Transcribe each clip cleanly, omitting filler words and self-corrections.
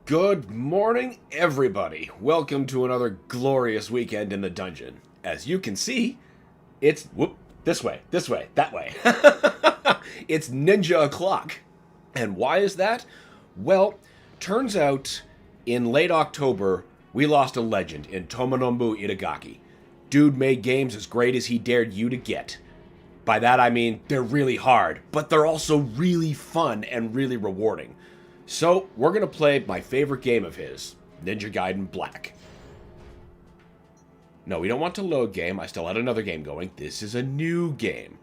Good morning, everybody. Welcome to another glorious weekend in the dungeon. As you can see, it's this way, that way. It's ninja o'clock. And why is that? Well, turns out in late October, we lost a legend in Tomonobu Itagaki. Dude made games as great as he dared you to get. By that I mean they're really hard, but they're also really fun and really rewarding. So, we're going to play my favorite game of his, Ninja Gaiden Black. No, we don't want to load game. I still had another game going. This is a new game.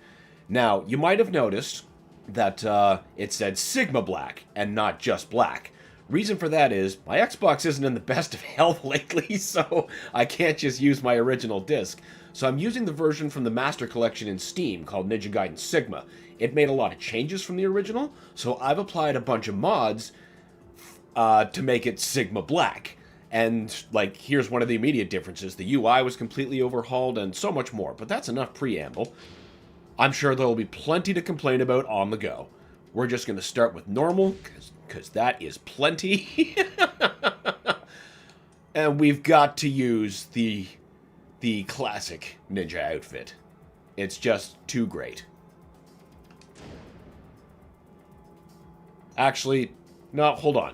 Now, you might have noticed that it said Sigma Black and not just Black. Reason for that is, my Xbox isn't in the best of health lately, so I can't just use my original disc. So I'm using the version from the Master Collection in Steam called Ninja Gaiden Sigma. It made a lot of changes from the original, so I've applied a bunch of mods to make it Sigma Black. And, like, here's one of the immediate differences. The UI was completely overhauled and so much more, but that's enough preamble. I'm sure there will be plenty to complain about on the go. We're just going to start with normal, because that is plenty. And we've got to use the classic ninja outfit. It's just too great. Actually, no, hold on.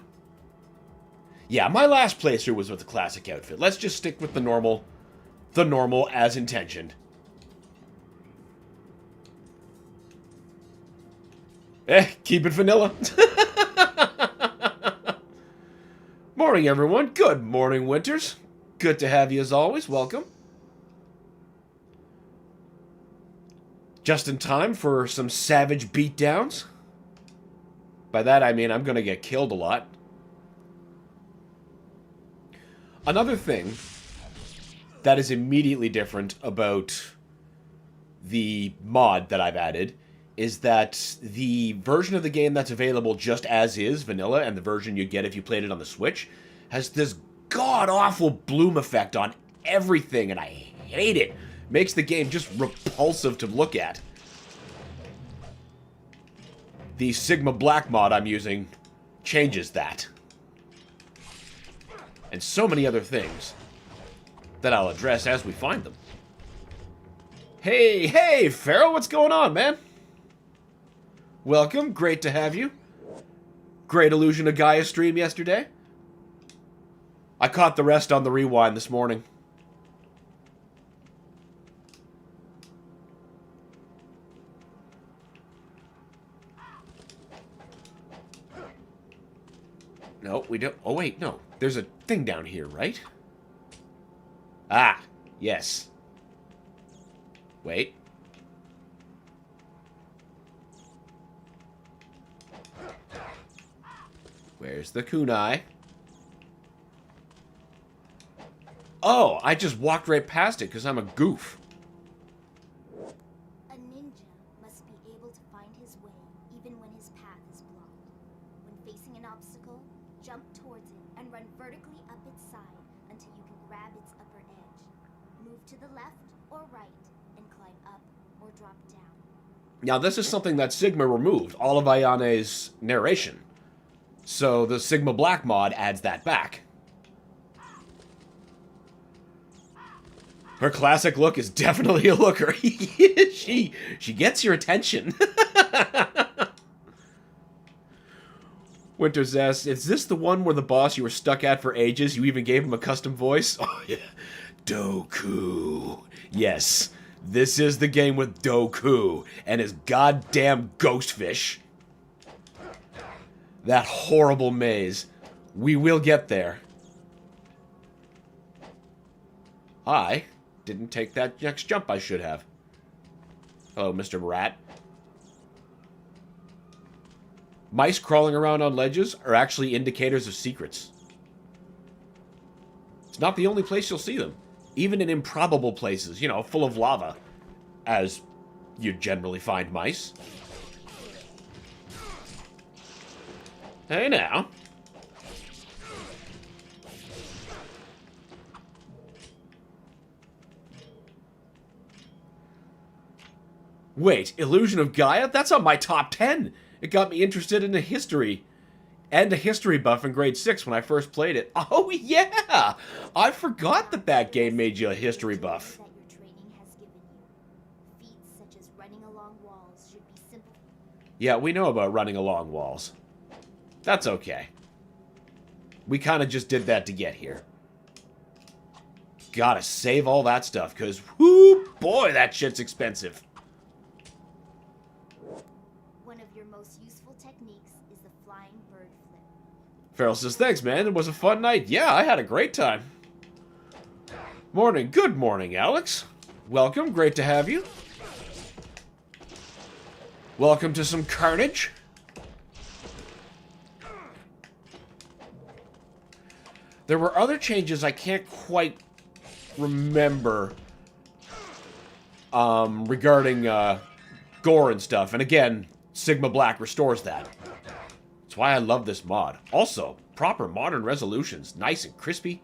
Yeah, my last playthrough was with the classic outfit. Let's just stick with the normal as intentioned. Keep it vanilla. Morning, everyone. Good morning, Winters. Good to have you as always. Welcome. Just in time for some savage beatdowns. By that I mean I'm going to get killed a lot. Another thing that is immediately different about the mod that I've added is that the version of the game that's available just as is, vanilla, and the version you get if you played it on the Switch, has this god-awful bloom effect on everything, and I hate it. Makes the game just repulsive to look at. The Sigma Black mod I'm using changes that. And so many other things that I'll address as we find them. Hey, Farrell, what's going on, man? Welcome, great to have you. Great Illusion of Gaia stream yesterday. I caught the rest on the rewind this morning. No, we don't. Oh, wait, no. There's a thing down here, right? Ah, yes. Wait. Where's the kunai? Oh, I just walked right past it because I'm a goof. A ninja must be able to find his way even when his path is blocked. When facing an obstacle, jump towards it and run vertically up its side until you can grab its upper edge. Move to the left or right and climb up or drop down. Now, this is something that Sigma removed, all of Ayane's narration. So the Sigma Black mod adds that back. Her classic look is definitely a looker. she gets your attention. Winters asks, is this the one where the boss you were stuck at for ages, you even gave him a custom voice? Oh, yeah. Doku. Yes, this is the game with Doku and his goddamn ghost fish. That horrible maze. We will get there. I didn't take that next jump I should have. Hello, Mr. Rat. Mice crawling around on ledges are actually indicators of secrets. It's not the only place you'll see them. Even in improbable places, you know, full of lava. As you generally find mice. Hey now. Wait, Illusion of Gaia? That's on my top 10. It got me interested in the history And a history buff in grade 6 when I first played it. Oh, yeah! I forgot that game made you a history buff. That your training has given you. Feats such as running along walls should be simple. Yeah, we know about running along walls. That's okay. We kind of just did that to get here. Gotta save all that stuff, because, whoo, boy, that shit's expensive. One of your most useful techniques is the flying bird flip. Farrell says, thanks, man. It was a fun night. Yeah, I had a great time. Morning. Good morning, Alex. Welcome. Great to have you. Welcome to some carnage. There were other changes I can't quite remember regarding gore and stuff. And again, Sigma Black restores that. That's why I love this mod. Also, proper modern resolutions. Nice and crispy.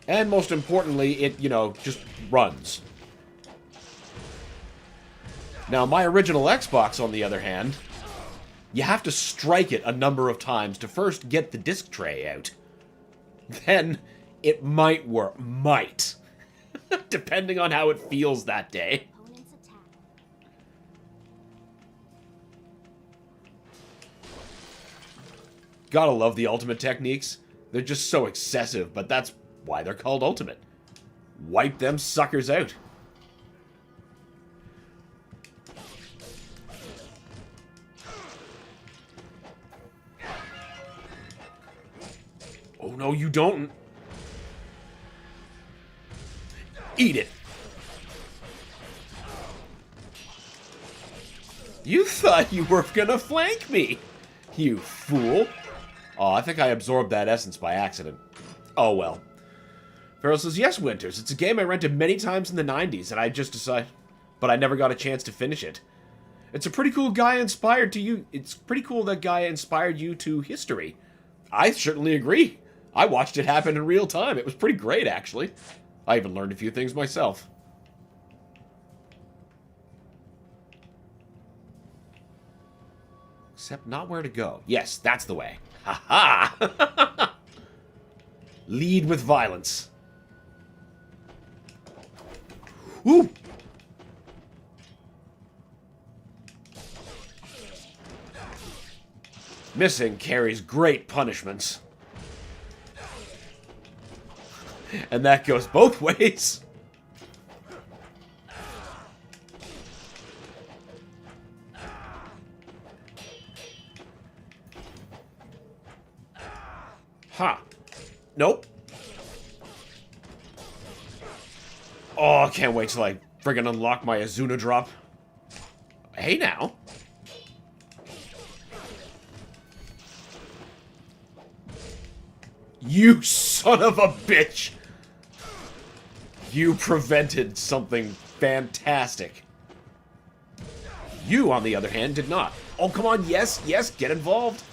And most importantly, it, just runs. Now, my original Xbox, on the other hand, you have to strike it a number of times to first get the disc tray out. Then, it might work. Might. Depending on how it feels that day. Opponent's attack. Gotta love the ultimate techniques. They're just so excessive, but that's why they're called ultimate. Wipe them suckers out. Oh, no, you don't. Eat it. You thought you were gonna flank me, you fool. Oh, I think I absorbed that essence by accident. Oh, well. Farrell says, yes, Winters. It's a game I rented many times in the 90s, and I just decided... But I never got a chance to finish it. It's a pretty cool guy inspired to you... It's pretty cool that guy inspired you to history. I certainly agree. I watched it happen in real time. It was pretty great, actually. I even learned a few things myself. Except not where to go. Yes, that's the way. Ha-ha! Lead with violence. Woo! Missing carries great punishments. And that goes both ways. Ha. Nope. Oh, I can't wait till I friggin' unlock my Azuna drop. Hey now. You son of a bitch! You prevented something fantastic. You, on the other hand, did not. Oh, come on, yes, yes, get involved.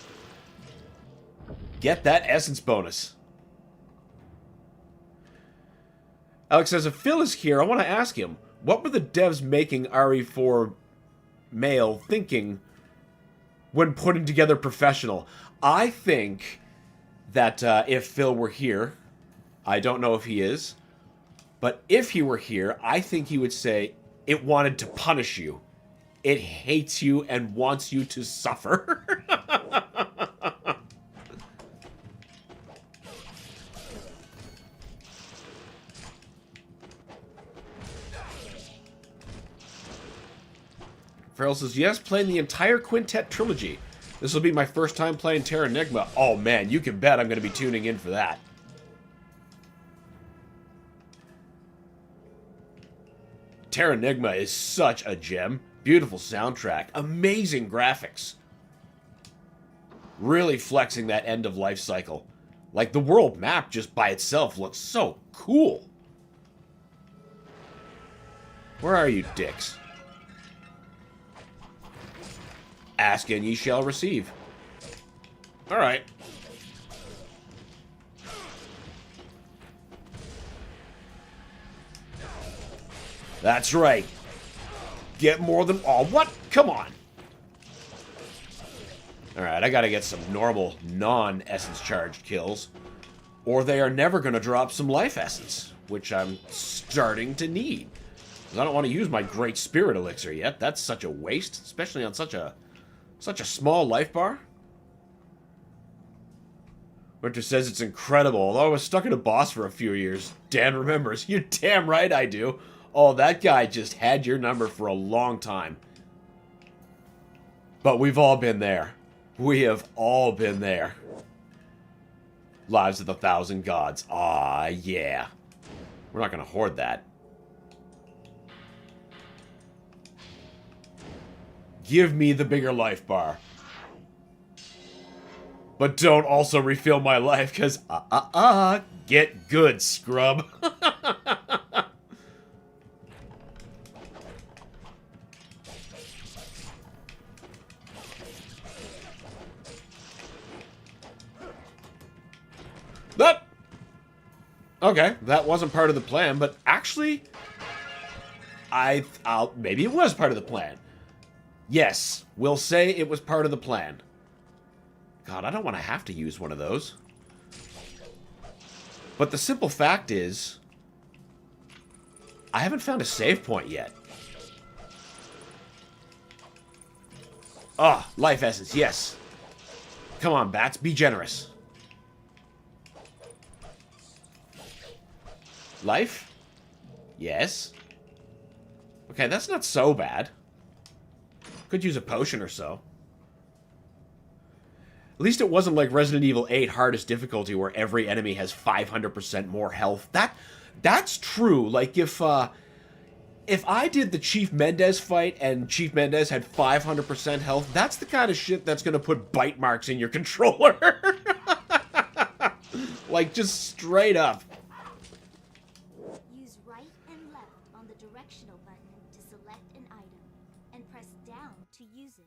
Get that essence bonus. Alex says, if Phil is here, I want to ask him, what were the devs making RE4 male thinking when putting together Professional? I think that if Phil were here, I don't know if he is, but if he were here, I think he would say, it wanted to punish you. It hates you and wants you to suffer. Farrell says, yes, playing the entire Quintet trilogy. This will be my first time playing Terra Nigma. Oh man, you can bet I'm going to be tuning in for that. Terra Nigma is such a gem. Beautiful soundtrack. Amazing graphics. Really flexing that end of life cycle. Like, the world map just by itself looks so cool. Where are you, dicks? Ask and ye shall receive. Alright. That's right. get more than... Oh, what? Come on. Alright, I gotta get some normal, non-essence charged kills. Or they are never gonna drop some life essence, which I'm starting to need. Because I don't want to use my Great Spirit Elixir yet. That's such a waste, especially on such a small life bar. Winter says it's incredible, although I was stuck in a boss for a few years. Dan remembers. You're damn right I do. Oh, that guy just had your number for a long time. But we've all been there. We have all been there. Lives of the Thousand Gods. Ah, yeah. We're not going to hoard that. Give me the bigger life bar. But don't also refill my life, because, get good, scrub. That... Okay, that wasn't part of the plan, but actually... maybe it was part of the plan. Yes, we'll say it was part of the plan. God, I don't want to have to use one of those. But the simple fact is, I haven't found a save point yet. Ah, life essence, yes. Come on, bats, be generous. Life? Yes. Okay, that's not so bad. Could use a potion or so. At least it wasn't like Resident Evil 8 hardest difficulty where every enemy has 500% more health. That's true. Like if I did the Chief Mendez fight and Chief Mendez had 500% health, that's the kind of shit that's gonna put bite marks in your controller. Like just straight up. Use right and left on the directional button to select an item, and press down to use it.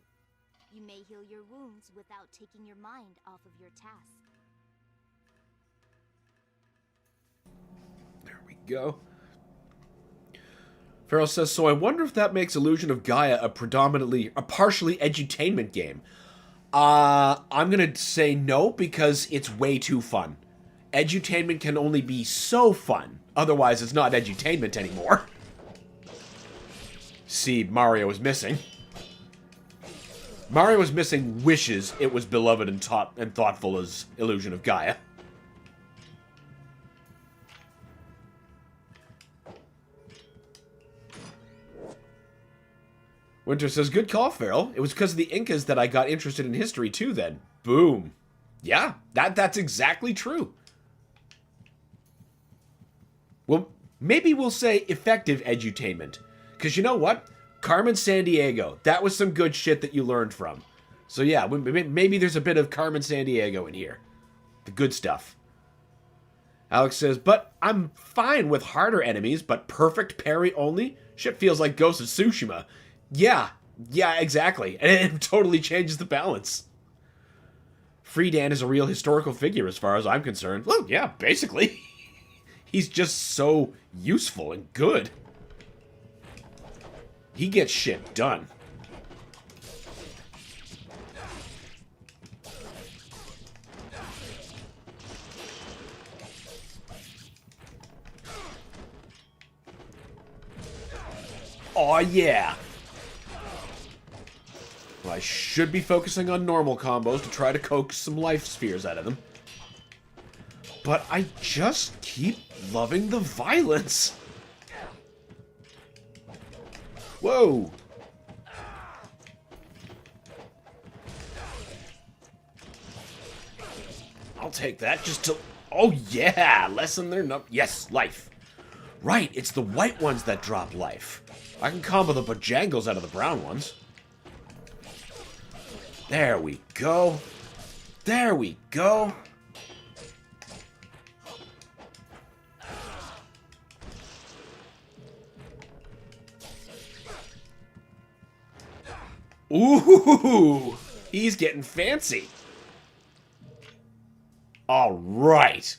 You may heal your wounds without taking your mind off of your task. There we go. Farrell says, so I wonder if that makes Illusion of Gaia a partially edutainment game. I'm gonna say no, because it's way too fun. Edutainment can only be so fun. Otherwise, it's not edutainment anymore. See, Mario is missing. Mario was missing wishes it was beloved and thoughtful as Illusion of Gaia. Winter says, good call, Farrell. It was because of the Incas that I got interested in history too then. Boom. Yeah, that's exactly true. Well, maybe we'll say effective edutainment. Because you know what? Carmen Sandiego. That was some good shit that you learned from. So yeah, maybe there's a bit of Carmen Sandiego in here. The good stuff. Alex says, but I'm fine with harder enemies, but perfect parry only? Shit feels like Ghost of Tsushima. Yeah, exactly. And it totally changes the balance. Freedan is a real historical figure as far as I'm concerned. Well, yeah, basically. He's just so useful and good. He gets shit done. Aw, yeah. Well, I should be focusing on normal combos to try to coax some life spheres out of them. But I just keep loving the violence. Whoa. I'll take that just to... Oh, yeah. Lessen their number. Yes, life. Right, it's the white ones that drop life. I can combo the bojangles out of the brown ones. There we go. There we go. Ooh, he's getting fancy. All right.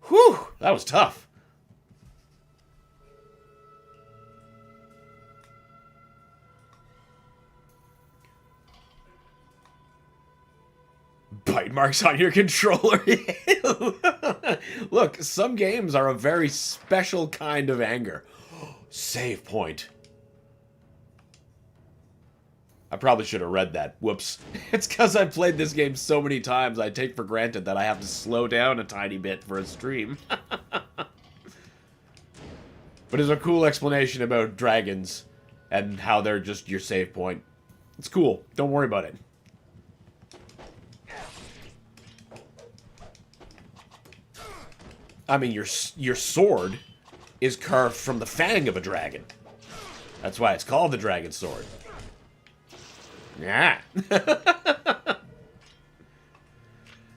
Whew, that was tough. bite marks on your controller. Look, some games are a very special kind of anger. Save point. I probably should have read that. Whoops. It's because I've played this game so many times, I take for granted that I have to slow down a tiny bit for a stream. But it's a cool explanation about dragons and how they're just your save point. It's cool. Don't worry about it. I mean, your sword is carved from the fang of a dragon. That's why it's called the dragon sword. Yeah.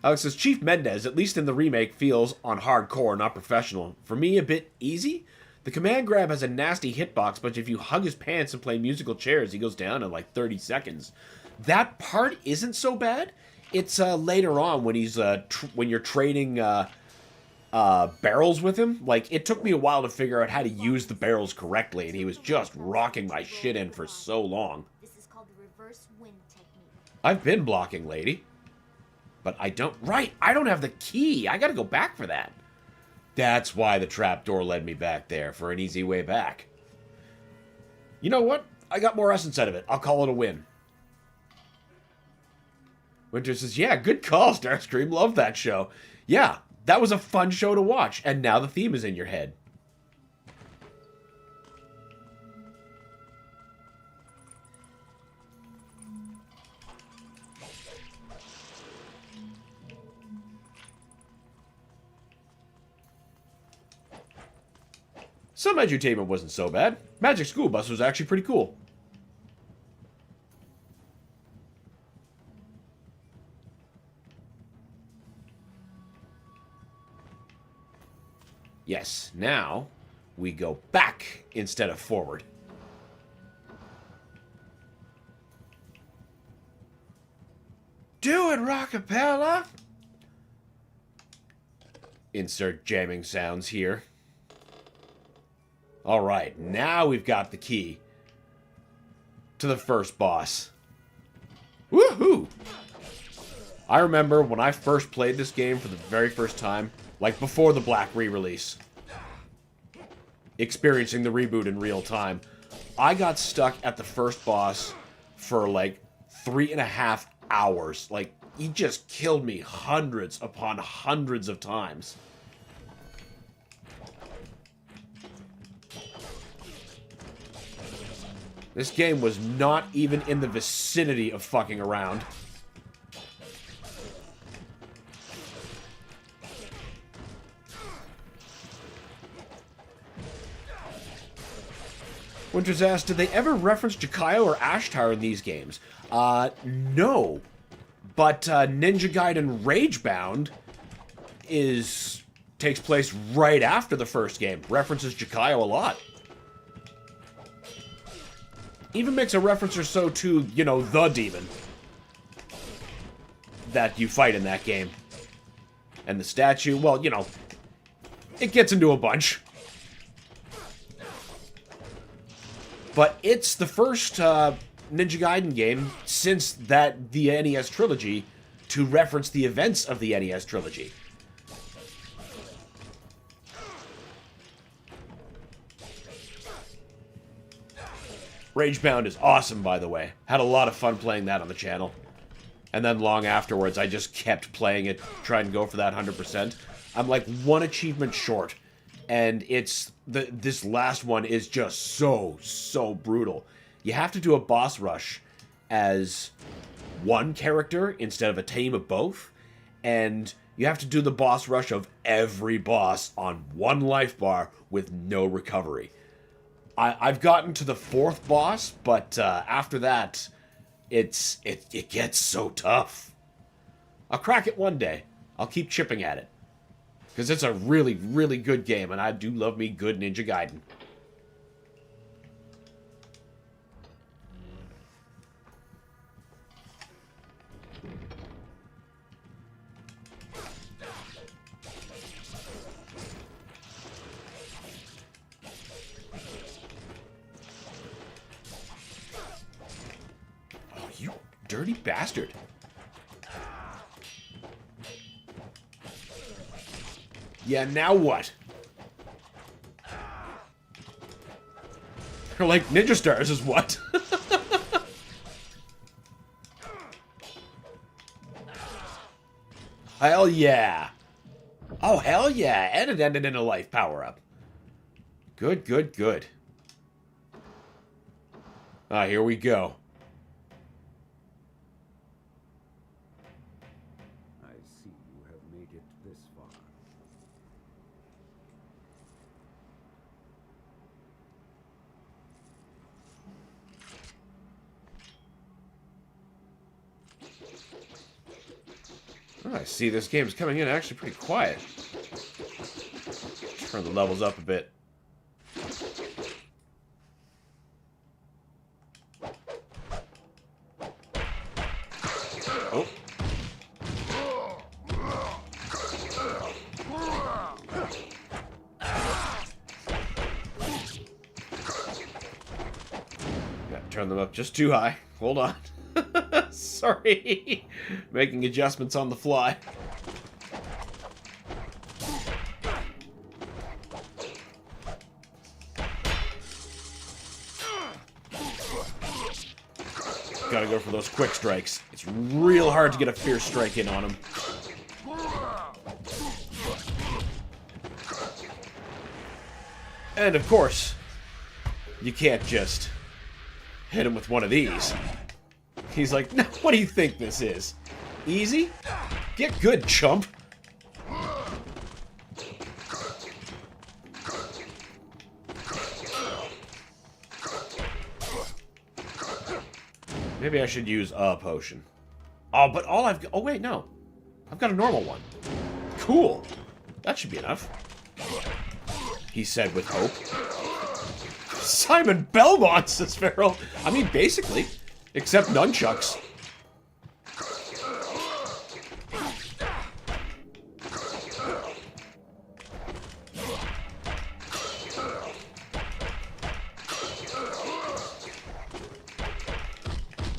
Alex says, Chief Mendez, at least in the remake, feels on hardcore, not professional. For me, a bit easy. The command grab has a nasty hitbox, but if you hug his pants and play musical chairs, he goes down in like 30 seconds. That part isn't so bad. It's later on when he's when you're trading barrels with him. Like, it took me a while to figure out how to use the barrels correctly, and he was just rocking my shit in for so long. This is called the reverse wind technique. I've been blocking, lady. But I don't... Right, I don't have the key. I gotta go back for that. That's why the trapdoor led me back there, for an easy way back. You know what? I got more essence out of it. I'll call it a win. Winter says, yeah, good call, Starscream. Love that show. Yeah, that was a fun show to watch, and now the theme is in your head. Some edutainment wasn't so bad. Magic School Bus was actually pretty cool. Yes, now we go back instead of forward. Do it, Rockapella! Insert jamming sounds here. Alright, now we've got the key to the first boss. Woohoo! I remember when I first played this game for the very first time, like before the Black re-release, experiencing the reboot in real time, I got stuck at the first boss for like 3.5 hours. Like, he just killed me hundreds upon hundreds of times. This game was not even in the vicinity of fucking around. Winters asked, did they ever reference Jikayo or Ashtar in these games? No. But Ninja Gaiden Ragebound takes place right after the first game. References Jikayo a lot. Even makes a reference or so to, you know, the demon that you fight in that game. And the statue, well, you know, it gets into a bunch. But it's the first Ninja Gaiden game since the NES trilogy to reference the events of the NES trilogy. Ragebound is awesome, by the way. Had a lot of fun playing that on the channel. And then long afterwards, I just kept playing it, trying to go for that 100%. I'm like one achievement short. And this last one is just so brutal. You have to do a boss rush as one character instead of a team of both. And you have to do the boss rush of every boss on one life bar with no recovery. I've gotten to the 4th boss, but after that, it gets so tough. I'll crack it one day. I'll keep chipping at it. Because it's a really, really good game, and I do love me good Ninja Gaiden. Oh, you dirty bastard. Yeah, now what? Or like Ninja Stars is what? Hell yeah. Oh, hell yeah. And it ended in a life power-up. Good, good, good. Ah, here we go. I see you have made it this far. Oh, I see this game's coming in actually pretty quiet. Turn the levels up a bit. Oh. Gotta turn them up just too high. Hold on. Sorry. Making adjustments on the fly. Gotta go for those quick strikes. It's real hard to get a fierce strike in on him. And of course, you can't just hit him with one of these. He's like, no, what do you think this is? Easy? Get good, chump. Maybe I should use a potion. Oh, but all I've got... Oh, wait, no. I've got a normal one. Cool. That should be enough. He said with hope. Simon Belmont, says Farrell. I mean, basically. Except nunchucks.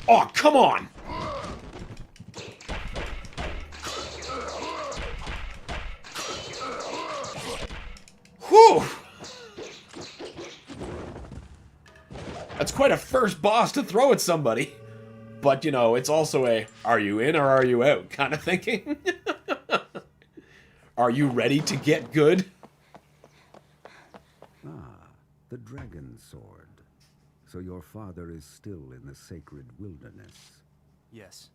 Oh, come on! Whew! That's quite a first boss to throw at somebody. But, you know, it's also a, are you in or are you out kind of thinking. Are you ready to get good? Ah, the dragon sword. So your father is still in the sacred wilderness. Yes.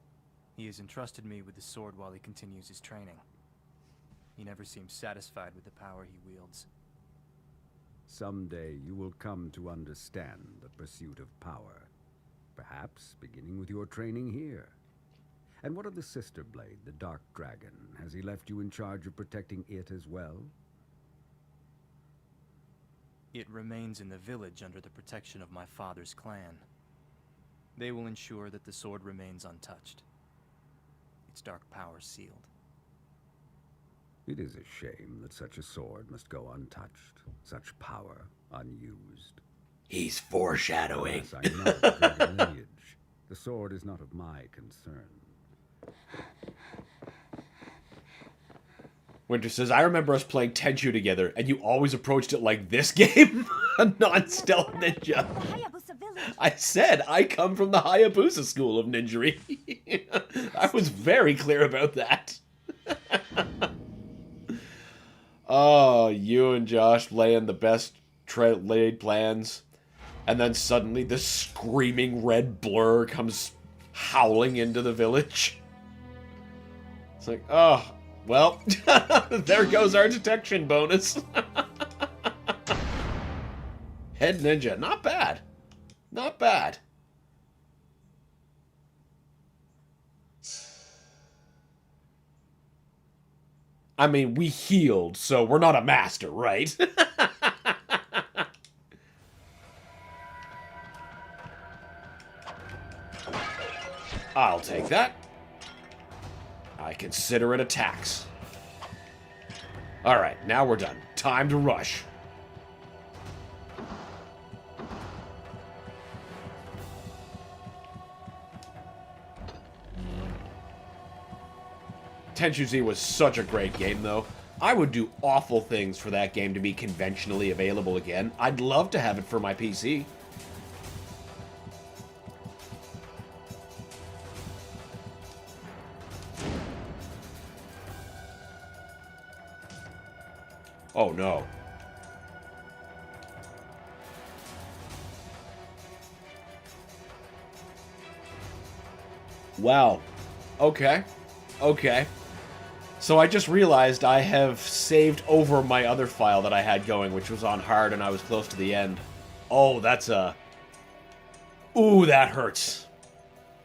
He has entrusted me with the sword while he continues his training. He never seems satisfied with the power he wields. Someday you will come to understand the pursuit of power. Perhaps beginning with your training here. And what of the sister blade, the Dark Dragon? Has he left you in charge of protecting it as well? It remains in the village under the protection of my father's clan. They will ensure that the sword remains untouched. Its dark power sealed. It is a shame that such a sword must go untouched, such power unused. He's foreshadowing. Yes, I know the dragon lineage. The sword is not of my concern. Winter says, I remember us playing Tenchu together, and you always approached it like this game? A non-stealth ninja. Hayabusa Village. I said I come from the Hayabusa school of ninjery. I was very clear about that. Oh, you and Josh laying the best laid plans. And then suddenly this screaming red blur comes howling into the village. It's like, oh, well, there goes our detection bonus. Head ninja, not bad. Not bad. I mean, we healed, so we're not a master, right? I'll take that. I consider it a tax. Alright, now we're done. Time to rush. Tenchu Z was such a great game, though. I would do awful things for that game to be conventionally available again. I'd love to have it for my PC. Oh no. Wow. Okay. Okay. So I just realized I have saved over my other file that I had going, which was on hard, and I was close to the end. Oh, that's a... Ooh, that hurts.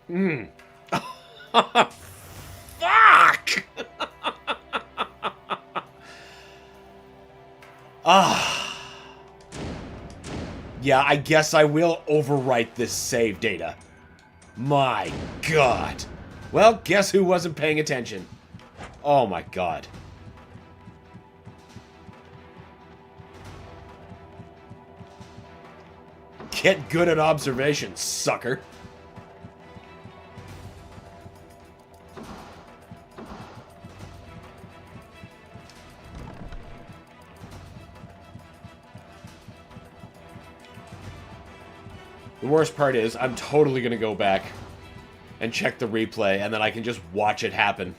Mmm. Fuck! Yeah, I guess I will overwrite this save data. My God. Well, guess who wasn't paying attention? Oh my God. Get good at observation, sucker. The worst part is, I'm totally going to go back and check the replay, and then I can just watch it happen.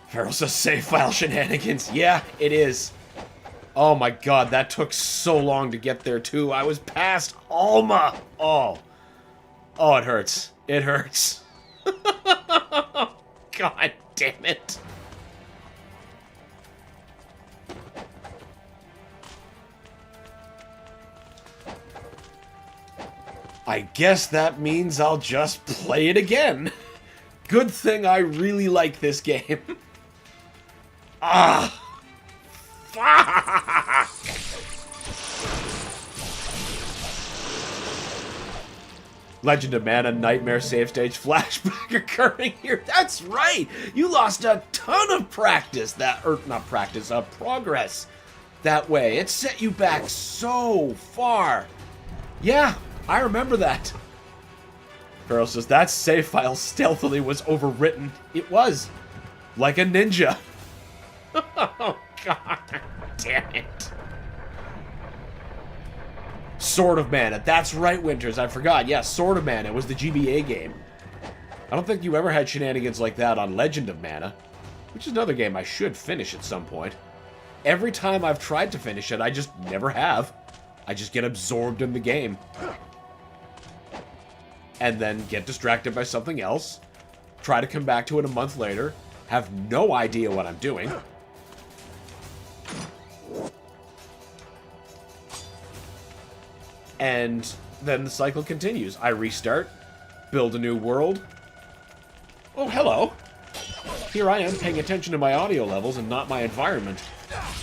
Farrell says save file shenanigans. Yeah, it is. Oh my God, that took so long to get there too. I was past Alma. Oh. Oh, it hurts. It hurts. God damn it. I guess that means I'll just play it again. Good thing I really like this game. Ah! Fuck! Legend of Mana Nightmare save stage flashback occurring here. That's right! You lost a ton of practice progress that way. It set you back so far. Yeah, I remember that. Farrell says, that save file stealthily was overwritten. It was. Like a ninja. Oh, God damn it. Sword of Mana. That's right, Winters. I forgot. Yeah, Sword of Mana was the GBA game. I don't think you ever had shenanigans like that on Legend of Mana, which is another game I should finish at some point. Every time I've tried to finish it, I just never have. I just get absorbed in the game. And then get distracted by something else. Try to come back to it a month later. Have no idea what I'm doing. And then the cycle continues. I restart, build a new world. Oh, hello. Here I am paying attention to my audio levels and not my environment.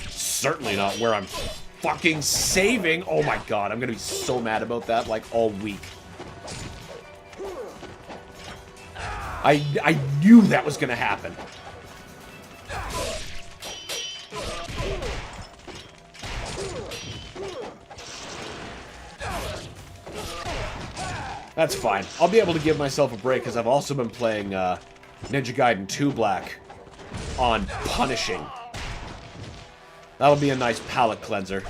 Certainly not where I'm fucking saving. Oh my God, I'm gonna be so mad about that like all week. I knew that was gonna happen. That's fine. I'll be able to give myself a break because I've also been playing Ninja Gaiden 2 Black on punishing. That'll be a nice palate cleanser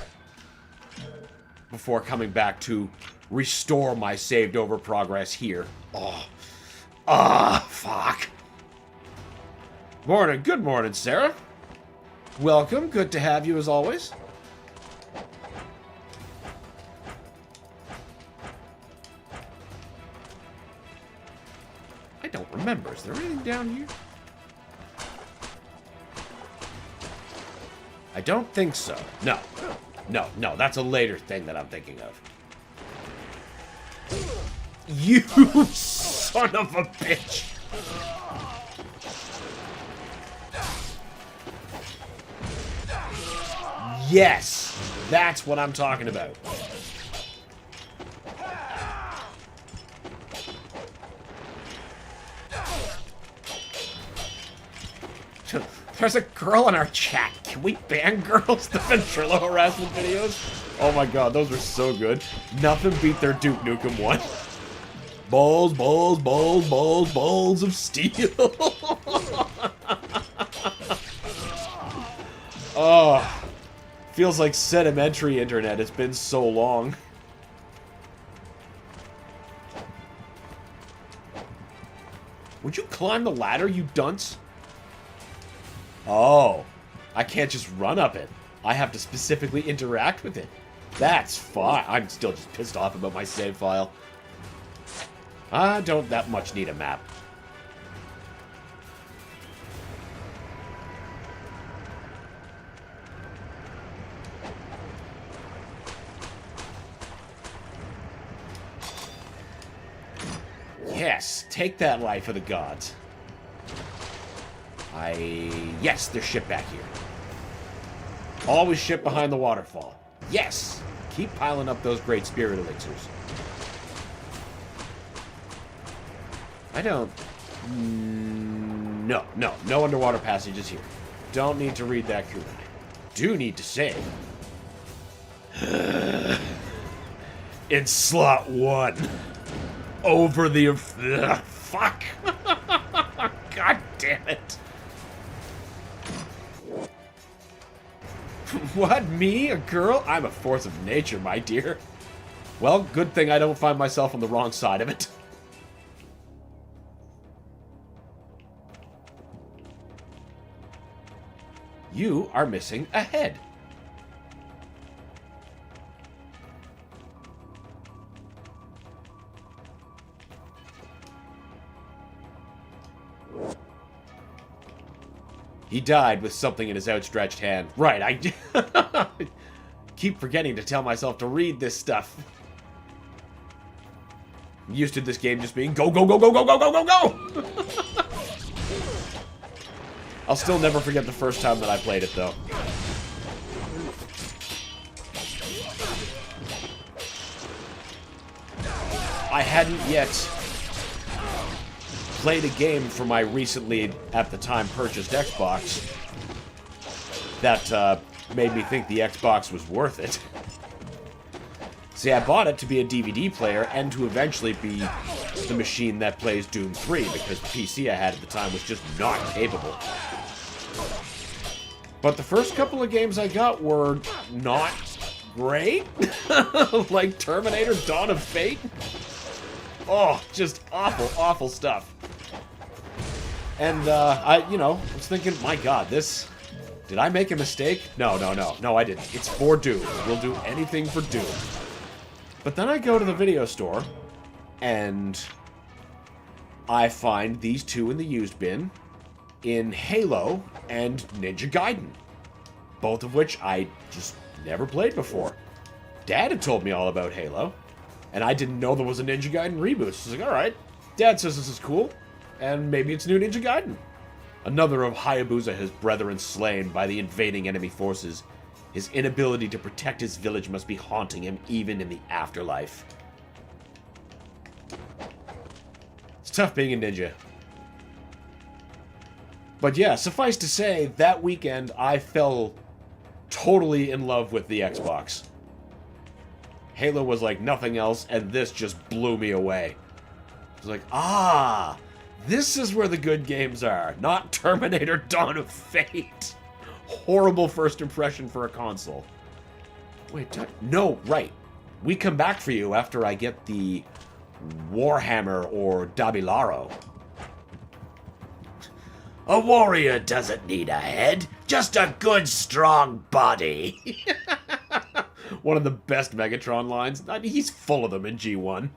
before coming back to restore my saved over progress here. Oh. Ah, fuck. Morning. Good morning, Sarah. Welcome. Good to have you as always. I don't remember. Is there anything down here? I don't think so. No. No, no. That's a later thing that I'm thinking of. You son of a bitch! Yes! That's what I'm talking about. There's a girl in our chat. Can we ban girls? The ventrilo harassment videos? Oh my God, those are so good. Nothing beat their Duke Nukem one. Balls, balls, balls, balls, balls of steel. Oh, feels like sedimentary internet. It's been so long. Would you climb the ladder, you dunce? Oh, I can't just run up it. I have to specifically interact with it. That's fine. I'm still just pissed off about my save file. I don't that much need a map. Yes, take that, life of the gods. Yes, there's shit back here. Always shit behind the waterfall. Yes! Keep piling up those great spirit elixirs. I don't... No underwater passages here. Don't need to read that kunai. Do need to save. In slot 1. Over the... fuck! God damn it! What, me? A girl? I'm a force of nature, my dear. Well, good thing I don't find myself on the wrong side of it. You are missing a head. He died with something in his outstretched hand. Right, I keep forgetting to tell myself to read this stuff. I'm used to this game just being go, go, go, go, go, go, go, go, go! I'll still never forget the first time that I played it, though. I hadn't yet played a game for my recently, at the time, purchased Xbox that made me think the Xbox was worth it. See, I bought it to be a DVD player and to eventually be the machine that plays Doom 3, because the PC I had at the time was just not capable. But the first couple of games I got were not great. Like Terminator Dawn of Fate. Oh, just awful, awful stuff. And, I was thinking, my god, this... Did I make a mistake? No, I didn't. It's for Doom. We'll do anything for Doom. But then I go to the video store, and I find these two in the used bin in Halo and Ninja Gaiden. Both of which I just never played before. Dad had told me all about Halo, and I didn't know there was a Ninja Gaiden reboot. So I was like, alright, Dad says this is cool, and maybe it's new Ninja Gaiden. Another of Hayabusa, his brethren slain by the invading enemy forces. His inability to protect his village must be haunting him even in the afterlife. It's tough being a ninja. But yeah, suffice to say, that weekend I fell totally in love with the Xbox. Halo was like nothing else, and this just blew me away. I was like, ah, this is where the good games are, not Terminator Dawn of Fate. Horrible first impression for a console. Wait, no, right. We come back for you after I get the Warhammer or Dabilaro. A warrior doesn't need a head, just a good, strong body. One of the best Megatron lines. I mean, he's full of them in G1.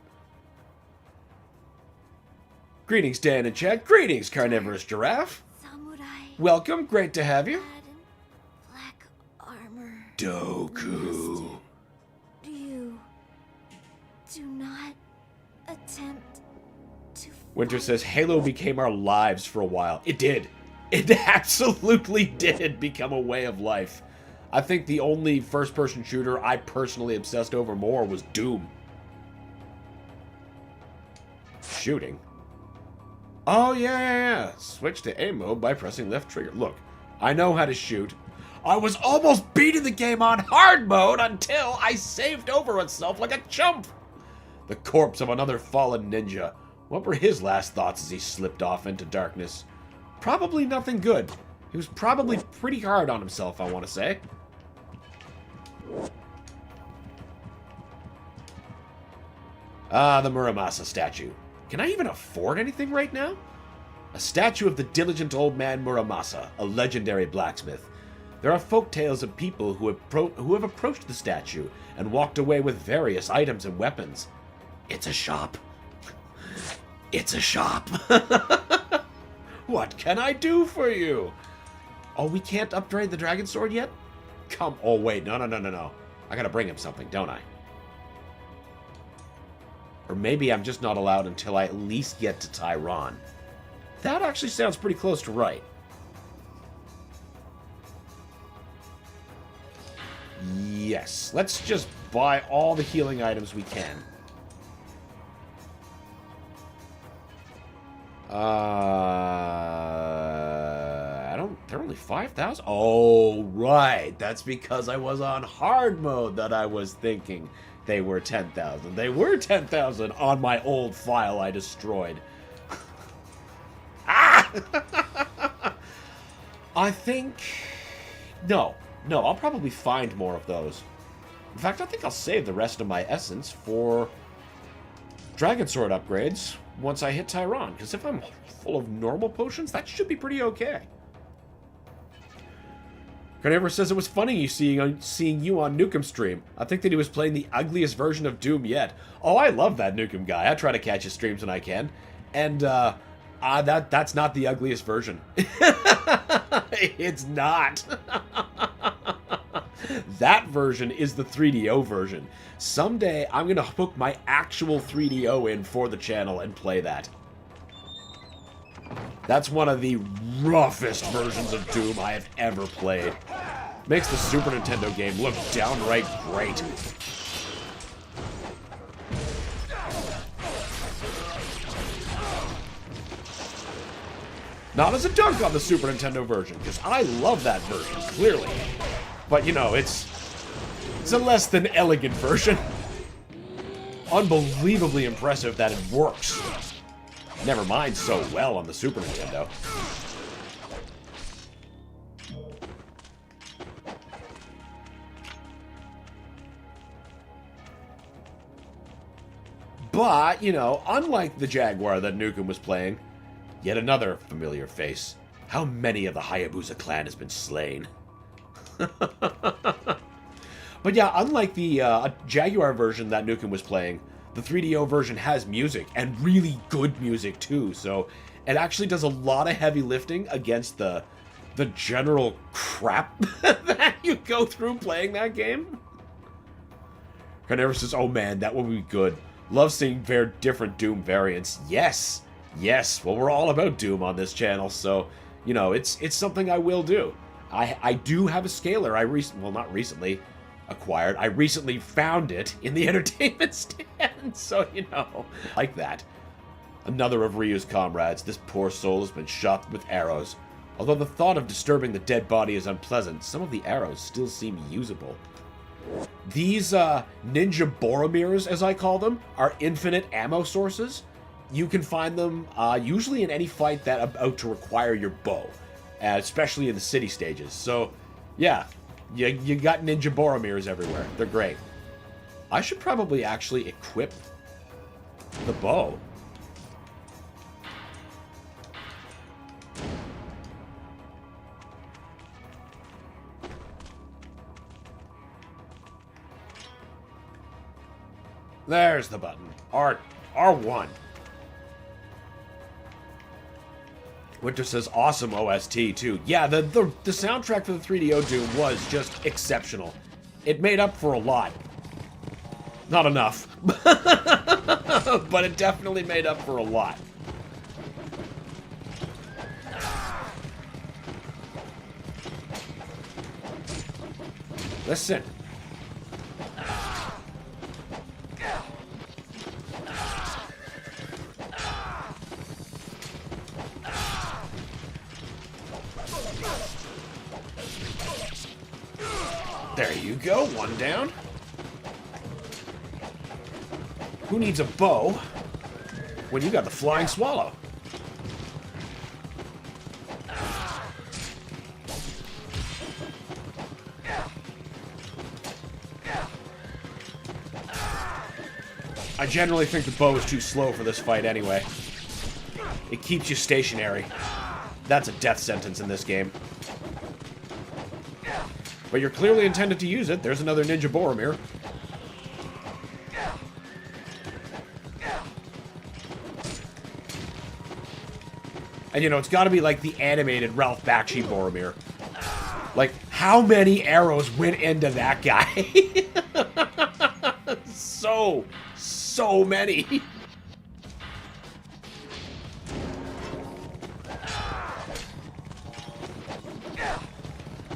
Greetings, Dan and Chad. Greetings, Carnivorous Giraffe. Samurai. Welcome, great to have you. Black armor. Doku. You do not attempt to. Winter says, Halo became our lives for a while. It did. It absolutely did become a way of life. I think the only first-person shooter I personally obsessed over more was Doom. Shooting? Oh, yeah. Switch to aim mode by pressing left trigger. Look, I know how to shoot. I was almost beating the game on hard mode until I saved over myself like a chump. the corpse of another fallen ninja. What were his last thoughts as he slipped off into darkness? Probably nothing good. He was probably pretty hard on himself, I want to say. Ah, the Muramasa statue. Can I even afford anything right now? A statue of the diligent old man Muramasa, a legendary blacksmith. There are folk tales of people who have approached the statue and walked away with various items and weapons. It's a shop. It's a shop. What can I do for you? Oh, we can't upgrade the dragon sword yet? Come, oh wait, no. I gotta bring him something, don't I? Or maybe I'm just not allowed until I at least get to Tyron. That actually sounds pretty close to right. Yes, let's just buy all the healing items we can. They're only 5,000? Oh, right. That's because I was on hard mode that I was thinking they were 10,000. They were 10,000 on my old file I destroyed. Ah! I think... No, I'll probably find more of those. In fact, I think I'll save the rest of my essence for Dragon Sword upgrades once I hit Tyron, because if I'm full of normal potions, that should be pretty okay. Carnivorous says it was funny seeing you on Nukem stream. I think that he was playing the ugliest version of Doom yet. Oh, I love that Nukem guy. I try to catch his streams when I can. And, that's not the ugliest version. It's not. That version is the 3DO version. Someday, I'm going to hook my actual 3DO in for the channel and play that. That's one of the roughest versions of Doom I have ever played. Makes the Super Nintendo game look downright great. Not as a dunk on the Super Nintendo version, because I love that version, clearly. But, you know, it's a less than elegant version. Unbelievably impressive that it works. Never mind so well on the Super Nintendo. But, you know, unlike the Jaguar that Nukem was playing, yet another familiar face. How many of the Hayabusa clan has been slain? But yeah, unlike the Jaguar version that Nukem was playing, the 3DO version has music, and really good music too, so it actually does a lot of heavy lifting against the general crap that you go through playing that game. Carnivorous says, oh man, that would be good. Love seeing different Doom variants. Yes, well, we're all about Doom on this channel, so, you know, it's something I will do. I do have a scaler not recently acquired. I recently found it in the entertainment stand, so, you know, like that. Another of Ryu's comrades. This poor soul has been shot with arrows. Although the thought of disturbing the dead body is unpleasant, some of the arrows still seem usable. These ninja Boromirs, as I call them, are infinite ammo sources. You can find them usually in any fight that's about to require your bow, especially in the city stages. So, yeah, you got ninja Boromirs everywhere. They're great. I should probably actually equip the bow. There's the button. R1. Winter says awesome OST too. Yeah, the soundtrack for the 3DO Doom was just exceptional. It made up for a lot. Not enough. But it definitely made up for a lot. Listen. There you go, one down. Who needs a bow when you got the flying swallow? I generally think the bow is too slow for this fight anyway. It keeps you stationary. That's a death sentence in this game. But you're clearly intended to use it. There's another Ninja Boromir. And you know, it's gotta be like the animated Ralph Bakshi Boromir. Like, how many arrows went into that guy? So many.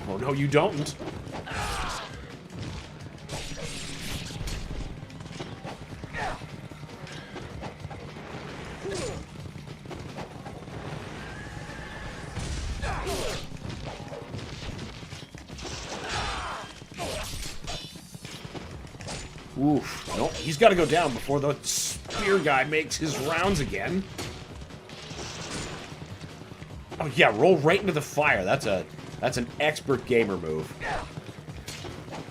Oh, no, you don't. Oof. Nope, he's got to go down before the spear guy makes his rounds again. Oh yeah, roll right into the fire. That's an expert gamer move.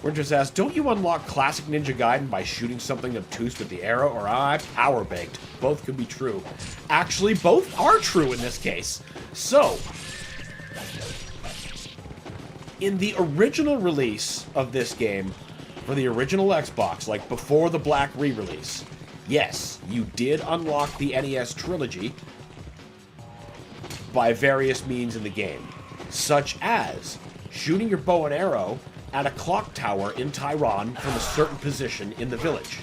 We're just asked, don't you unlock classic Ninja Gaiden by shooting something obtuse with the arrow, or I power baked? Both could be true. Actually, both are true in this case. So, in the original release of this game, for the original Xbox, like before the Black re-release, yes, you did unlock the NES trilogy by various means in the game, such as shooting your bow and arrow at a clock tower in Tehran from a certain position in the village.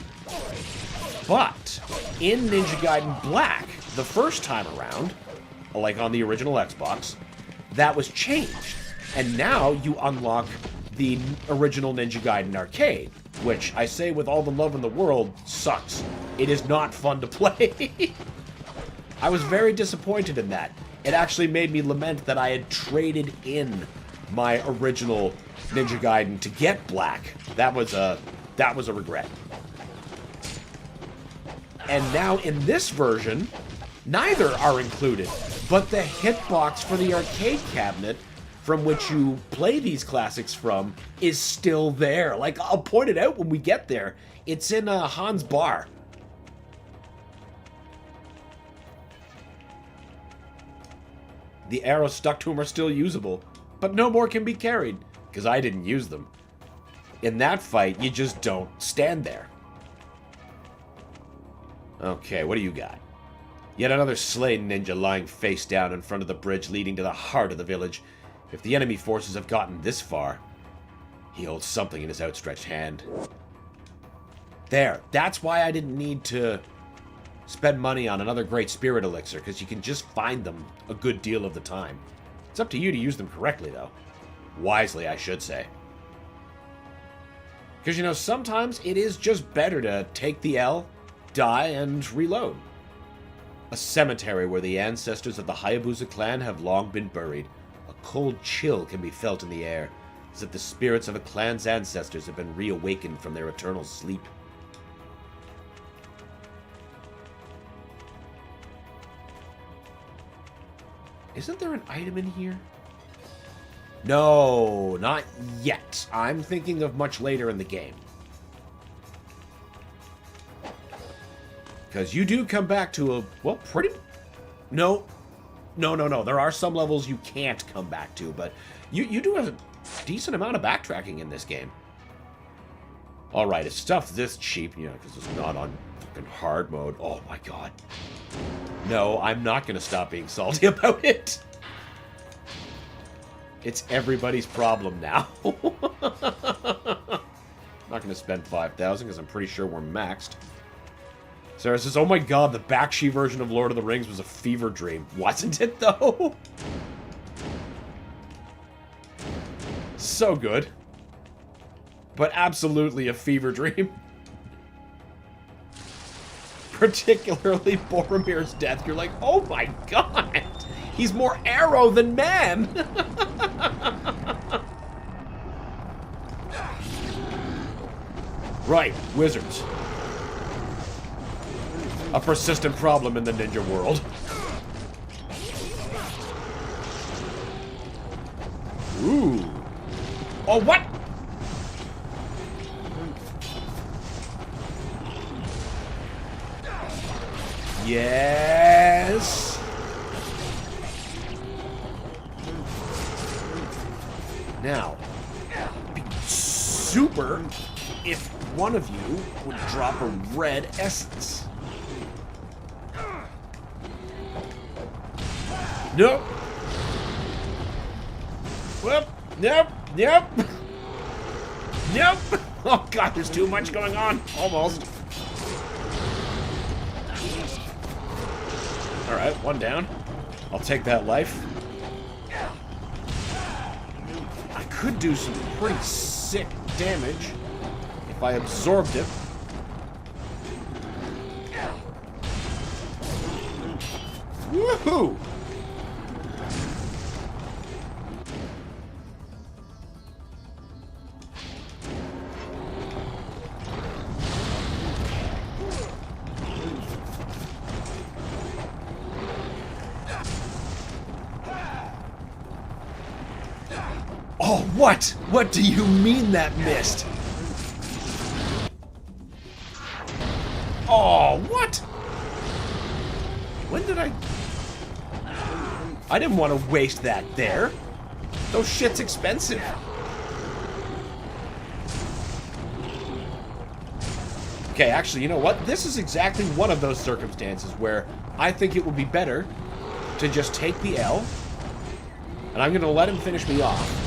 But in Ninja Gaiden Black, the first time around, like on the original Xbox, that was changed. And now you unlock the original Ninja Gaiden arcade, which I say with all the love in the world, sucks. It is not fun to play. I was very disappointed in that. It actually made me lament that I had traded in my original Ninja Gaiden to get Black. That was a regret. And now in this version, neither are included, but the hitbox for the arcade cabinet from which you play these classics from is still there. Like, I'll point it out when we get there. It's in Hans' bar. The arrows stuck to him are still usable, but no more can be carried, because I didn't use them. In that fight, you just don't stand there. Okay, what do you got? Yet another slain ninja lying face down in front of the bridge leading to the heart of the village. If the enemy forces have gotten this far, he holds something in his outstretched hand. There, that's why I didn't need to spend money on another great spirit elixir, because you can just find them a good deal of the time. It's up to you to use them correctly, though. Wisely, I should say. Because, you know, sometimes it is just better to take the L, die, and reload. A cemetery where the ancestors of the Hayabusa clan have long been buried. A cold chill can be felt in the air, as if the spirits of a clan's ancestors have been reawakened from their eternal sleep. Isn't there an item in here? No, not yet. I'm thinking of much later in the game. Because you do come back to a, well, pretty... No. There are some levels you can't come back to, but you do have a decent amount of backtracking in this game. Alright, if stuff's this cheap, you know, because it's not on fucking hard mode. Oh my god. No, I'm not going to stop being salty about it. It's everybody's problem now. Not going to spend 5,000 because I'm pretty sure we're maxed. Sarah says, oh my god, the Bakshi version of Lord of the Rings was a fever dream. Wasn't it, though? So good. But absolutely a fever dream. Particularly Boromir's death. You're like, oh my god! He's more arrow than man! Right, wizards. a persistent problem in the ninja world. Ooh. Oh, what? Yes. Now, be super if one of you would drop a red essence. Nope. Well, nope, nope. Nope. Oh god, there's too much going on. Almost. Alright, one down. I'll take that life. I could do some pretty sick damage if I absorbed it. Woohoo! Oh, what? What do you mean that missed? Oh, what? When did I didn't want to waste that there. Those shit's expensive. Okay, actually, you know what? This is exactly one of those circumstances where I think it would be better to just take the L, and I'm going to let him finish me off,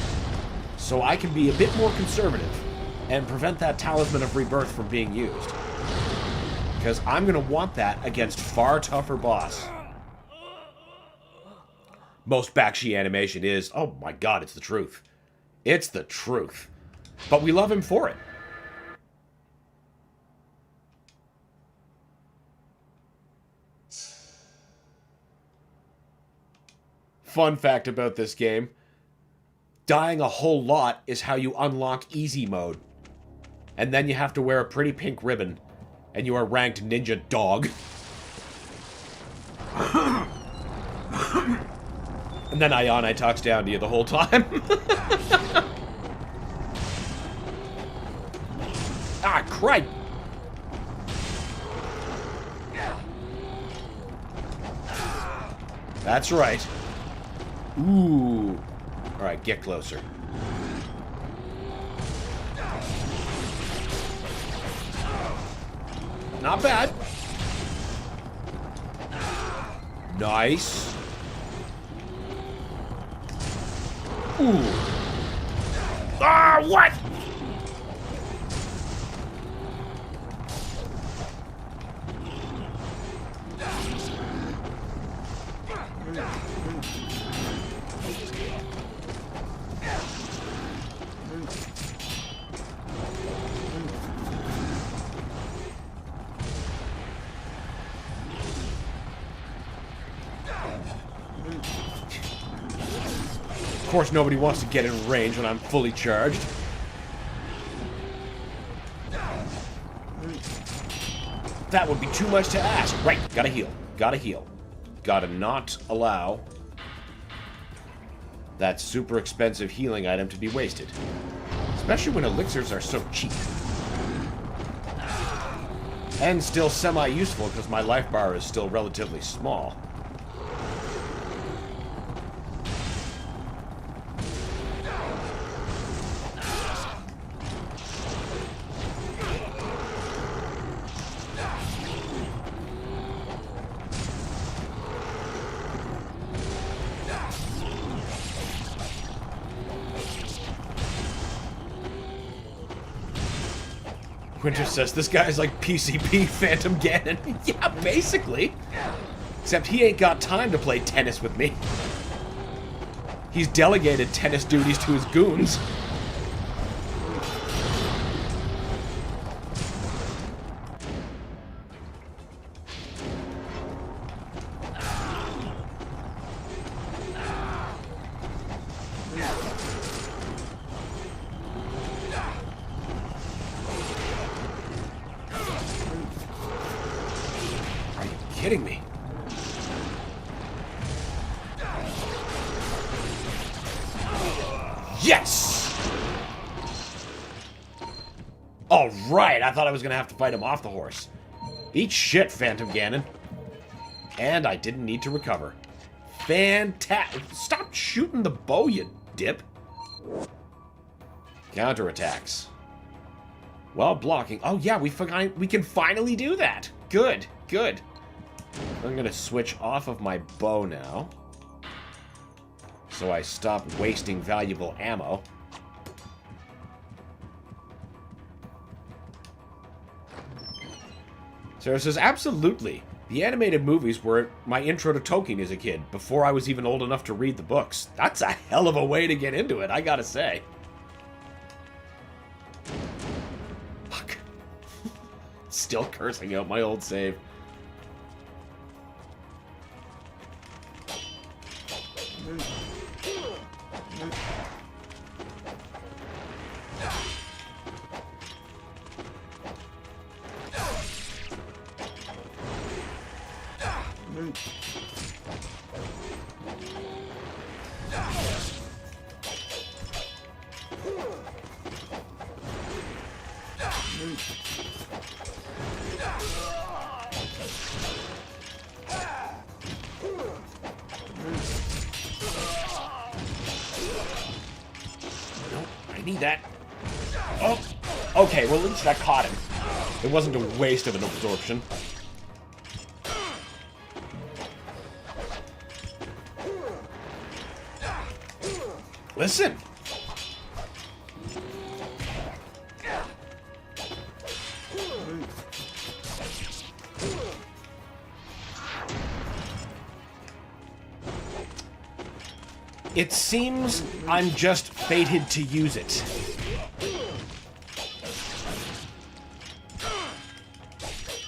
so I can be a bit more conservative and prevent that Talisman of Rebirth from being used. Because I'm going to want that against far tougher boss. Most Bakshi animation is, oh my god, it's the truth. It's the truth. But we love him for it. Fun fact about this game. Dying a whole lot is how you unlock easy mode. And then you have to wear a pretty pink ribbon. And you are ranked ninja dog. And then Ayane talks down to you the whole time. Ah, crap! That's right. Ooh. Alright, get closer. Not bad. Nice. Ooh. Ah, what? Of course, nobody wants to get in range when I'm fully charged. That would be too much to ask. Right, gotta heal. Gotta heal. Gotta not allow that super expensive healing item to be wasted. Especially when elixirs are so cheap. And still semi-useful because my life bar is still relatively small. Winter says, this guy's like PCP Phantom Ganon. Yeah, basically. Except he ain't got time to play tennis with me. He's delegated tennis duties to his goons. Are kidding me? Yes! All right, I thought I was going to have to fight him off the horse. Eat shit, Phantom Ganon. And I didn't need to recover. Fantastic. Stop shooting the bow, you dip. Counterattacks. While blocking. Oh, yeah, we can finally do that. Good, good. I'm going to switch off of my bow now, so I stop wasting valuable ammo. Sarah says, absolutely. The animated movies were my intro to Tolkien as a kid, before I was even old enough to read the books. That's a hell of a way to get into it, I gotta say. Fuck. Still cursing out my old save. I need that. Oh, okay, well, at least I caught him. It wasn't a waste of an absorption. Listen. It seems I'm just fated to use it.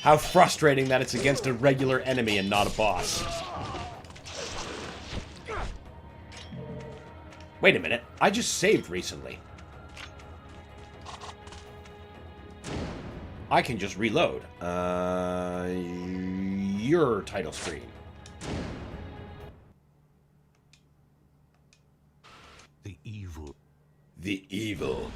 How frustrating that it's against a regular enemy and not a boss. Wait a minute, I just saved recently. I can just reload. Your title screen. The evil. The evil.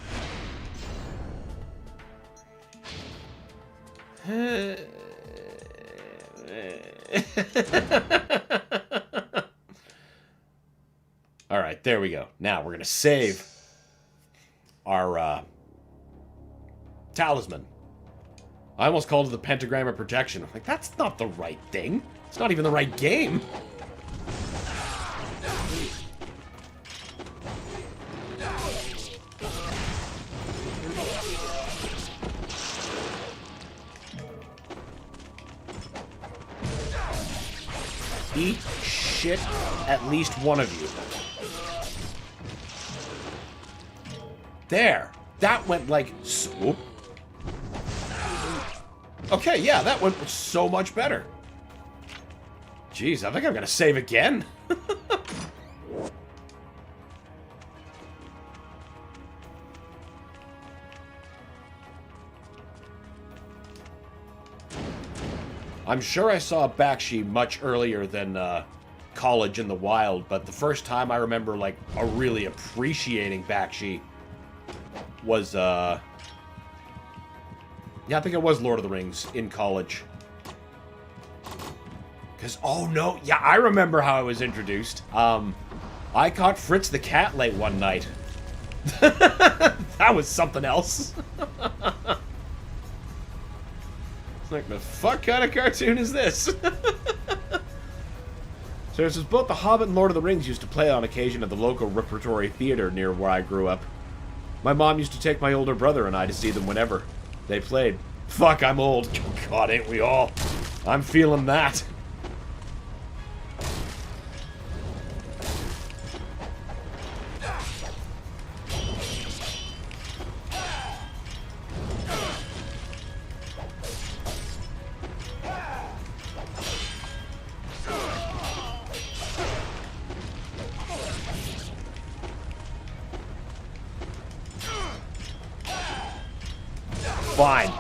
Alright, there we go. Now we're gonna save our talisman. I almost called it the pentagram of protection. I'm like, that's not the right thing. It's not even the right game. Eat shit, at least one of you. There. That went like... Whoop. Okay, yeah, that went so much better. Jeez, I think I'm gonna save again. I'm sure I saw Bakshi much earlier than College in the Wild, but the first time I remember, like, really appreciating Bakshi was, yeah, I think it was Lord of the Rings in College. Because, oh no, yeah, I remember how I was introduced. I caught Fritz the cat late one night. That was something else. It's like, the fuck kind of cartoon is this? So it says, both The Hobbit and Lord of the Rings used to play on occasion at the local repertory theater near where I grew up. My mom used to take my older brother and I to see them whenever they played. Fuck, I'm old. God, ain't we all? I'm feeling that. Fine.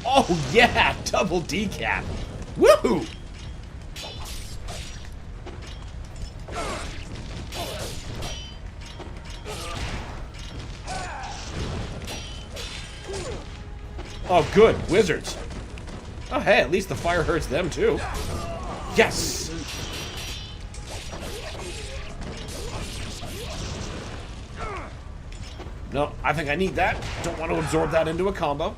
Oh, yeah! Double decap! Woohoo! Oh, good. Wizards. Oh, hey, at least the fire hurts them, too. Yes! No, I think I need that. Don't want to absorb that into a combo.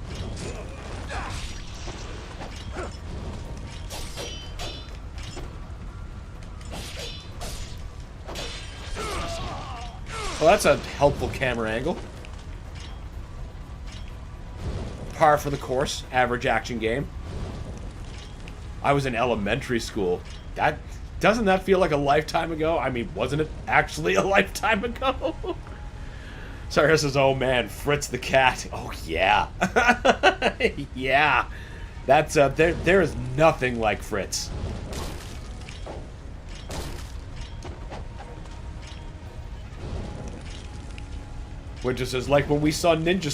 Well, that's a helpful camera angle. Par for the course. Average action game. I was in elementary school. Doesn't that feel like a lifetime ago? I mean, wasn't it actually a lifetime ago? Cyrus says, oh man, Fritz the cat. Oh yeah. Yeah. That's, there is nothing like Fritz. Which is like when we saw Ninja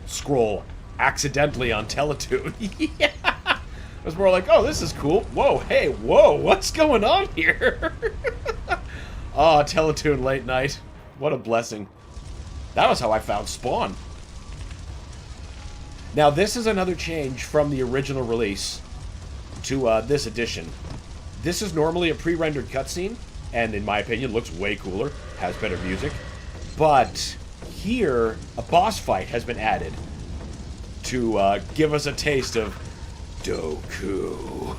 Scroll accidentally on Teletoon. Yeah. It was more like, oh, this is cool. Whoa, hey, whoa, what's going on here? Oh, Teletoon late night. What a blessing. That was how I found Spawn. Now, this is another change from the original release to this edition. This is normally a pre-rendered cutscene, and in my opinion, looks way cooler, has better music. But here, a boss fight has been added to give us a taste of Doku.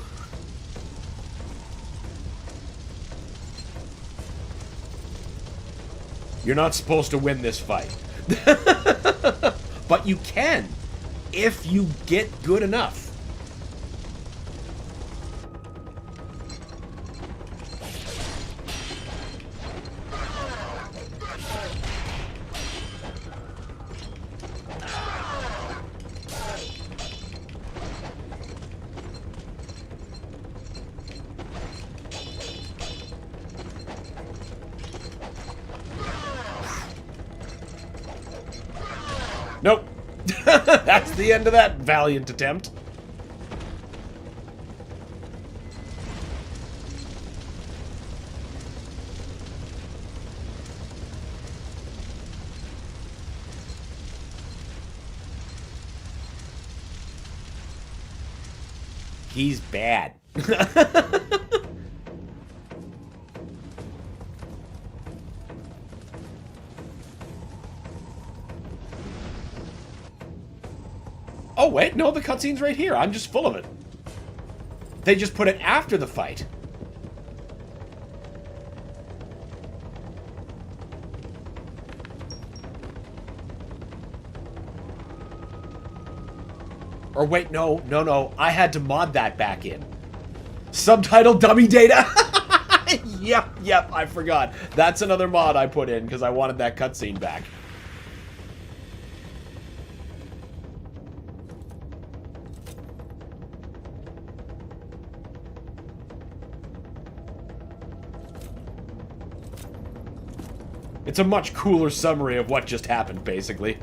You're not supposed to win this fight. But you can, if you get good enough. Nope. That's the end of that valiant attempt. He's bad. Oh, wait, no, the cutscene's right here. I'm just full of it. They just put it after the fight. Or wait, no. I had to mod that back in. Subtitle dummy data. Yep, I forgot. That's another mod I put in because I wanted that cutscene back. It's a much cooler summary of what just happened, basically.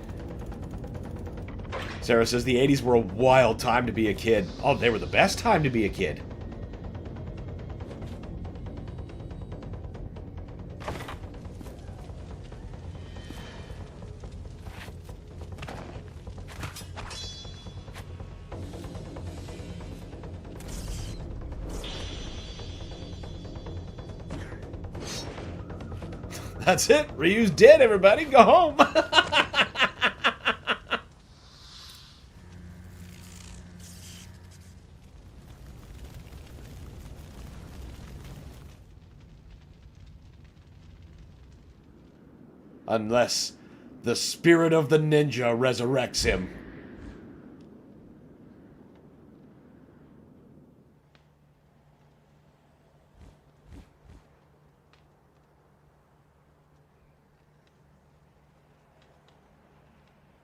Sarah says the 80s were a wild time to be a kid. Oh, they were the best time to be a kid. That's it. Ryu's dead, everybody. Go home. Unless the spirit of the ninja resurrects him.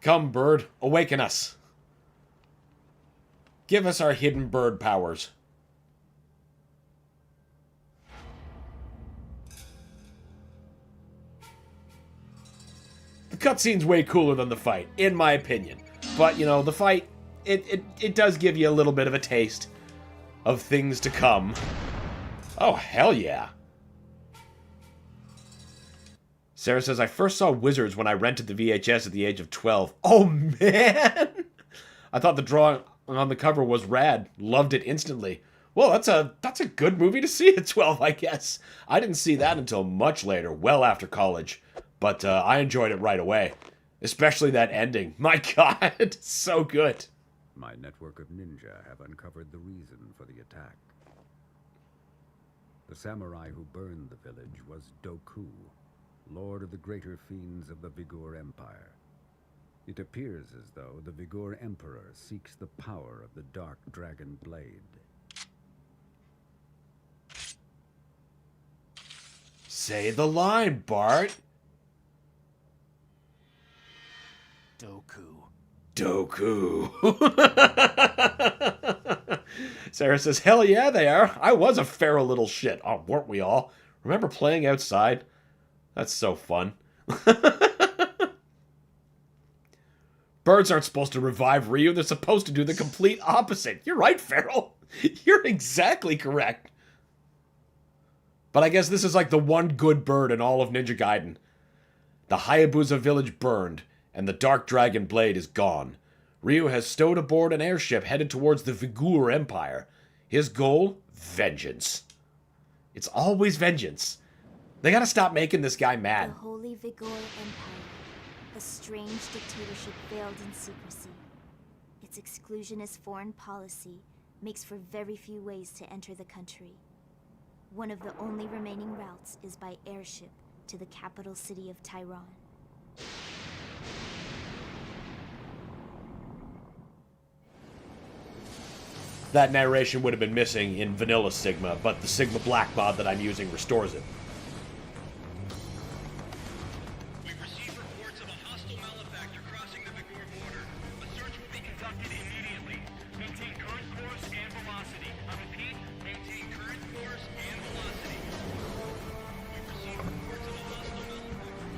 Come, bird, awaken us. Give us our hidden bird powers. The cutscene's way cooler than the fight, in my opinion. But, you know, the fight, it does give you a little bit of a taste of things to come. Oh, hell yeah. Sarah says, I first saw Wizards when I rented the VHS at the age of 12. Oh, man! I thought the drawing on the cover was rad. Loved it instantly. Well, that's a good movie to see at 12, I guess. I didn't see that until much later, well after college. But I enjoyed it right away. Especially that ending. My God, it's so good. My network of ninja have uncovered the reason for the attack. The samurai who burned the village was Doku, lord of the greater fiends of the Vigor Empire. It appears as though the Vigor Emperor seeks the power of the Dark Dragon Blade. Say the line, Bart. Doku. Doku. Sarah says, hell yeah, they are. I was a feral little shit. Oh, weren't we all? Remember playing outside? That's so fun. Birds aren't supposed to revive Ryu. They're supposed to do the complete opposite. You're right, Feral. You're exactly correct. But I guess this is like the one good bird in all of Ninja Gaiden. The Hayabusa village burned, and the Dark Dragon Blade is gone. Ryu has stowed aboard an airship headed towards the Vigor Empire. His goal? Vengeance. It's always vengeance. They gotta stop making this guy mad. The Holy Vigor Empire, a strange dictatorship veiled in secrecy. Its exclusionist foreign policy makes for very few ways to enter the country. One of the only remaining routes is by airship to the capital city of Tehran. That narration would have been missing in vanilla Sigma, but the Sigma Black mod that I'm using restores it. We've received reports of a hostile malefactor crossing the Vigor border. A search will be conducted immediately. Maintain current course and velocity. I repeat, maintain current course and velocity. We've received reports of a hostile malefactor.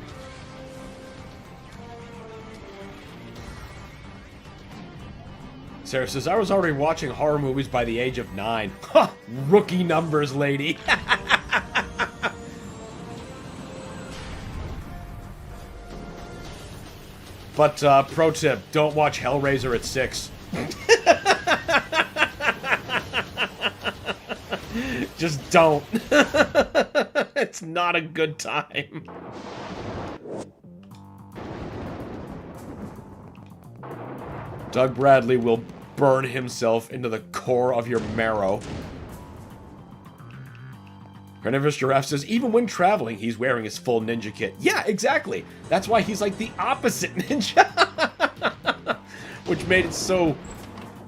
Sarah says, I was already watching horror movies by the age of 9. Ha! Rookie numbers, lady. But, pro tip, don't watch Hellraiser at 6. Just don't. It's not a good time. Doug Bradley will burn himself into the core of your marrow. Carnivorous Giraffe says, even when traveling, he's wearing his full ninja kit. Yeah, exactly. That's why he's like the opposite ninja. Which made it so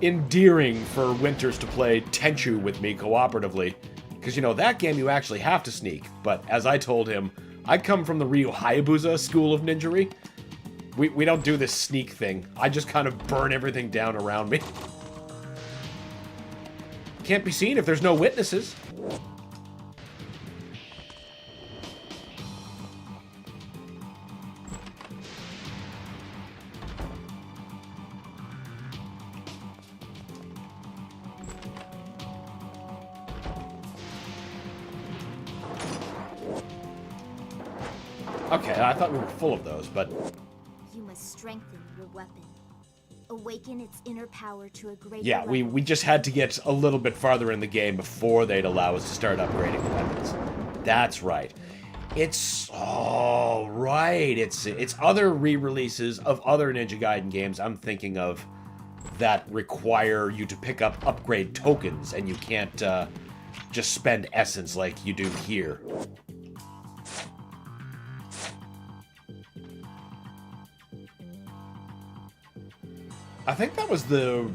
endearing for Winters to play Tenchu with me cooperatively. Because, you know, that game you actually have to sneak. But as I told him, I come from the Ryu Hayabusa school of ninjery. We don't do this sneak thing. I just kind of burn everything down around me. Can't be seen if there's no witnesses. Okay, I thought we were full of those, but... You must strengthen your weapon. Awaken its inner power to a greater yeah, level. we just had to get a little bit farther in the game before they'd allow us to start upgrading the weapons. That's right. It's... oh, right. It's other re-releases of other Ninja Gaiden games I'm thinking of that require you to pick up upgrade tokens, and you can't just spend essence like you do here. I think that was the...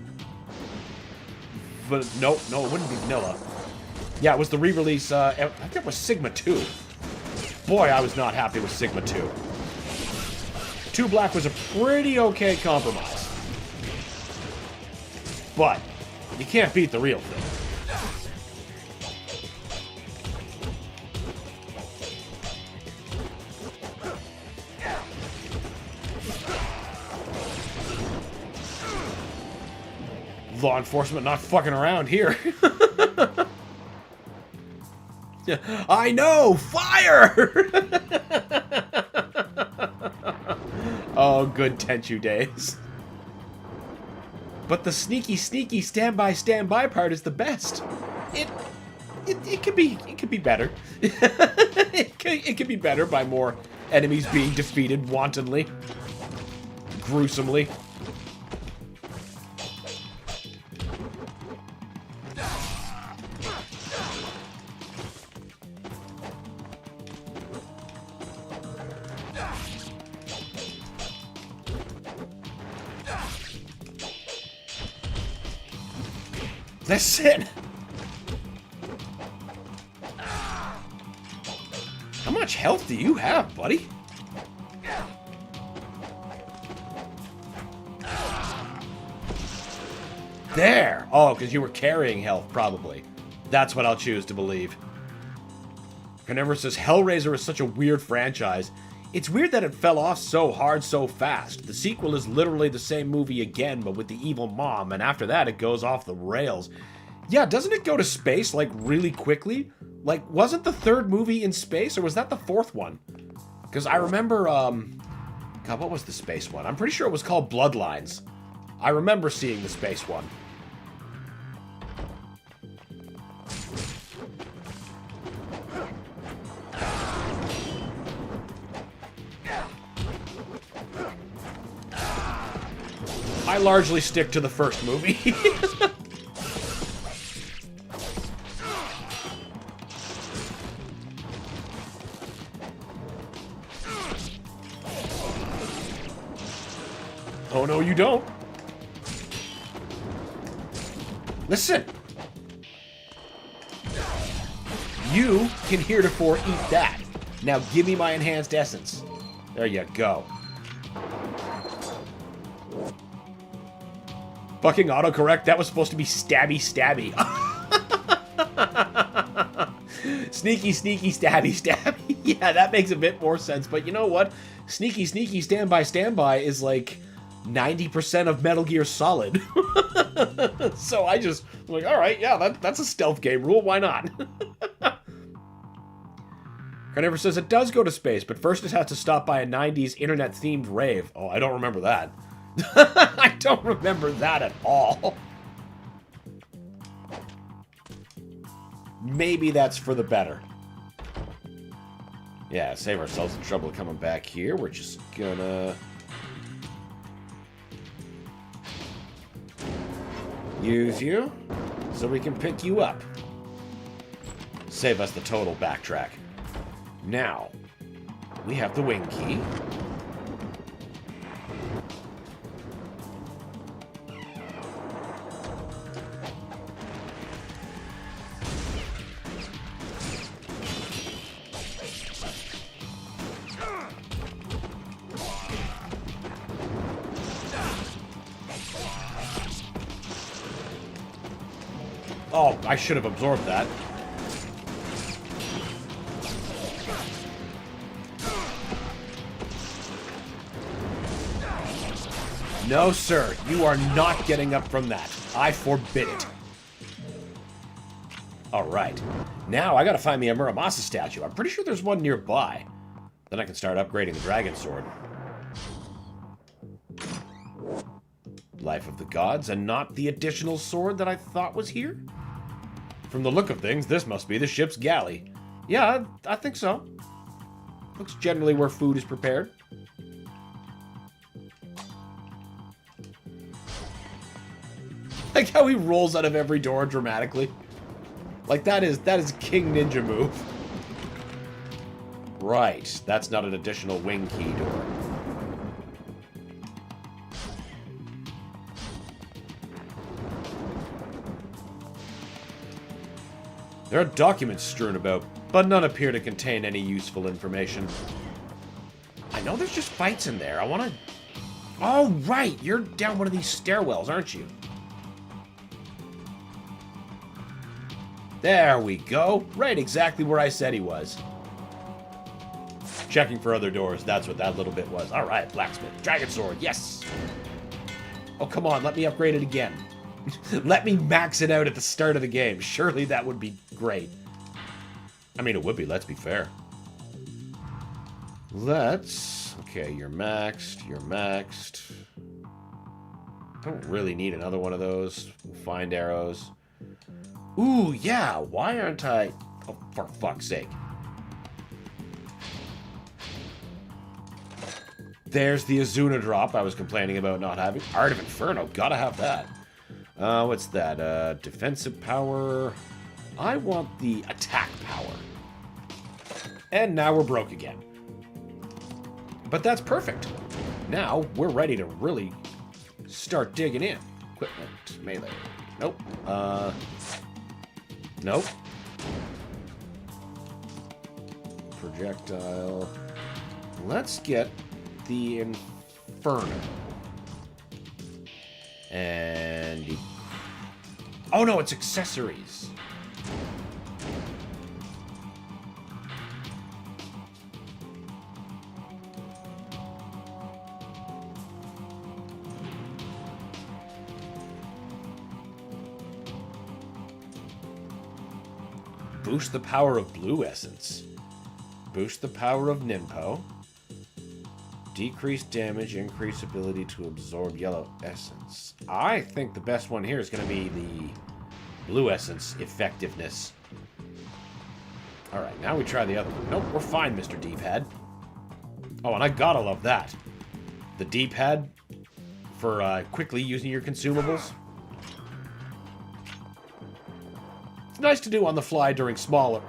but no, it wouldn't be vanilla. Yeah, it was the re-release, I think it was Sigma 2. Boy, I was not happy with Sigma 2. 2 Black was a pretty okay compromise. But, you can't beat the real thing. Law enforcement not fucking around here. I know! Fire! Oh, good Tenchu days. But the sneaky, sneaky, stand by part is the best. It could be better. it could be better by more enemies being defeated wantonly, gruesomely. Listen! How much health do you have, buddy? There! Oh, because you were carrying health, probably. That's what I'll choose to believe. Carnivorous says, Hellraiser is such a weird franchise. It's weird that it fell off so hard so fast. The sequel is literally the same movie again, but with the evil mom, and after that it goes off the rails. Yeah, doesn't it go to space, like, really quickly? Like, wasn't the third movie in space, or was that the fourth one? Because I remember, God, what was the space one? I'm pretty sure it was called Bloodlines. I remember seeing the space one. I largely stick to the first movie. Oh, no, you don't. Listen. You can heretofore eat that. Now give me my enhanced essence. There you go. Fucking autocorrect, that was supposed to be stabby stabby. Sneaky, sneaky, stabby, stabby. Yeah, that makes a bit more sense. But you know what? Sneaky, sneaky, standby is like 90% of Metal Gear Solid. So I just, I'm like, alright, yeah, that's a stealth game rule, why not? Carnivorous says it does go to space, but first it has to stop by a 90s internet-themed rave. Oh, I don't remember that. I don't remember that at all. Maybe that's for the better. Yeah, save ourselves the trouble of coming back here. We're just gonna use you so we can pick you up. Save us the total backtrack. Now, we have the wing key. Oh, I should have absorbed that. No, sir. You are not getting up from that. I forbid it. Alright. Now, I gotta find me a Muramasa statue. I'm pretty sure there's one nearby. Then I can start upgrading the dragon sword. Life of the Gods, and not the additional sword that I thought was here? From the look of things, this must be the ship's galley. Yeah, I think so. Looks generally where food is prepared. Like how he rolls out of every door dramatically. Like that is King Ninja move. Right, that's not an additional wing key door. There are documents strewn about, but none appear to contain any useful information. I know there's just fights in there. I want to... Oh, right! You're down one of these stairwells, aren't you? There we go. Right exactly where I said he was. Checking for other doors. That's what that little bit was. Alright, blacksmith. Dragon sword. Yes! Oh, come on. Let me upgrade it again. Let me max it out at the start of the game. Surely that would be great. I mean, it would be, let's be fair. Let's... Okay, you're maxed. You're maxed. Don't really need another one of those. Find arrows. Ooh, yeah. Why aren't I... Oh, for fuck's sake. There's the Azuna drop I was complaining about not having. Art of Inferno. Gotta have that. What's that? Defensive power. I want the attack power. And now we're broke again. But that's perfect. Now we're ready to really start digging in. Equipment. Melee. Nope. Nope. Projectile. Let's get the Inferno. And... Oh no, it's accessories. Boost the power of blue essence. Boost the power of Ninpo. Decrease damage, increase ability to absorb yellow essence. I think the best one here is going to be the blue essence effectiveness. Alright, now we try the other one. Nope, we're fine, Mr. D-pad. Oh, and I gotta love that. The D-pad for quickly using your consumables. It's nice to do on the fly during smaller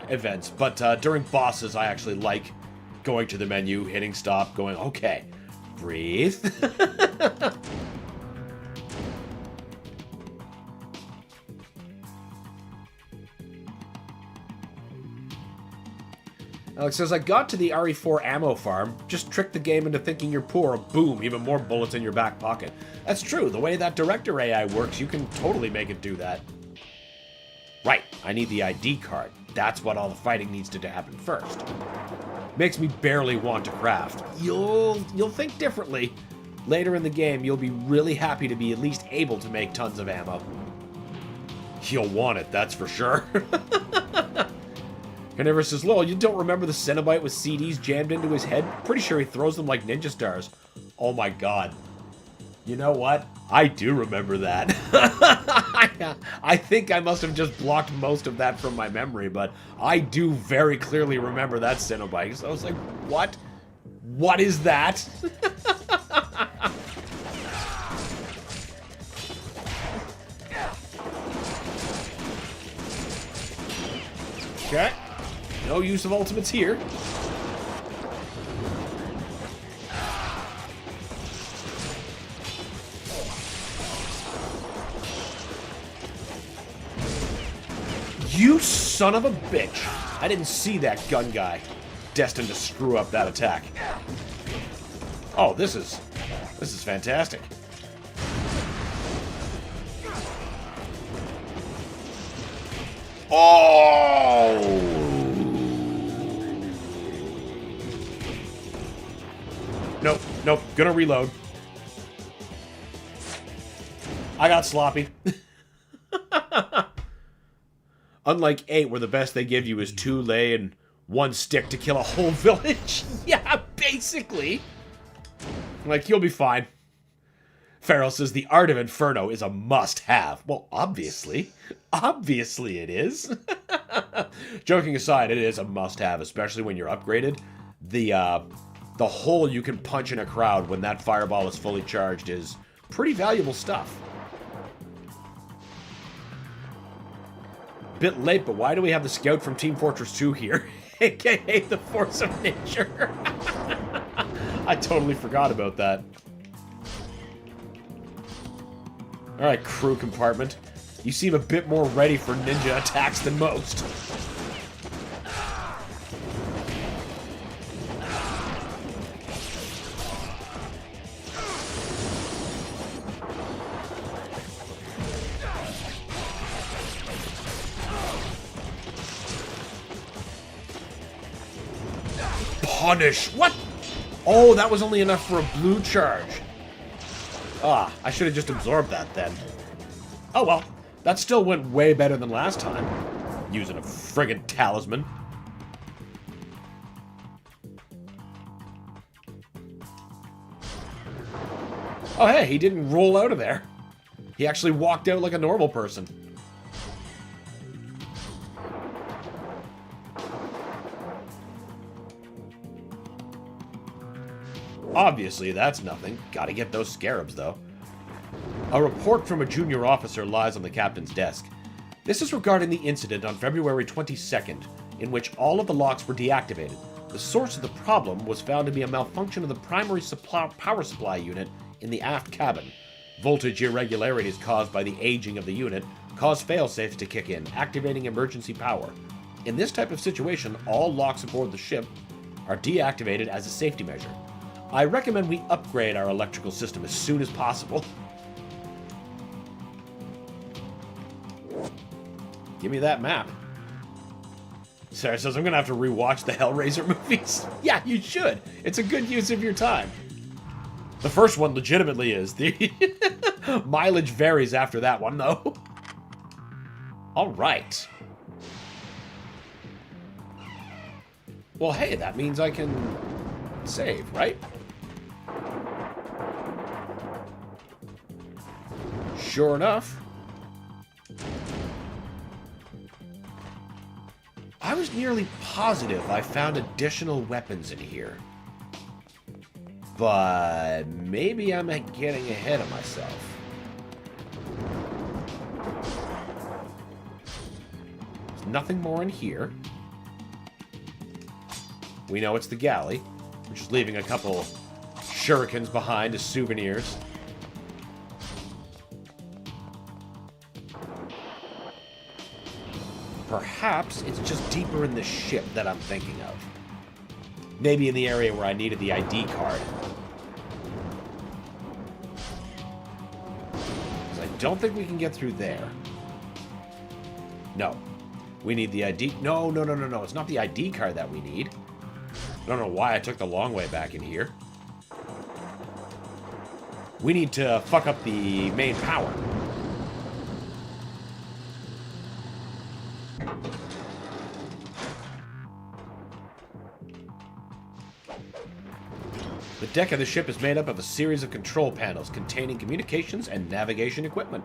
events, but during bosses I actually like going to the menu, hitting stop, going, okay, breathe. Alex says, I got to the RE4 ammo farm, just tricked the game into thinking you're poor, boom, even more bullets in your back pocket. That's true, the way that director AI works, you can totally make it do that. Right, I need the ID card. That's what all the fighting needs to happen first. Makes me barely want to craft. You'll think differently. Later in the game, you'll be really happy to be at least able to make tons of ammo. You'll want it, that's for sure. Carnivorous says, lol, you don't remember the Cenobite with CDs jammed into his head? Pretty sure he throws them like ninja stars. Oh my god. You know what? I do remember that. I think I must have just blocked most of that from my memory, but I do very clearly remember that Cenobite. So I was like, what? What is that? Okay. No use of ultimates here. You son of a bitch! I didn't see that gun guy. Destined to screw up that attack. Oh, this is fantastic. Oh! Nope, nope, gonna reload. I got sloppy. Unlike 8, where the best they give you is 2 lay and 1 stick to kill a whole village. Yeah, basically. Like, you'll be fine. Farrell says the Art of Inferno is a must-have. Well, obviously. Obviously it is. Joking aside, it is a must-have, especially when you're upgraded. The hole you can punch in a crowd when that fireball is fully charged is pretty valuable stuff. Bit late, but why do we have the scout from Team Fortress 2 here? AKA the Force of Nature. I totally forgot about that. Alright, crew compartment. You seem a bit more ready for ninja attacks than most. Punish! What? Oh, that was only enough for a blue charge. Ah, I should have just absorbed that then. Oh well, that still went way better than last time. Using a friggin' talisman. Oh, hey, he didn't roll out of there. He actually walked out like a normal person. Obviously, that's nothing. Gotta get those scarabs, though. A report from a junior officer lies on the captain's desk. This is regarding the incident on February 22nd, in which all of the locks were deactivated. The source of the problem was found to be a malfunction of the primary power supply unit in the aft cabin. Voltage irregularities caused by the aging of the unit cause failsafes to kick in, activating emergency power. In this type of situation, all locks aboard the ship are deactivated as a safety measure. I recommend we upgrade our electrical system as soon as possible. Give me that map. Sarah says, I'm going to have to rewatch the Hellraiser movies. Yeah, you should. It's a good use of your time. The first one legitimately is. The mileage varies after that one, though. All right. Well, hey, that means I can save, right? Sure enough. I was nearly positive I found additional weapons in here. But maybe I'm getting ahead of myself. There's nothing more in here. We know it's the galley, which is leaving a couple shurikens behind as souvenirs. Perhaps it's just deeper in the ship that I'm thinking of. Maybe in the area where I needed the ID card. Because I don't think we can get through there. No. We need the ID... No. It's not the ID card that we need. I don't know why I took the long way back in here. We need to fuck up the main power. The deck of the ship is made up of a series of control panels containing communications and navigation equipment.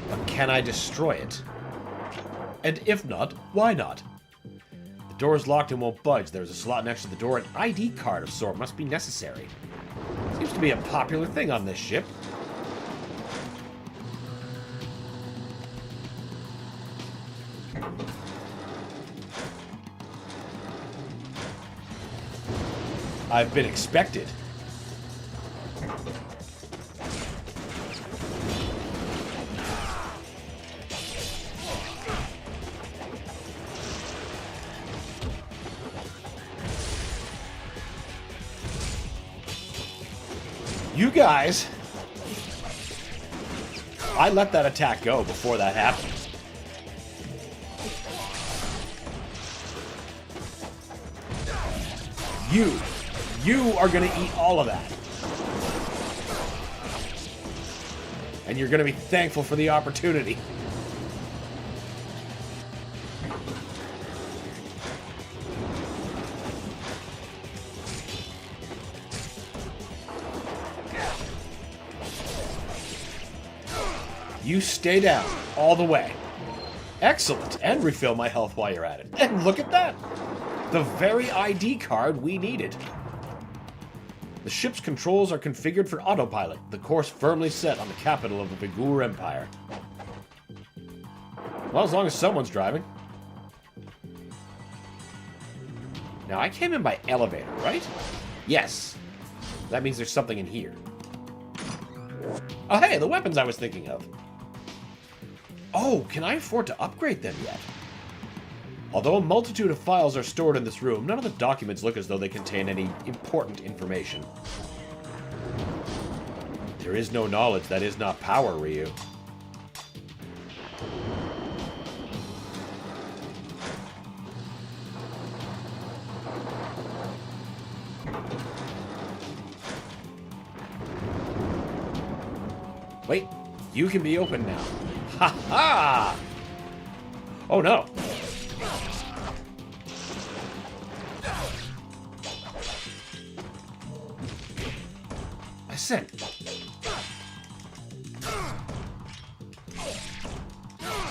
But can I destroy it? And if not, why not? The door is locked and won't budge. There's a slot next to the door. An ID card of sort must be necessary. Seems to be a popular thing on this ship. I've been expected. You guys... I let that attack go before that happened. You are going to eat all of that. And you're going to be thankful for the opportunity. You stay down all the way. Excellent. And refill my health while you're at it. And look at that. The very ID card we needed. The ship's controls are configured for autopilot, the course firmly set on the capital of the Vigour Empire. Well, as long as someone's driving. Now, I came in by elevator, right? Yes. That means there's something in here. Oh, hey, the weapons I was thinking of. Oh, can I afford to upgrade them yet? Although a multitude of files are stored in this room, none of the documents look as though they contain any important information. There is no knowledge that is not power, Ryu. Wait, you can be open now. Ha ha! Oh no. Listen.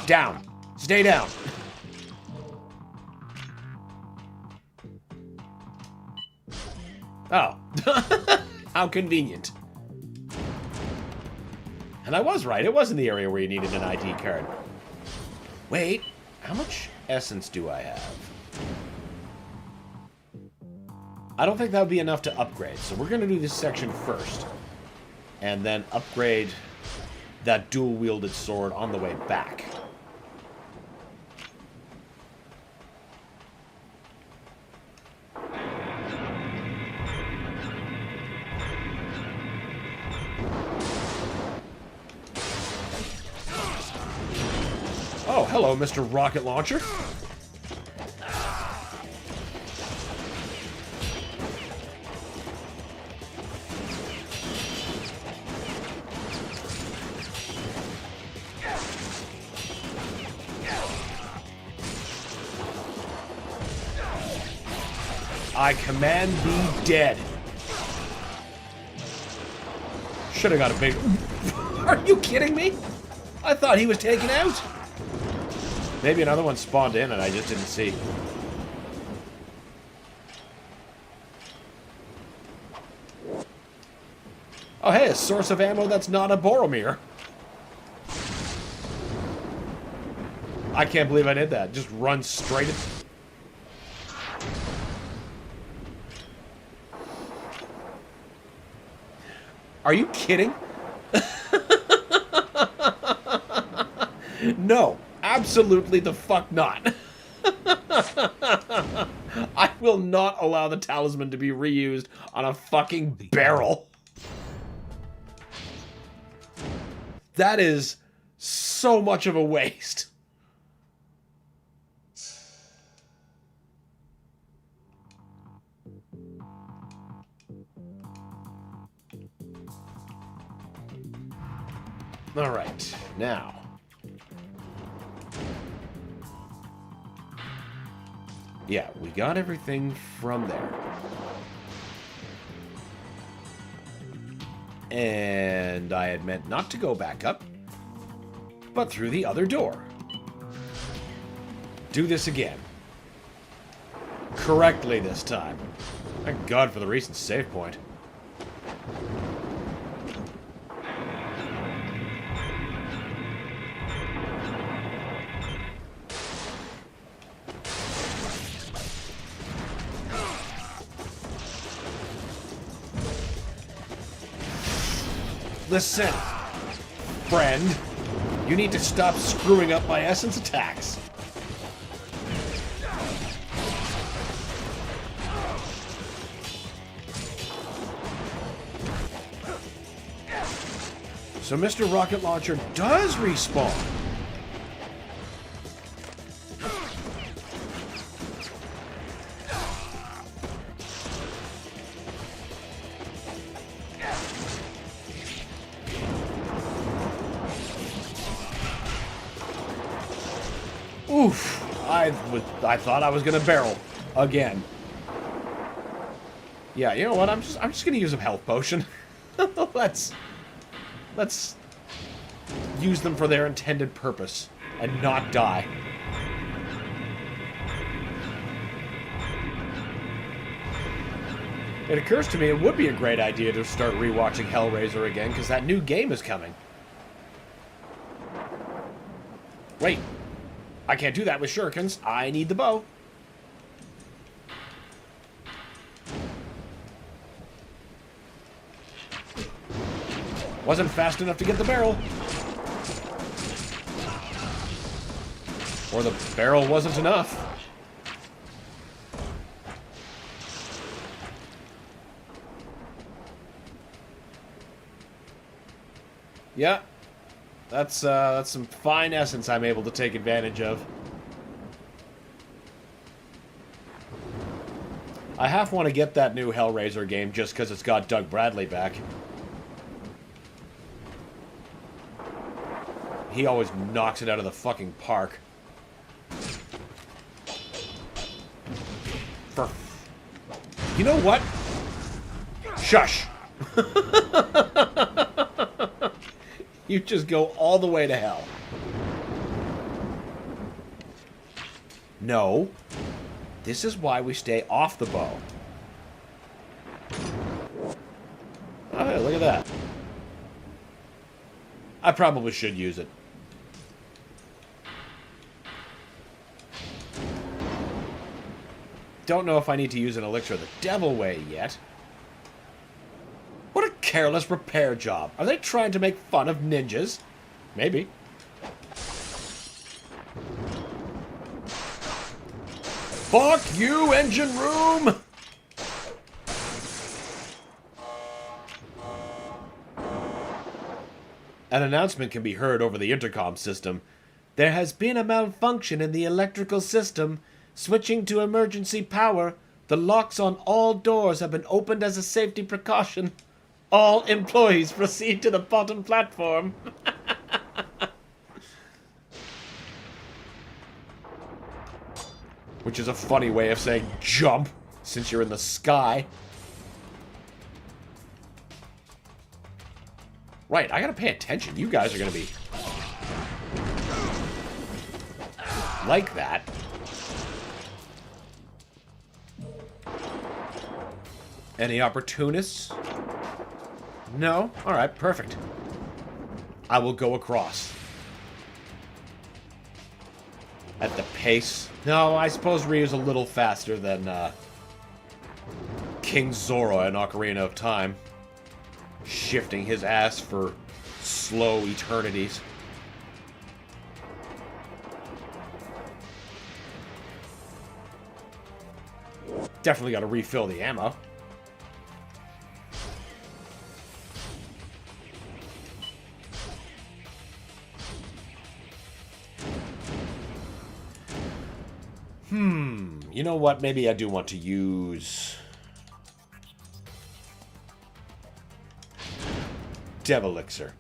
Down. Stay down. Oh. How convenient. And I was right. It was in the area where you needed an ID card. Wait. How much essence do I have? I don't think that would be enough to upgrade. So we're going to do this section first. And then upgrade that dual-wielded sword on the way back. Oh, hello, Mr. Rocket Launcher. I command thee dead. Should have got a big... Are you kidding me? I thought he was taken out. Maybe another one spawned in and I just didn't see. Oh, hey, a source of ammo that's not a Boromir. I can't believe I did that. Just run straight... Are you kidding? No, absolutely the fuck not. I will not allow the talisman to be reused on a fucking barrel. That is so much of a waste. All right, now. Yeah, we got everything from there. And I had meant not to go back up, but through the other door. Do this again. Correctly this time. Thank God for the recent save point. Listen, friend, you need to stop screwing up my essence attacks. So Mr. Rocket Launcher does respawn. Oof, I thought I was gonna barrel again. Yeah, you know what? I'm just gonna use a health potion. let's use them for their intended purpose and not die. It occurs to me it would be a great idea to start rewatching Hellraiser again, because that new game is coming. Wait. I can't do that with shurikens. I need the bow. Wasn't fast enough to get the barrel. Or the barrel wasn't enough. Yeah. That's some fine essence I'm able to take advantage of. I half want to get that new Hellraiser game just because it's got Doug Bradley back. He always knocks it out of the fucking park. You know what? Shush. You just go all the way to hell. No. This is why we stay off the bow. Oh, hey, look at that. I probably should use it. Don't know if I need to use an elixir the devil way yet. What a careless repair job. Are they trying to make fun of ninjas? Maybe. Fuck you, engine room! An announcement can be heard over the intercom system. There has been a malfunction in the electrical system. Switching to emergency power, the locks on all doors have been opened as a safety precaution. All employees proceed to the bottom platform. Which is a funny way of saying jump, since you're in the sky. Right, I gotta pay attention. You guys are gonna be like that. Any opportunists? No? Alright, perfect. I will go across. At the pace. No, I suppose Ryu's a little faster than King Zora in Ocarina of Time. Shifting his ass for slow eternities. Definitely got to refill the ammo. You know what? Maybe I do want to use Devil Elixir.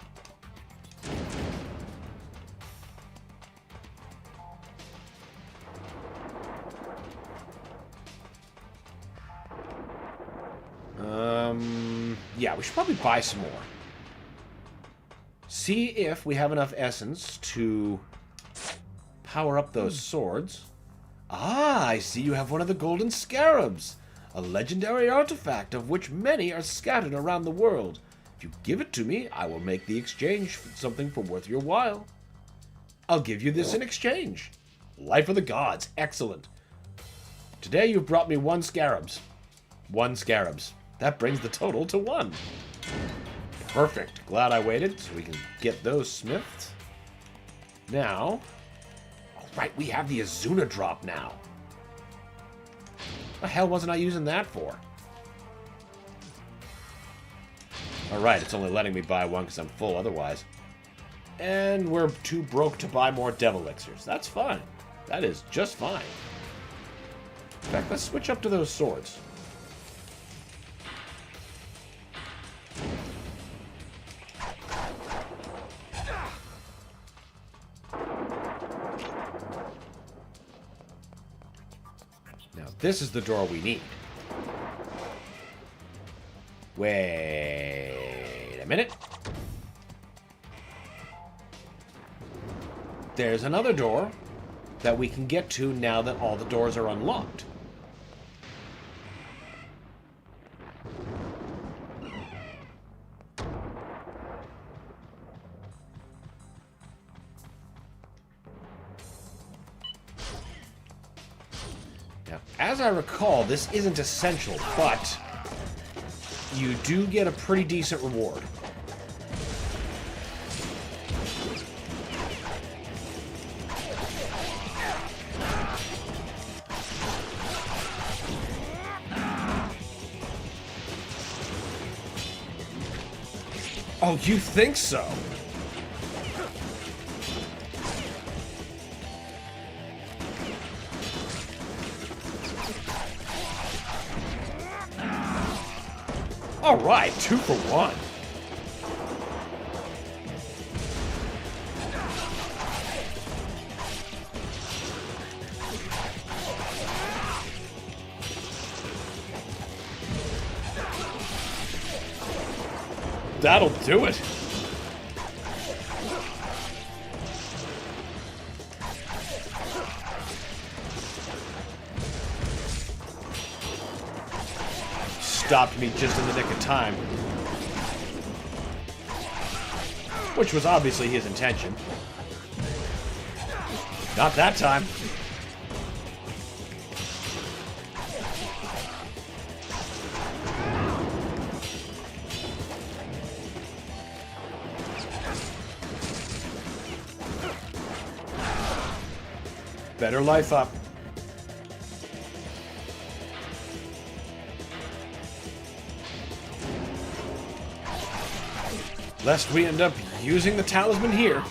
Yeah, we should probably buy some more. See if we have enough essence to power up those swords. Ah, I see you have one of the golden scarabs, a legendary artifact of which many are scattered around the world. If you give it to me, I will make the exchange for something worth your while. I'll give you this in exchange. Life of the gods, excellent. Today you've brought me 1 scarabs. 1 scarabs. That brings the total to 1. Perfect. Glad I waited so we can get those smithed. Now... Right, we have the Azuna drop now. What the hell wasn't I using that for? Alright, it's only letting me buy 1 because I'm full otherwise. And we're too broke to buy more Devil Elixirs. That's fine. That is just fine. In fact, let's switch up to those swords. This is the door we need. Wait a minute. There's another door that we can get to now that all the doors are unlocked. As I recall, this isn't essential, but you do get a pretty decent reward. Oh, you think so? All right, 2 for 1. That'll do it. Stopped me just in the nick of time. Which was obviously his intention. Not that time. Better life up. Lest we end up using the talisman here.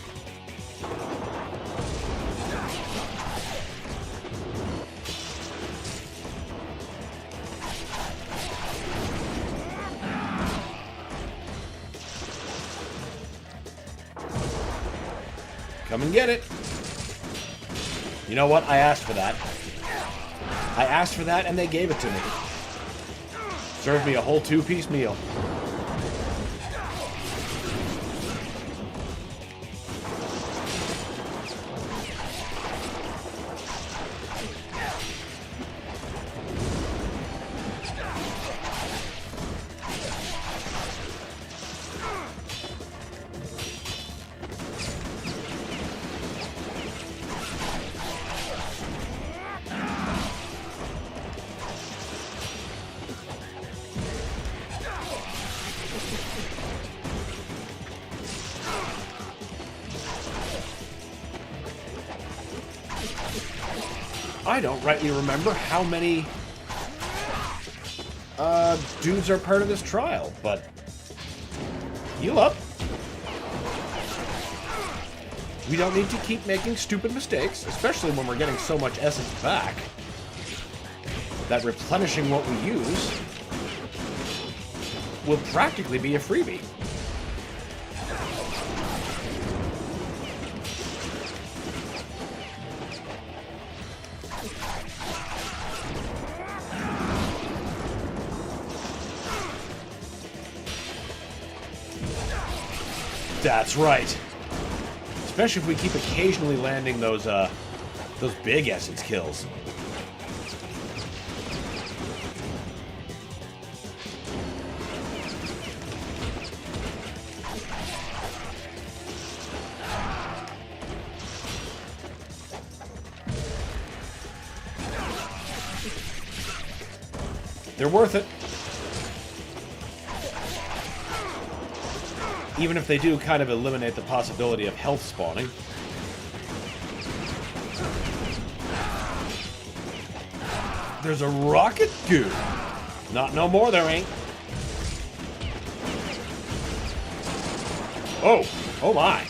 Come and get it. You know what? I asked for that. I asked for that and they gave it to me. Served me a whole 2-piece meal. I don't rightly remember how many dudes are part of this trial, but heal up. We don't need to keep making stupid mistakes, especially when we're getting so much essence back, that replenishing what we use will practically be a freebie. That's right. Especially if we keep occasionally landing those big essence kills. They're worth it. Even if they do kind of eliminate the possibility of health spawning. There's a rocket goo. Not no more there ain't. Oh, oh my.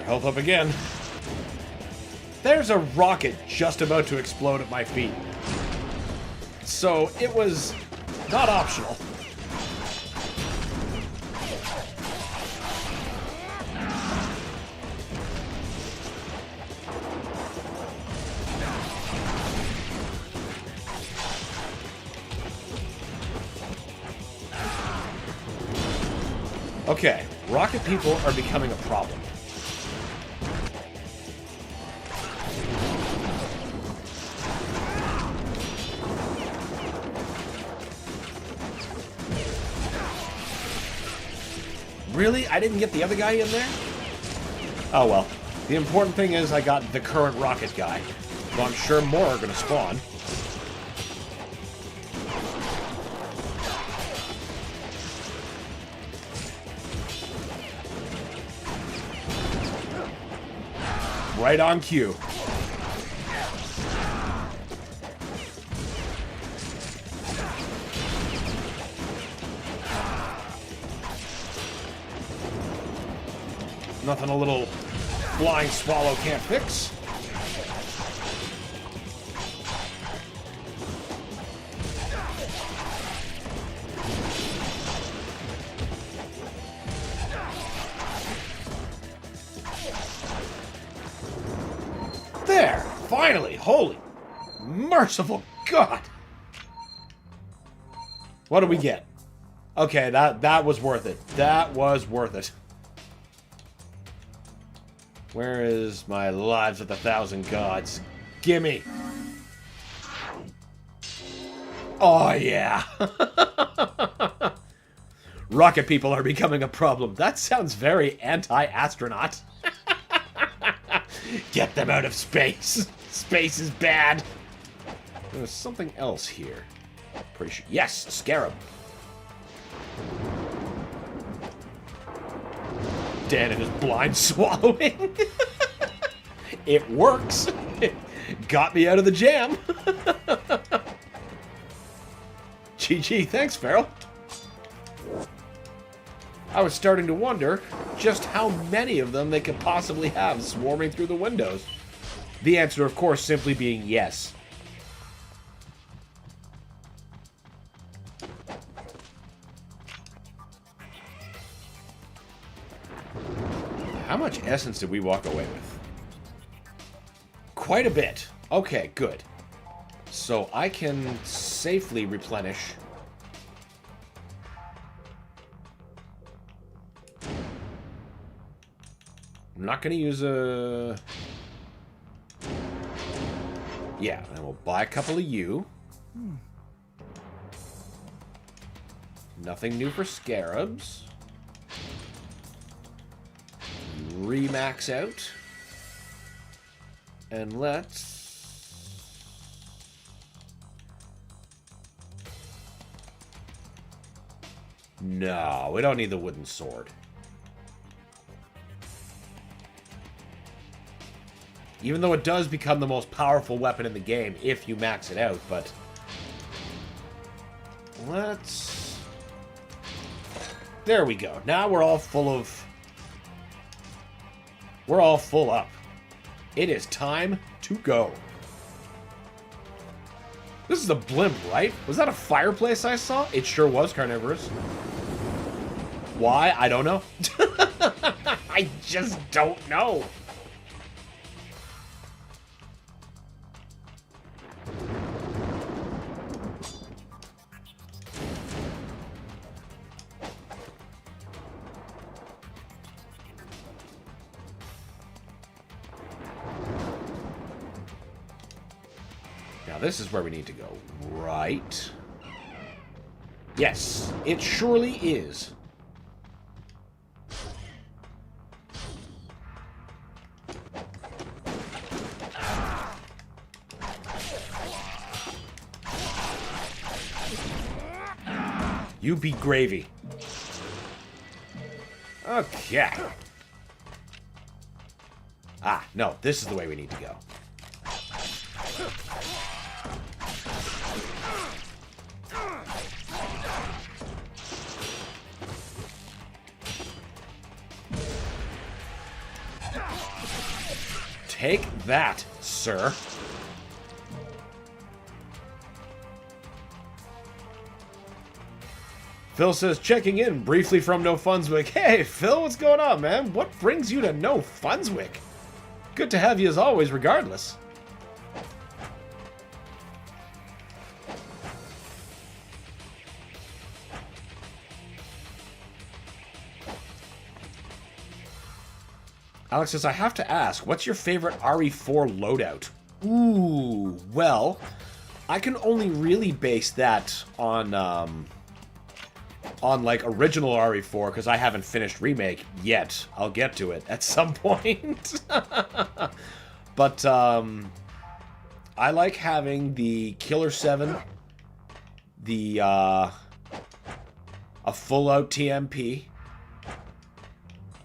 Health up again. There's a rocket just about to explode at my feet. So it was not optional. Okay, rocket people are becoming a problem. Really? I didn't get the other guy in there? Oh well. The important thing is I got the current rocket guy. Though I'm sure more are going to spawn. Right on cue. Nothing a little flying swallow can't fix. Finally! Holy merciful God! What do we get? Okay, that was worth it. That was worth it. Where is my lives with 1,000 gods? Gimme! Oh, yeah! Rocket people are becoming a problem. That sounds very anti-astronaut. Get them out of space. Space is bad. There's something else here. Pretty sure. Yes, scarab. Dan and his blind swallowing. It works. It got me out of the jam. GG, thanks, Farrell. I was starting to wonder just how many of them they could possibly have swarming through the windows. The answer, of course, simply being yes. How much essence did we walk away with? Quite a bit. Okay, good. So I can safely replenish. I'm not going to use a... Yeah, and we'll buy a couple of you. Nothing new for scarabs. Remax out. And let's... No, we don't need the wooden sword. Even though it does become the most powerful weapon in the game if you max it out, but... Let's... There we go. Now we're all full of... We're all full up. It is time to go. This is a blimp, right? Was that a fireplace I saw? It sure was carnivorous. Why? I don't know. I just don't know. Now this is where we need to go, right? Yes, it surely is. You be gravy. Okay. Ah, no, this is the way we need to go. Take that, sir. Phil says, checking in briefly from No Funswick. Hey, Phil, what's going on, man? What brings you to No Funswick? Good to have you as always, regardless. Alex says, I have to ask, what's your favorite RE4 loadout? Ooh, well, I can only really base that on like original RE4 because I haven't finished Remake yet. I'll get to it at some point. But I like having the Killer 7, the a full-out TMP,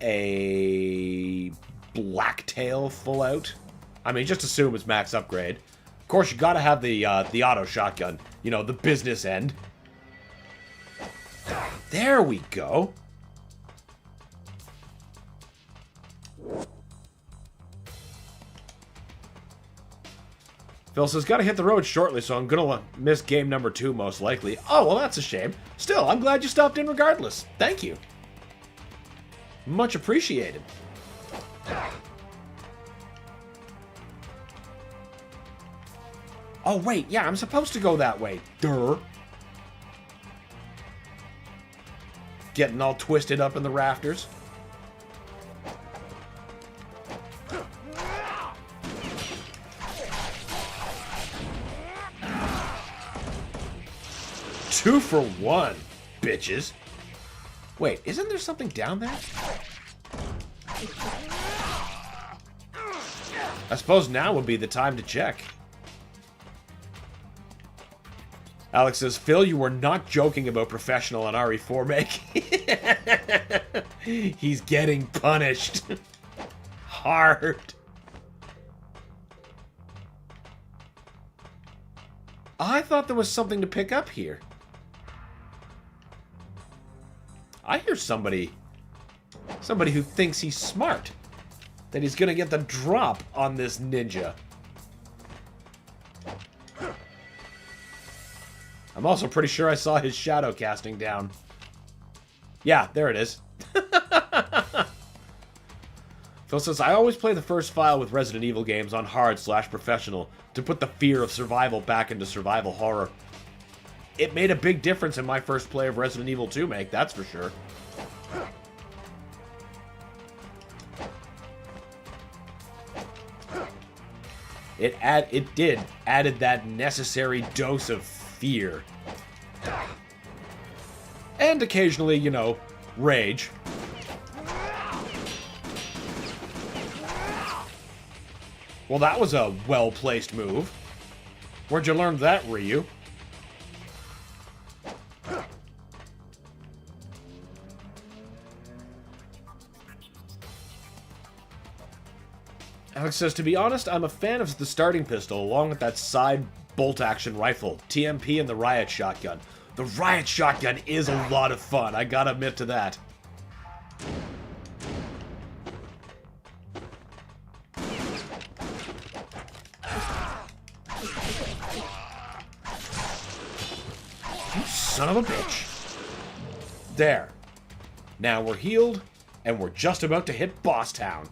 a Blacktail full-out. I mean, just assume it's max upgrade. Of course, you gotta have the auto shotgun. You know, the business end. There we go. Phil says, gotta hit the road shortly, so I'm gonna miss game number 2 most likely. Oh, well, that's a shame. Still, I'm glad you stopped in regardless. Thank you. Much appreciated. Oh, wait, yeah, I'm supposed to go that way. Duh. Getting all twisted up in the rafters. Two for one, bitches. Wait, isn't there something down there? I suppose now would be the time to check. Alex says, Phil, you were not joking about professional on RE4 make. He's getting punished. Hard. I thought there was something to pick up here. I hear somebody who thinks he's smart. That he's gonna get the drop on this ninja. I'm also pretty sure I saw his shadow casting down. Yeah, there it is. Phil says, I always play the first file with Resident Evil games on hard/professional to put the fear of survival back into survival horror. It made a big difference in my first play of Resident Evil 2 make, that's for sure. It added that necessary dose of fear. And occasionally, you know, rage. Well, that was a well-placed move. Where'd you learn that, Ryu? Alex says, to be honest, I'm a fan of the starting pistol along with that side bolt-action rifle, TMP, and the riot shotgun. The riot shotgun is a lot of fun, I gotta admit to that. You son of a bitch. There. Now we're healed, and we're just about to hit Boss Town.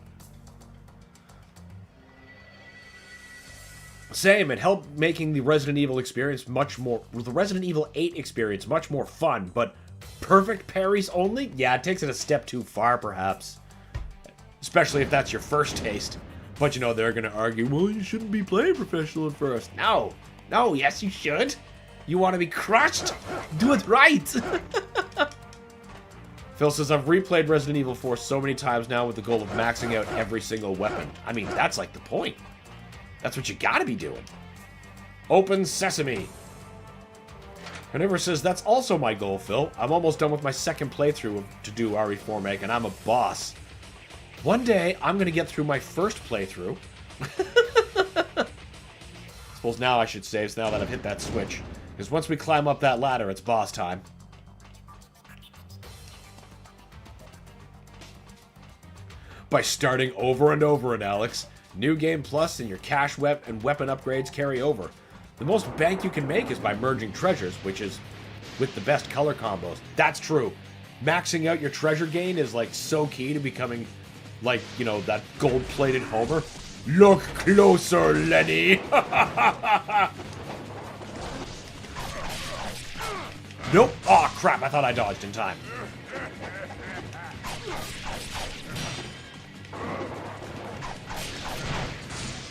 Same, it helped making the Resident Evil experience the Resident Evil 8 experience much more fun, but perfect parries only? Yeah, it takes it a step too far, perhaps. Especially if that's your first taste. But you know, they're gonna argue, well, you shouldn't be playing professional at first. No, yes you should. You want to be crushed? Do it right! Phil says, I've replayed Resident Evil 4 so many times now with the goal of maxing out every single weapon. I mean, that's like the point. That's what you gotta be doing. Open sesame. Carnivore says, that's also my goal, Phil. I'm almost done with my second playthrough to do RE4 make, and I'm a boss. One day, I'm gonna get through my first playthrough. Suppose now I should save, so now that I've hit that switch. Because once we climb up that ladder, it's boss time. By starting over and over in Alex. New Game Plus and your cash and weapon upgrades carry over. The most bank you can make is by merging treasures, which is with the best color combos. That's true. Maxing out your treasure gain is like so key to becoming like, you know, that gold-plated Homer. Look closer, Lenny! Nope. Aw, crap, I thought I dodged in time.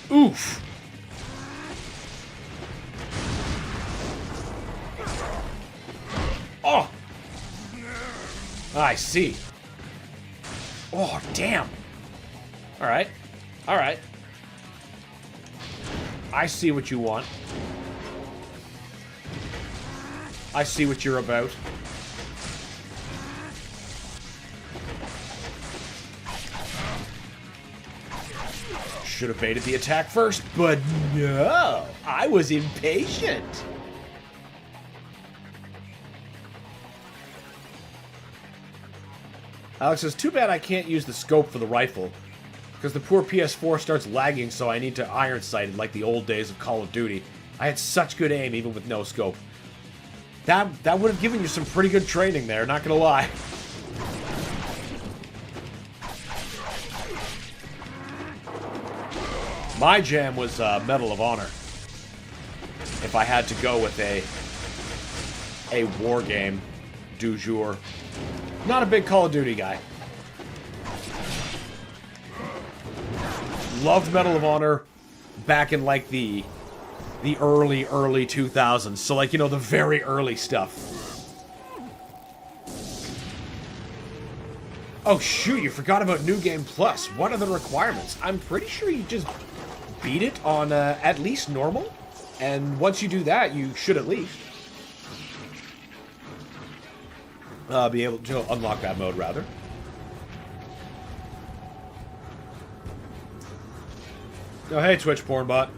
Oof. Oh. I see. Oh, damn. All right. All right. I see what you want. I see what you're about. Should have baited the attack first, but no, I was impatient. Alex says, too bad I can't use the scope for the rifle, because the poor PS4 starts lagging, so I need to iron sight it like the old days of Call of Duty. I had such good aim even with no scope. That would have given you some pretty good training there, not gonna lie. My jam was Medal of Honor. if I had to go with a war game du jour. Not a big Call of Duty guy. Loved Medal of Honor back in, like, the early 2000s. So, like, you know, the very early stuff. Oh, shoot, you forgot about New Game Plus. What are the requirements? I'm pretty sure you just beat it on at least normal. And once you do that, you should at least be able to unlock that mode, rather. Oh, hey, Twitch porn bot.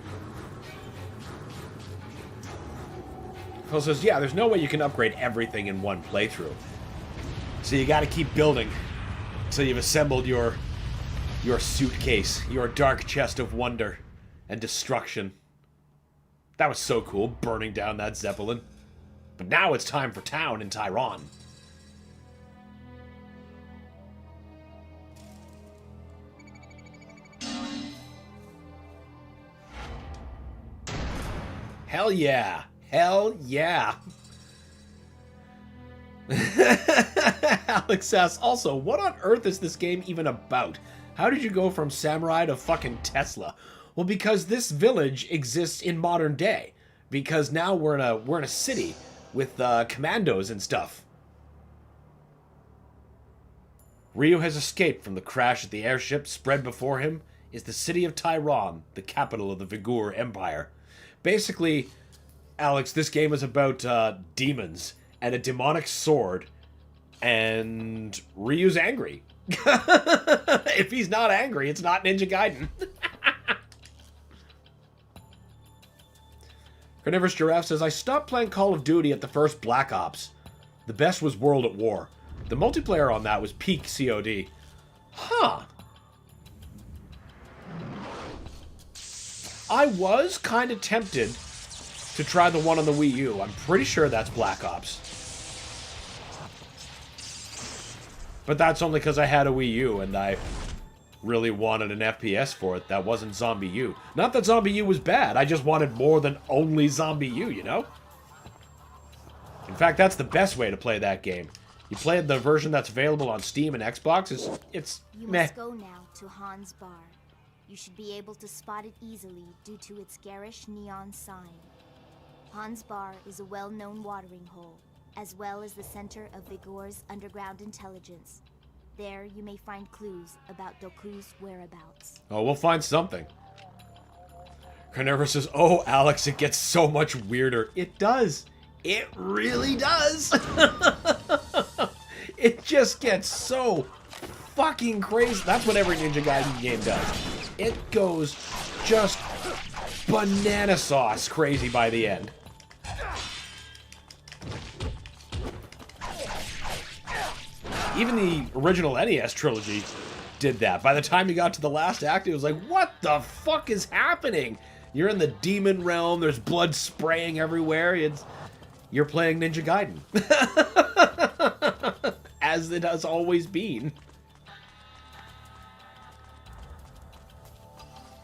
Phil says, yeah, there's no way you can upgrade everything in one playthrough. So you gotta keep building until you've assembled your suitcase, your dark chest of wonder and destruction. That was so cool, burning down that Zeppelin. But now it's time for town in Tyrone. Hell yeah. Hell yeah. Alex asks, also, what on earth is this game even about? How did you go from samurai to fucking Tesla? Well, because this village exists in modern day. Because now we're in a city with commandos and stuff. Ryu has escaped from the crash at the airship. Spread before him is the city of Tyrone, the capital of the Vigor Empire. Basically, Alex, this game is about demons and a demonic sword, and Ryu's angry. If he's not angry, it's not Ninja Gaiden. Carnivorous Giraffe says, I stopped playing Call of Duty at the first Black Ops. The best was World at War. The multiplayer on that was peak COD. Huh. I was kind of tempted to try the one on the Wii U. I'm pretty sure that's Black Ops. But that's only because I had a Wii U and I really wanted an FPS for it that wasn't Zombie U. Not that Zombie U was bad, I just wanted more than only Zombie U, you know? In fact, that's the best way to play that game. You play the version that's available on Steam and Xbox, it's You meh. must go now to Han's Bar. You should be able to spot it easily due to its garish neon sign. Han's Bar is a well-known watering hole, as well as the center of Vigor's underground intelligence. There you may find clues about Doku's whereabouts. Oh, we'll find something. Carnivorous says, oh, Alex, it gets so much weirder. It does. It really does. It just gets so fucking crazy. That's what every Ninja Gaiden game does. It goes just banana sauce crazy by the end. Even the original NES trilogy did that. By the time you got to the last act, it was like, what the fuck is happening? You're in the demon realm, there's blood spraying everywhere, you're playing Ninja Gaiden. As it has always been.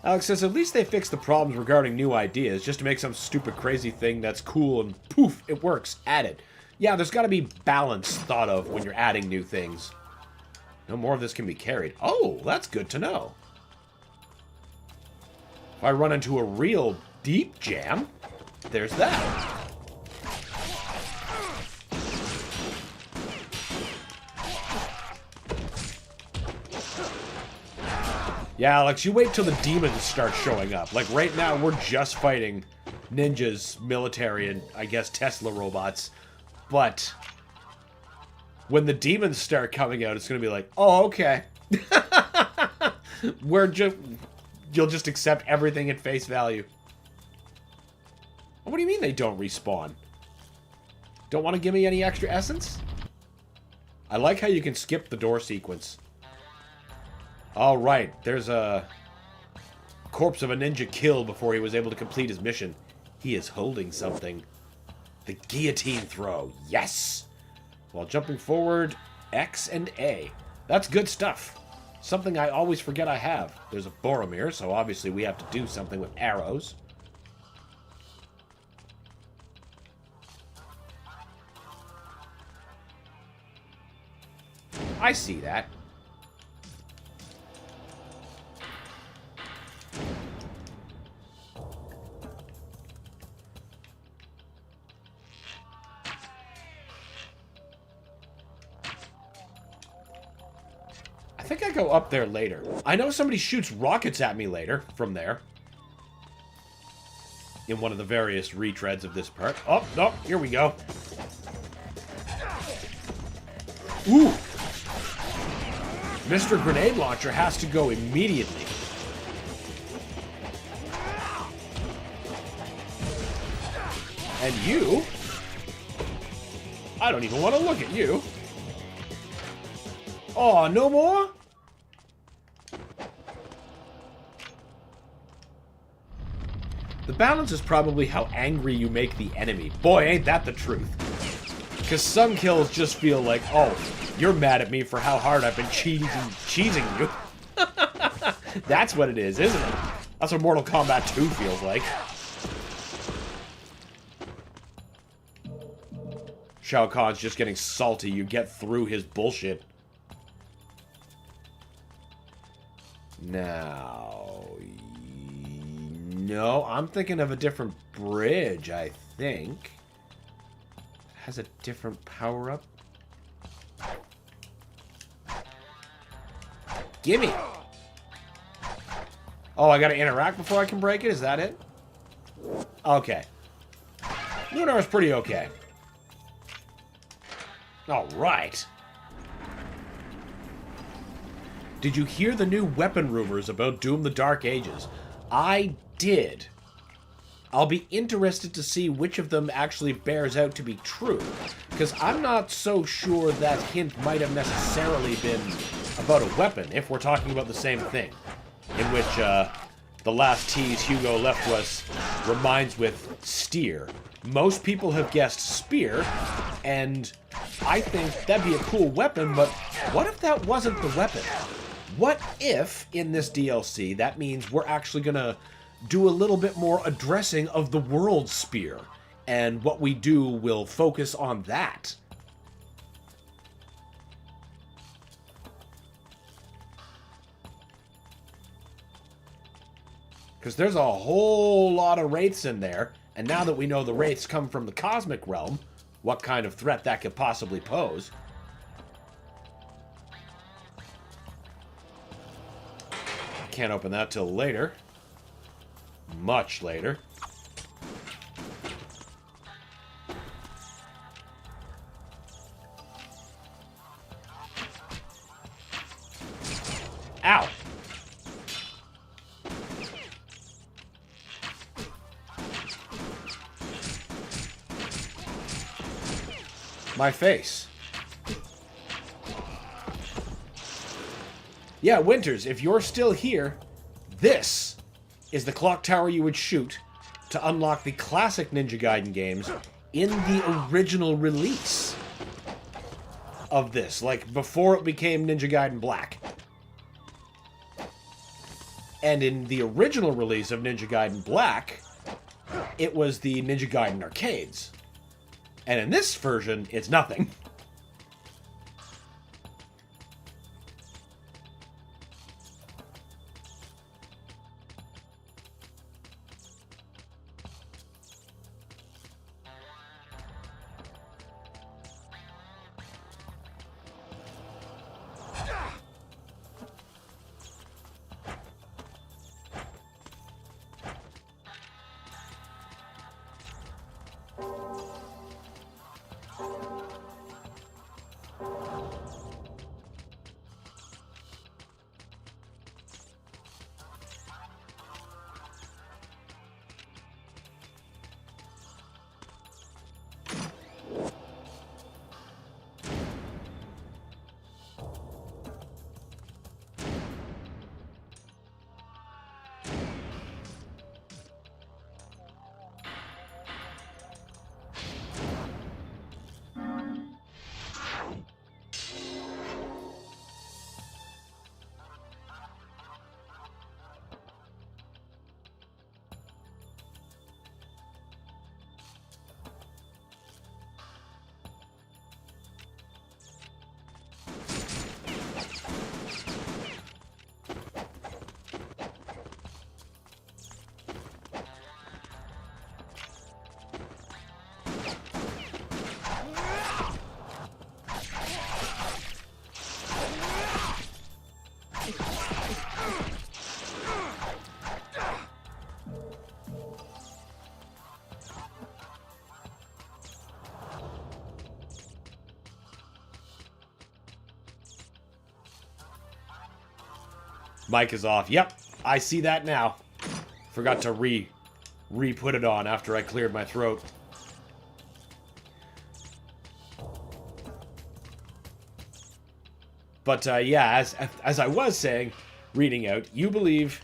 Alex says, at least they fixed the problems regarding new ideas, just to make some stupid crazy thing that's cool and poof, it works, add it. Yeah, there's gotta be balance thought of when you're adding new things. No more of this can be carried. Oh, that's good to know. If I run into a real deep jam, there's that. Yeah, Alex, you wait till the demons start showing up. Like, right now, we're just fighting ninjas, military, and, I guess, Tesla robots. But when the demons start coming out, it's going to be like, oh, okay. You'll just accept everything at face value. What do you mean they don't respawn? Don't want to give me any extra essence? I like how you can skip the door sequence. All right, there's a corpse of a ninja killed before he was able to complete his mission. He is holding something. The guillotine throw, yes! While jumping forward, X and A. That's good stuff. Something I always forget I have. There's a Boromir, so obviously we have to do something with arrows. I see that. I think I go up there later. I know somebody shoots rockets at me later from there. In one of the various retreads of this part. Oh, no, here we go. Ooh! Mr. Grenade Launcher has to go immediately. And you... I don't even want to look at you. Oh, no more? The balance is probably how angry you make the enemy. Boy, ain't that the truth. Because some kills just feel like, oh, you're mad at me for how hard I've been cheesing you. That's what it is, isn't it? That's what Mortal Kombat 2 feels like. Shao Kahn's just getting salty. You get through his bullshit. Now... No, I'm thinking of a different bridge, I think. Has a different power-up. Gimme! Oh, I gotta interact before I can break it? Is that it? Okay. Lunar's pretty okay. Alright. Did you hear the new weapon rumors about Doom the Dark Ages? I did. I'll be interested to see which of them actually bears out to be true, because I'm not so sure that hint might have necessarily been about a weapon, if we're talking about the same thing, in which the last tease Hugo left us reminds with steer. Most people have guessed spear, and I think that'd be a cool weapon, but what if that wasn't the weapon? What if, in this DLC, that means we're actually gonna do a little bit more addressing of the world spear, and what we do will focus on that. Because there's a whole lot of wraiths in there, and now that we know the wraiths come from the cosmic realm, what kind of threat that could possibly pose. Can't open that till later. Much later. Ow! My face. Yeah, Winters, if you're still here, this is the clock tower you would shoot to unlock the classic Ninja Gaiden games in the original release of this, like before it became Ninja Gaiden Black. And in the original release of Ninja Gaiden Black, it was the Ninja Gaiden arcades. And in this version, it's nothing. Mic is off. Yep, I see that now. Forgot to re-put it on after I cleared my throat. But yeah, as I was saying, reading out, you believe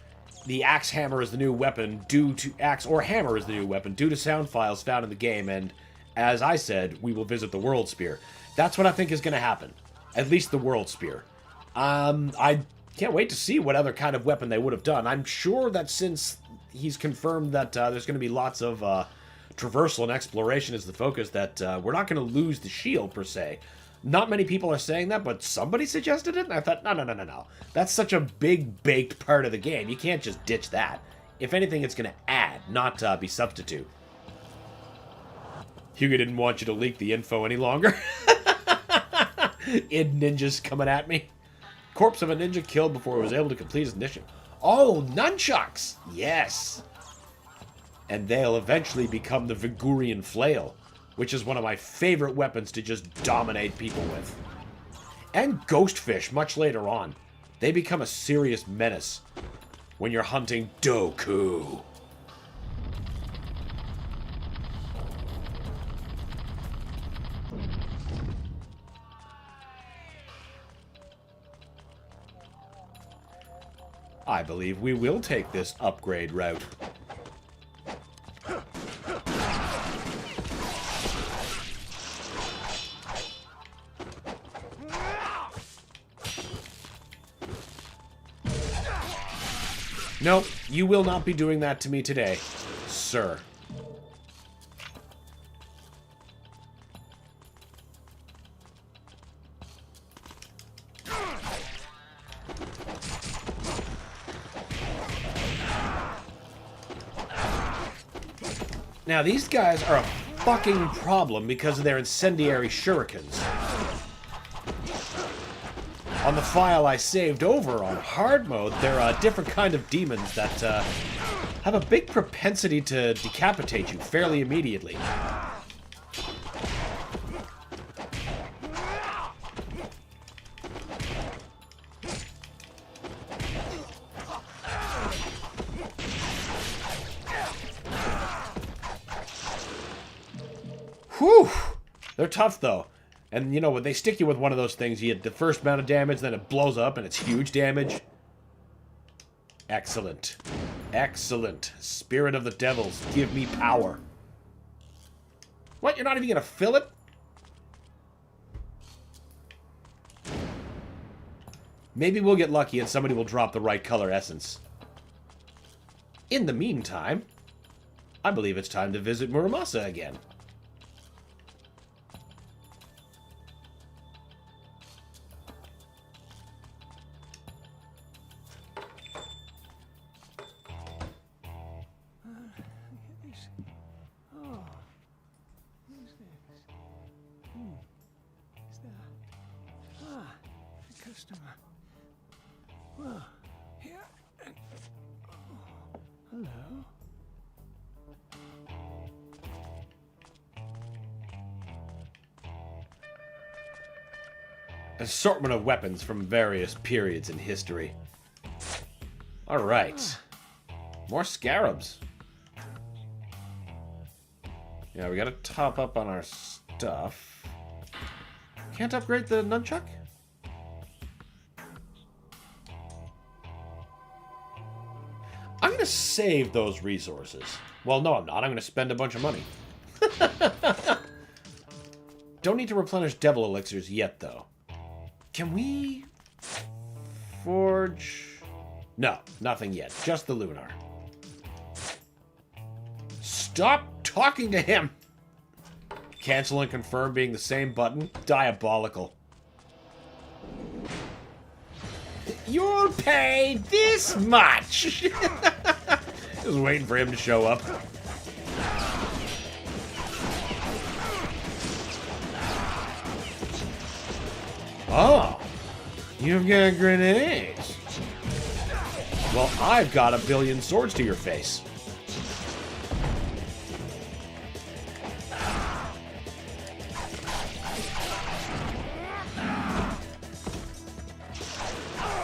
the axe hammer is the new weapon due to axe or hammer is the new weapon due to sound files found in the game, and as I said, we will visit the World Spear. That's what I think is going to happen. At least the World Spear. I can't wait to see what other kind of weapon they would have done. I'm sure that since he's confirmed that there's going to be lots of traversal and exploration as the focus, that we're not going to lose the shield per se. Not many people are saying that, but somebody suggested it, and I thought, no. That's such a big, baked part of the game. You can't just ditch that. If anything, it's going to add, not be substitute. Hugo didn't want you to leak the info any longer. Id ninjas coming at me. Corpse of a ninja killed before he was able to complete his mission. Oh, nunchucks! Yes! And they'll eventually become the Vigurian flail, which is one of my favorite weapons to just dominate people with. And ghostfish, much later on. They become a serious menace when you're hunting Doku. I believe we will take this upgrade route. Nope, you will not be doing that to me today, sir. Now, these guys are a fucking problem because of their incendiary shurikens. On the file I saved over on hard mode, there are different kind of demons that have a big propensity to decapitate you fairly immediately. Whew! They're tough, though. And, you know, when they stick you with one of those things, you get the first amount of damage, then it blows up, and it's huge damage. Excellent. Excellent. Spirit of the Devils, give me power. What? You're not even gonna fill it? Maybe we'll get lucky and somebody will drop the right color essence. In the meantime, I believe it's time to visit Muramasa again. Customer. Well, here and... hello. Assortment of weapons from various periods in history. Alright. More scarabs. Yeah, we gotta top up on our stuff. Can't upgrade the nunchuck? I'm gonna save those resources. Well, no, I'm not. I'm gonna spend a bunch of money. Don't need to replenish devil elixirs yet, though. Can we forge? No, nothing yet. Just the lunar. Stop talking to him! Cancel and confirm being the same button? Diabolical. You'll pay this much! Just waiting for him to show up. Oh, you've got grenades. Well, I've got a billion swords to your face.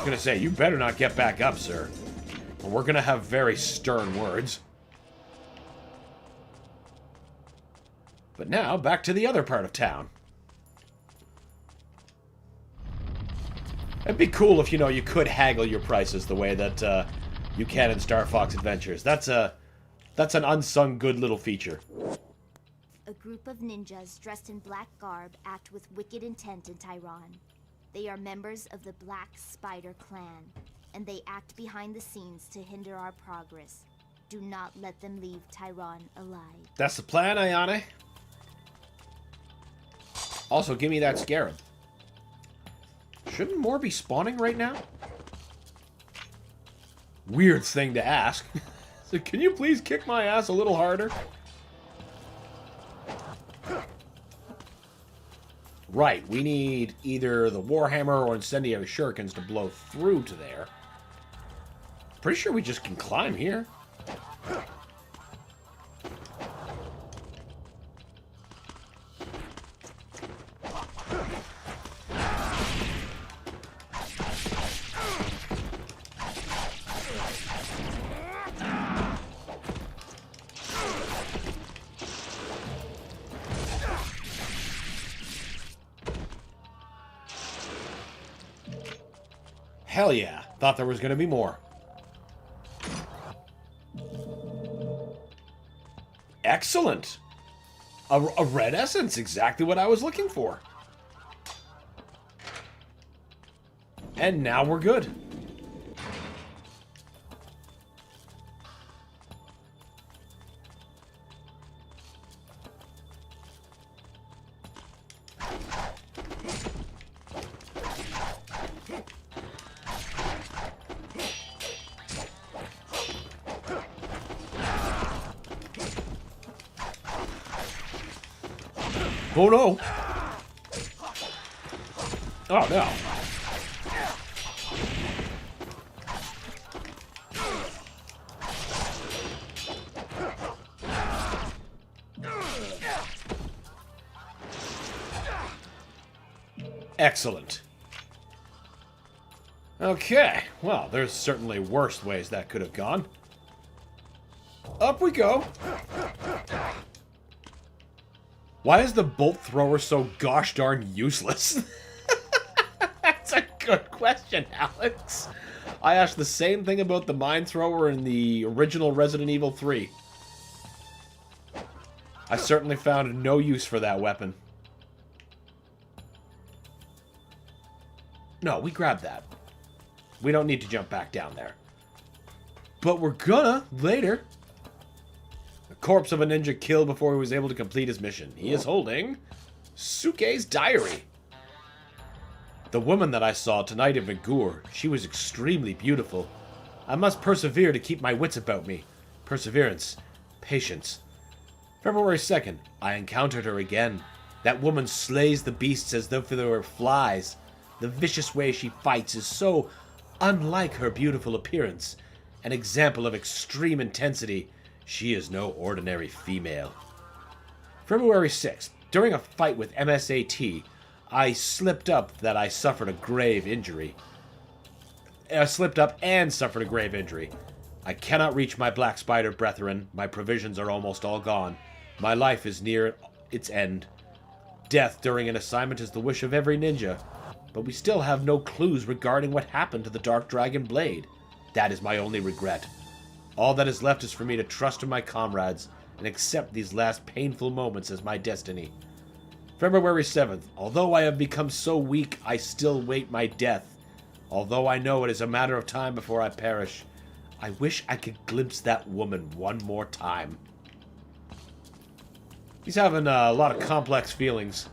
gonna say, you better not get back up, sir. Or we're gonna have very stern words. But now, back to the other part of town. It'd be cool if, you could haggle your prices the way that you can in Star Fox Adventures. That's an unsung good little feature. A group of ninjas dressed in black garb act with wicked intent in Tyron. They are members of the Black Spider Clan, and they act behind the scenes to hinder our progress. Do not let them leave Tyron alive. That's the plan, Ayane. Also, give me that scarab. Shouldn't more be spawning right now? Weird thing to ask. So can you please kick my ass a little harder? Right, we need either the Warhammer or Incendiary Shurikens to blow through to there. Pretty sure we just can climb here. Hell yeah. Thought there was going to be more. Excellent. A red essence. Exactly what I was looking for. And now we're good. Oh no! Oh no! Excellent. Okay, well, there's certainly worse ways that could have gone. Up we go! Why is the bolt thrower so gosh darn useless? That's a good question, Alex. I asked the same thing about the mine thrower in the original Resident Evil 3. I certainly found no use for that weapon. No, we grabbed that. We don't need to jump back down there. But we're gonna later. Corpse of a ninja killed before he was able to complete his mission. He is holding Suke's diary. The woman that I saw tonight in Vigur, she was extremely beautiful. I must persevere to keep my wits about me. Perseverance. Patience. February 2nd, I encountered her again. That woman slays the beasts as though they were flies. The vicious way she fights is so unlike her beautiful appearance. An example of extreme intensity. She is no ordinary female. February 6th. During a fight with MSAT, I slipped up that I suffered a grave injury. I slipped up and suffered a grave injury. I cannot reach my Black Spider brethren. My provisions are almost all gone. My life is near its end. Death during an assignment is the wish of every ninja, but we still have no clues regarding what happened to the Dark Dragon Blade. That is my only regret. All that is left is for me to trust in my comrades and accept these last painful moments as my destiny. February 7th. Although I have become so weak, I still wait my death. Although I know it is a matter of time before I perish, I wish I could glimpse that woman one more time. He's having a lot of complex feelings.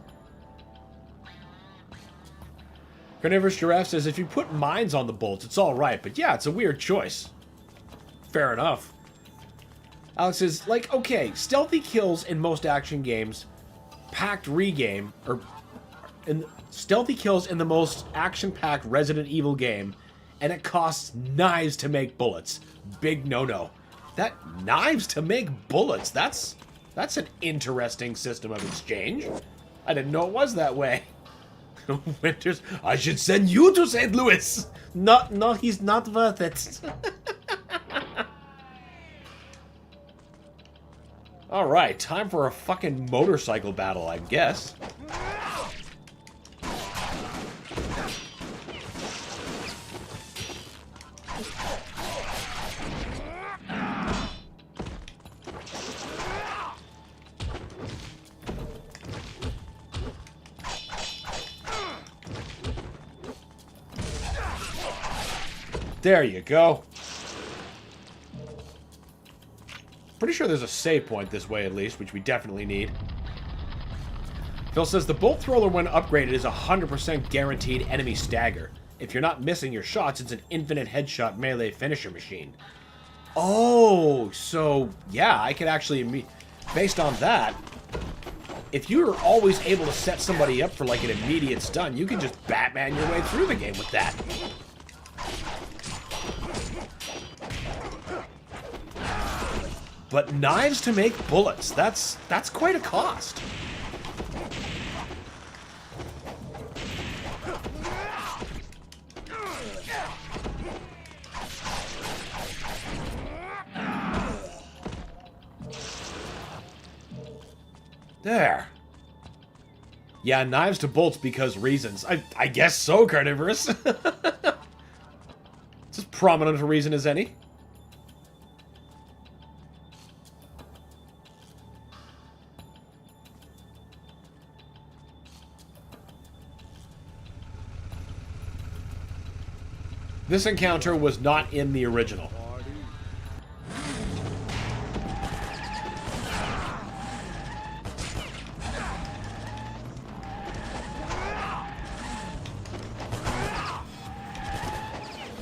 Carnivorous Giraffe says, if you put mines on the bolts, it's alright, but yeah, it's a weird choice. Fair enough. Alex says, like, okay, stealthy kills in most action games, packed regame, or stealthy kills in the most action-packed Resident Evil game, and it costs knives to make bullets. Big no-no. That knives to make bullets, that's an interesting system of exchange. I didn't know it was that way. Winters, I should send you to St. Louis No, he's not worth it. Alright, time for a fucking motorcycle battle, I guess. There you go. Pretty sure there's a save point this way at least, which we definitely need. Phil says the bolt thrower when upgraded is 100% guaranteed enemy stagger. If you're not missing your shots, it's an infinite headshot melee finisher machine. Oh, so yeah, I could actually, based on that, if you're always able to set somebody up for like an immediate stun, you can just Batman your way through the game with that. But knives to make bullets, that's quite a cost. There. Yeah, knives to bolts because reasons. I guess so, Carnivorous. It's as prominent a reason as any. This encounter was not in the original.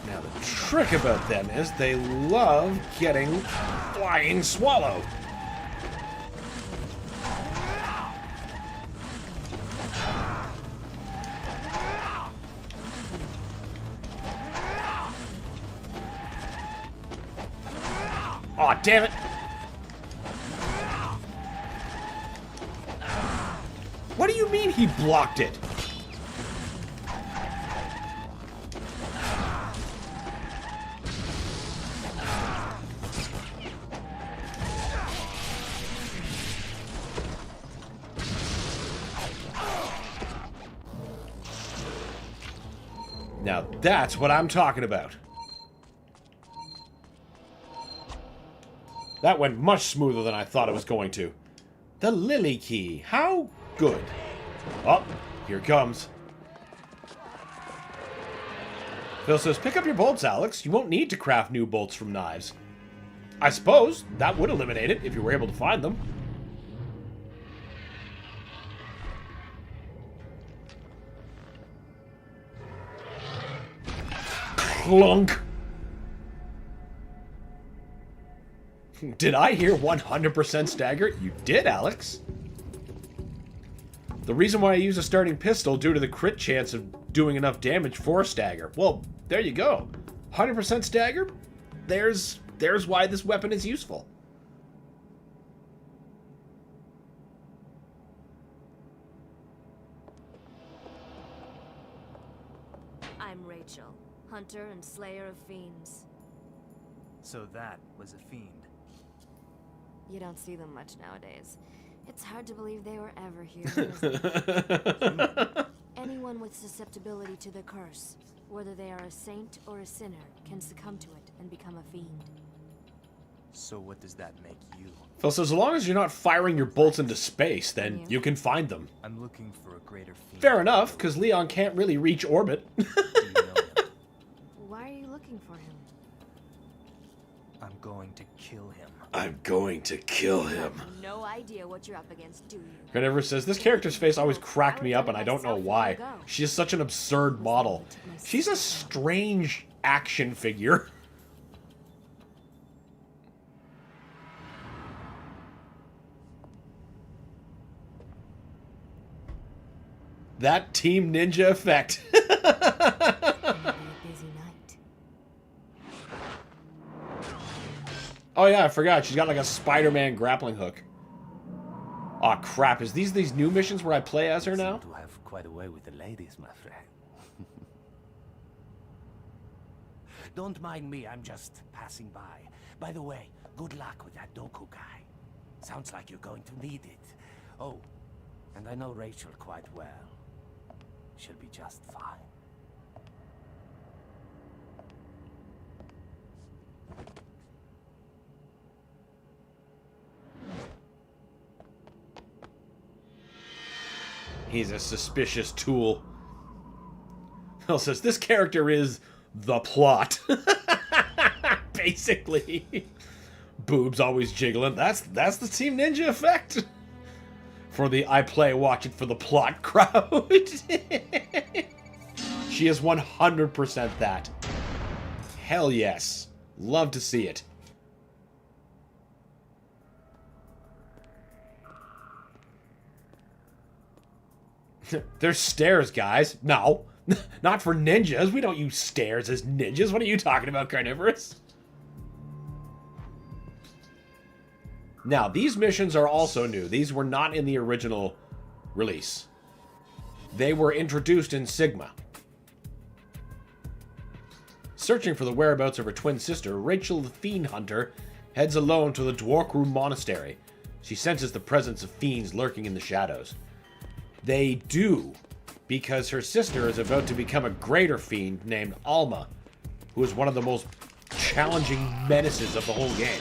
Now the trick about them is they love getting flying swallowed. Aw, damn it! What do you mean he blocked it? Now that's what I'm talking about. That went much smoother than I thought it was going to. The Lily Key. How good. Oh, here it comes. Phil says, pick up your bolts, Alex. You won't need to craft new bolts from knives. I suppose that would eliminate it if you were able to find them. Clunk. Did I hear 100% stagger? You did, Alex. The reason why I use a starting pistol due to the crit chance of doing enough damage for stagger. Well, there you go. 100% stagger? There's why this weapon is useful. I'm Rachel, hunter and slayer of fiends. So that was a fiend. You don't see them much nowadays. It's hard to believe they were ever here. Isn't it? Anyone with susceptibility to the curse, whether they are a saint or a sinner, can succumb to it and become a fiend. So what does that make you? Phil says, as long as you're not firing your bolts into space, then you can find them. I'm looking for a greater fiend. Fair enough, because Leon can't really reach orbit. Do you know him? Why are you looking for him? I'm going to kill him. I'm going to kill You him. have no idea what you're up against, do you? Carnivorous says, this character's face always cracked me up, and I don't know why. She is such an absurd model. She's a strange action figure. That Team Ninja effect. It'll be a busy night. Oh yeah, I forgot. She's got like a Spider-Man grappling hook. Aw, crap. Is these new missions where I play as her now? To have quite a way with the ladies, my friend. Don't mind me, I'm just passing by. By the way, good luck with that Doku guy. Sounds like you're going to need it. Oh, and I know Rachel quite well. She'll be just fine. He's a suspicious tool. Phil says, this character is the plot. Basically. Boobs always jiggling. That's the Team Ninja effect. For the I play watch it for the plot crowd. She is 100% that. Hell yes. Love to see it. There's stairs, guys. No. Not for ninjas. We don't use stairs as ninjas. What are you talking about, Carnivorous? Now, these missions are also new. These were not in the original release. They were introduced in Sigma. Searching for the whereabouts of her twin sister, Rachel the Fiend Hunter heads alone to the Dwarkru Monastery. She senses the presence of fiends lurking in the shadows. They do, because her sister is about to become a greater fiend named Alma, who is one of the most challenging menaces of the whole game.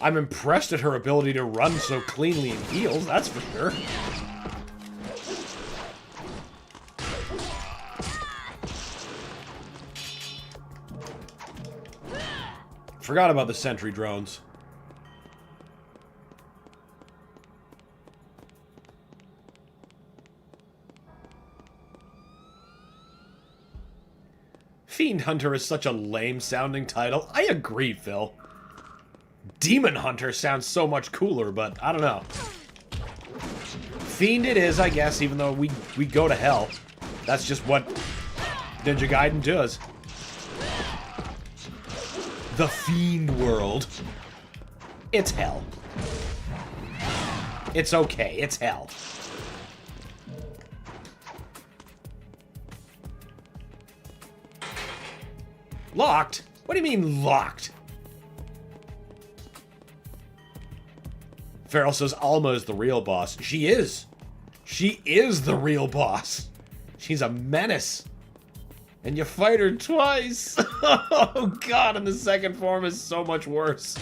I'm impressed at her ability to run so cleanly in heels, that's for sure. Forgot about the sentry drones. Fiend Hunter is such a lame-sounding title. I agree, Phil. Demon Hunter sounds so much cooler, but I don't know. Fiend it is, I guess, even though we go to hell. That's just what Ninja Gaiden does. The Fiend world. It's hell. It's okay, it's hell. Locked? What do you mean locked? Farrell says Alma is the real boss. She is. She is the real boss. She's a menace. And you fight her twice. Oh god, and the second form is so much worse.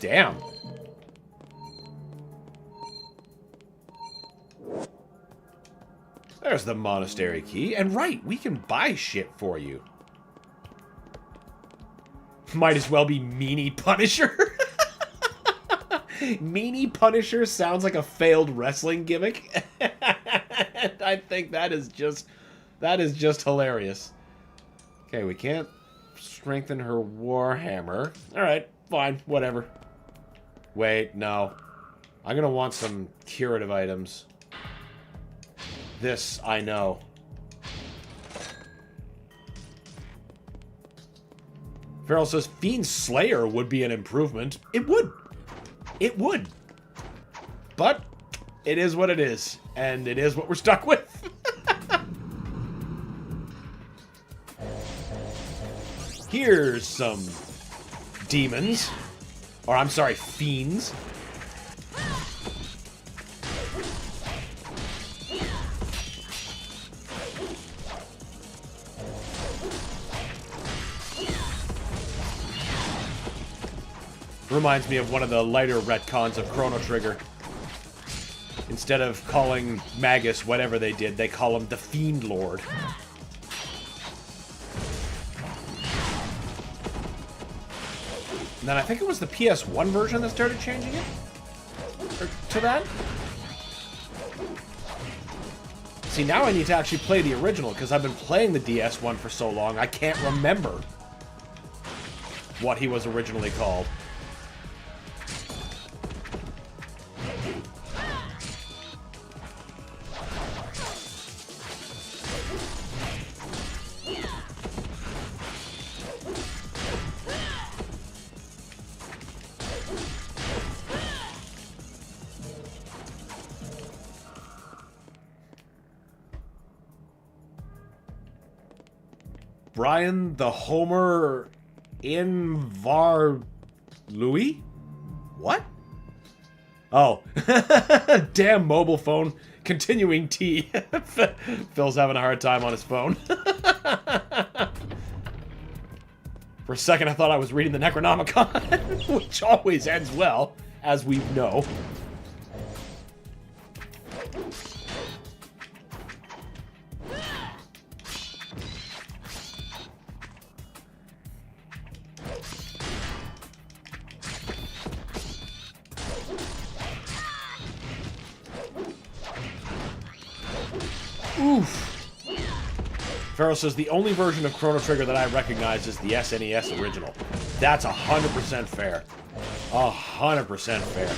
Damn. There's the monastery key. And right, we can buy shit for you. Might as well be Meanie Punisher. Meanie Punisher sounds like a failed wrestling gimmick. I think that is just hilarious. Okay, we can't strengthen her warhammer. Alright, fine, whatever. Wait, no. I'm gonna want some curative items. This, I know. Farrell says, Fiend Slayer would be an improvement. It would. It would. But, it is what it is. And it is what we're stuck with. Here's some demons. Or, I'm sorry, fiends. Reminds me of one of the lighter retcons of Chrono Trigger. Instead of calling Magus whatever they did, they call him the Fiend Lord. And then I think it was the PS1 version that started changing it? Or to that? See, now I need to actually play the original, because I've been playing the DS one for so long, I can't remember. what he was originally called. Brian the Homer Invar Louis? What? Oh. Damn mobile phone. Continuing T. Phil's having a hard time on his phone. For a second I thought I was reading the Necronomicon, which always ends well, as we know. Oof. Pharaoh says the only version of Chrono Trigger that I recognize is the SNES original. That's 100% fair. 100% fair.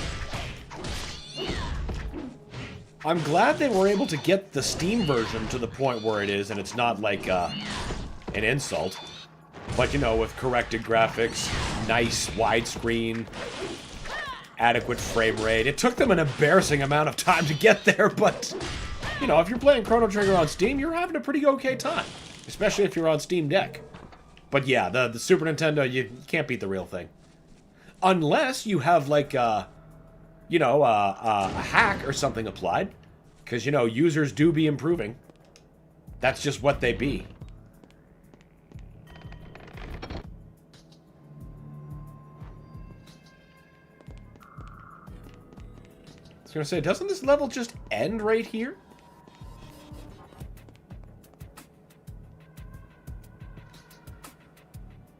I'm glad they were able to get the Steam version to the point where it is, and it's not like an insult. But, you know, with corrected graphics, nice widescreen, adequate frame rate. It took them an embarrassing amount of time to get there, but... You know, if you're playing Chrono Trigger on Steam, you're having a pretty okay time. Especially if you're on Steam Deck. But yeah, the Super Nintendo, you can't beat the real thing. Unless you have, like, a hack or something applied. Because, you know, users do be improving. That's just what they be. I was going to say, doesn't this level just end right here?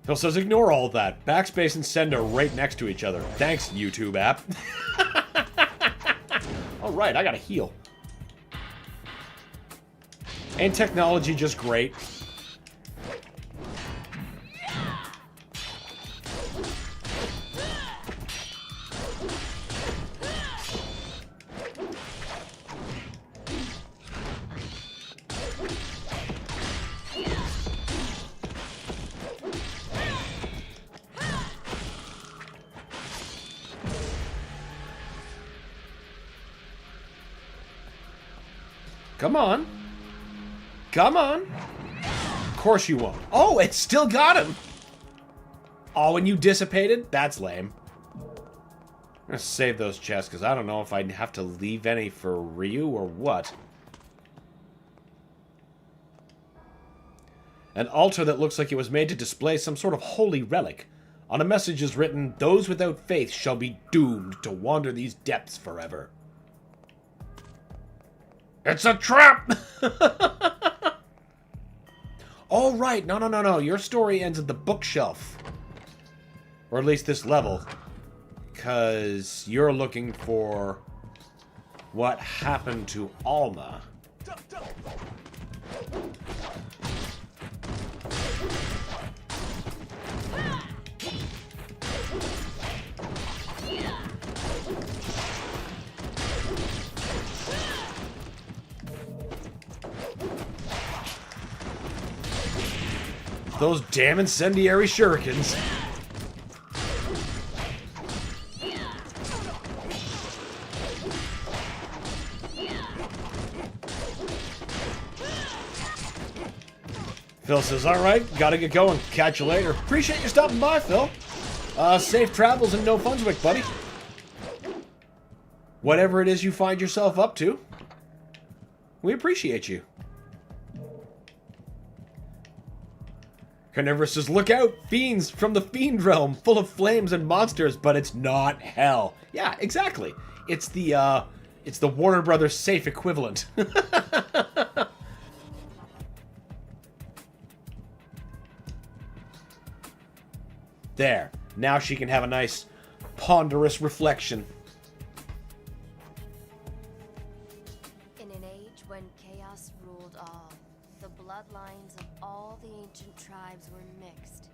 Phil says, ignore all that. Backspace and send are right next to each other. Thanks, YouTube app. Alright, I gotta heal. Ain't technology just great? Come on. Come on. Of course you won't. Oh, it still got him. Oh, and you dissipated? That's lame. I'm gonna save those chests, because I don't know if I'd have to leave any for Ryu or what. An altar that looks like it was made to display some sort of holy relic. On a message is written, "Those without faith shall be doomed to wander these depths forever." It's a trap! Oh, right. No. Your story ends at the bookshelf. Or at least this level. Because you're looking for what happened to Alma. Those damn incendiary shurikens. Phil says, alright, gotta get going. Catch you later. Appreciate you stopping by, Phil. Safe travels and no Funswick, buddy. Whatever it is you find yourself up to, we appreciate you. Carnivorous says, look out, fiends from the fiend realm, full of flames and monsters, but it's not hell. Yeah, exactly. It's the Warner Brothers safe equivalent. There. Now she can have a nice, ponderous reflection. In an age when chaos ruled all, the bloodlines of all the ancient tribes were mixed.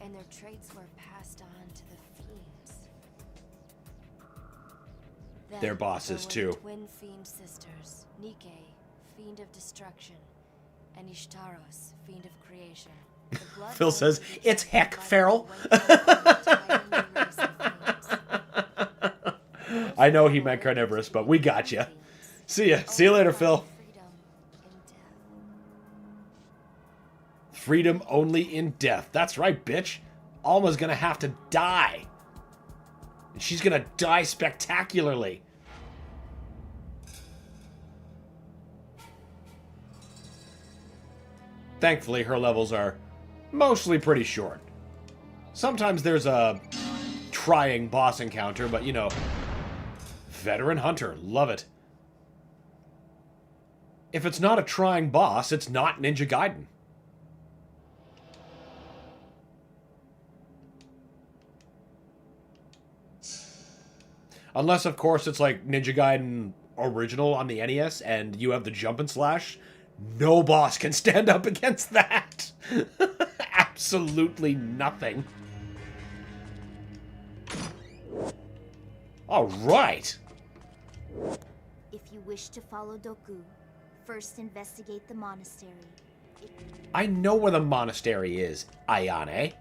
and their traits were passed on to the fiends. Then, Their bosses, there were too. the twin fiend sisters, Nike, fiend of destruction, and Ishtaros, fiend of creation. The blood Phil oath says, of each "It's heck, sacrifice Farrell." went to an entirely new race of fiends. I know he meant carnivorous, but we got you. See ya. See you later, Phil. Freedom only in death. That's right, bitch. Alma's gonna have to die. And she's gonna die spectacularly. Thankfully, her levels are mostly pretty short. Sometimes there's a trying boss encounter, but you know, veteran hunter, love it. If it's not a trying boss, it's not Ninja Gaiden. Unless, of course, it's like Ninja Gaiden original on the NES and you have the jump and slash. No boss can stand up against that. Absolutely nothing. All right. If you wish to follow Doku, first investigate the monastery. I know where the monastery is, Ayane.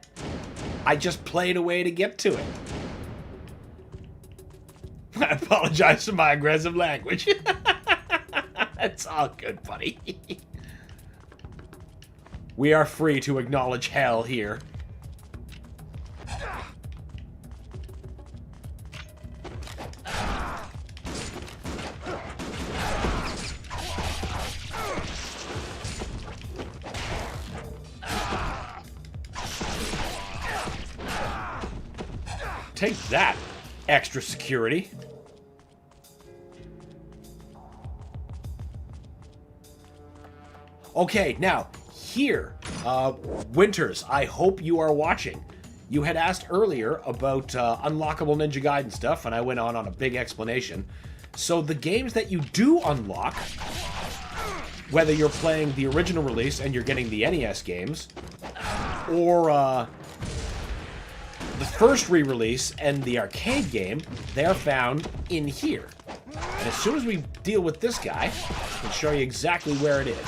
I just played a way to get to it. I apologize for my aggressive language. It's all good, buddy. We are free to acknowledge hell here. Take that, extra security. Okay, now, here, Winters, I hope you are watching. You had asked earlier about unlockable Ninja Gaiden stuff, and I went on a big explanation. So the games that you do unlock, whether you're playing the original release and you're getting the NES games, or the first re-release and the arcade game, they're found in here. And as soon as we deal with this guy, I can show you exactly where it is.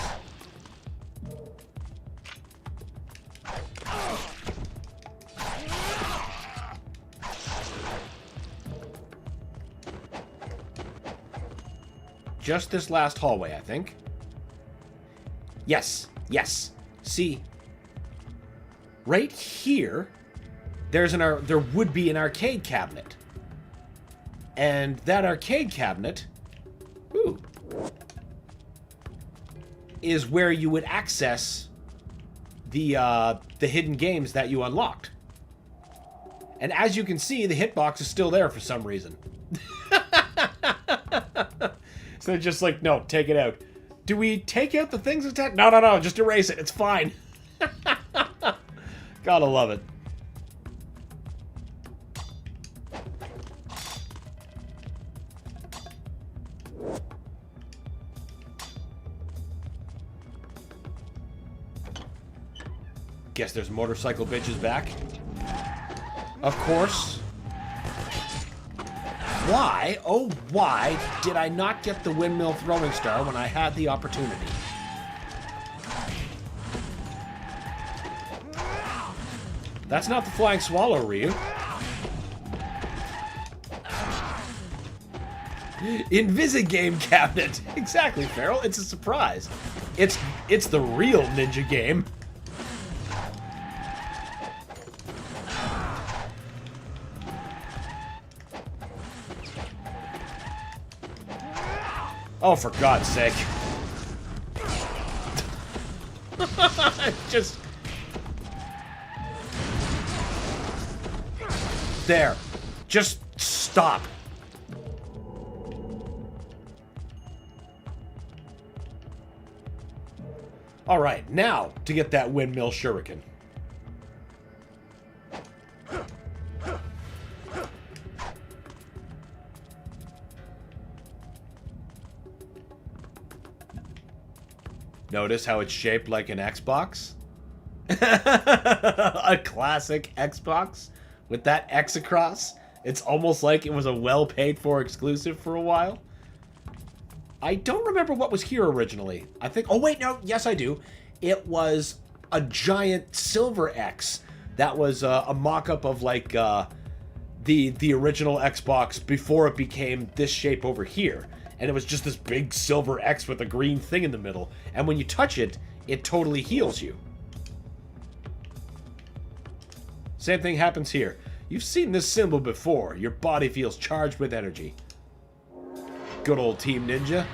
Just this last hallway, I think. Yes, yes. See, right here, there would be an arcade cabinet, and that arcade cabinet, is where you would access the hidden games that you unlocked. And as you can see, the hitbox is still there for some reason. So they're just like, no, take it out. Do we take out the things attached? No, no, no, just erase it. It's fine. Gotta love it. Guess there's motorcycle bitches back. Of course. Why, oh why, did I not get the windmill throwing star when I had the opportunity? That's not the flying swallow, Ryu. Invisigame cabinet. Exactly, Farrell. It's a surprise. It's the real ninja game. Oh, for God's sake. Just... There. Just stop. Alright, now to get that windmill shuriken. Notice how it's shaped like an Xbox? A classic Xbox with that X across. It's almost like it was a well-paid-for exclusive for a while. I don't remember what was here originally. I think... Oh, wait, no. Yes, I do. It was a giant silver X. That was a mock-up of, like, the original Xbox before it became this shape over here. And it was just this big silver X with a green thing in the middle. And when you touch it, it totally heals you. Same thing happens here. You've seen this symbol before. Your body feels charged with energy. Good old Team Ninja.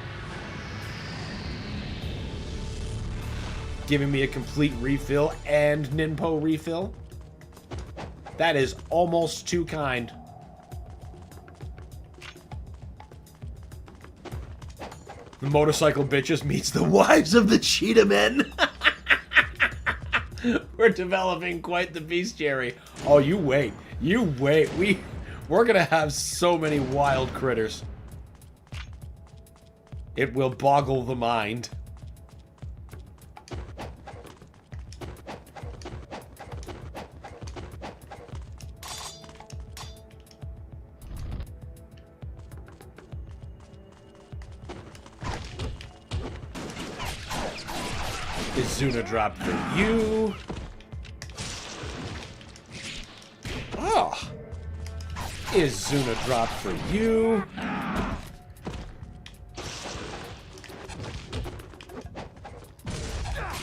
Giving me a complete refill and Ninpo refill. That is almost too kind. The motorcycle bitches meets the wives of the cheetah men. We're developing quite the bestiary. Oh, you wait. You wait. We're gonna have so many wild critters. It will boggle the mind. Izuna drop for you. Oh. Izuna drop for you.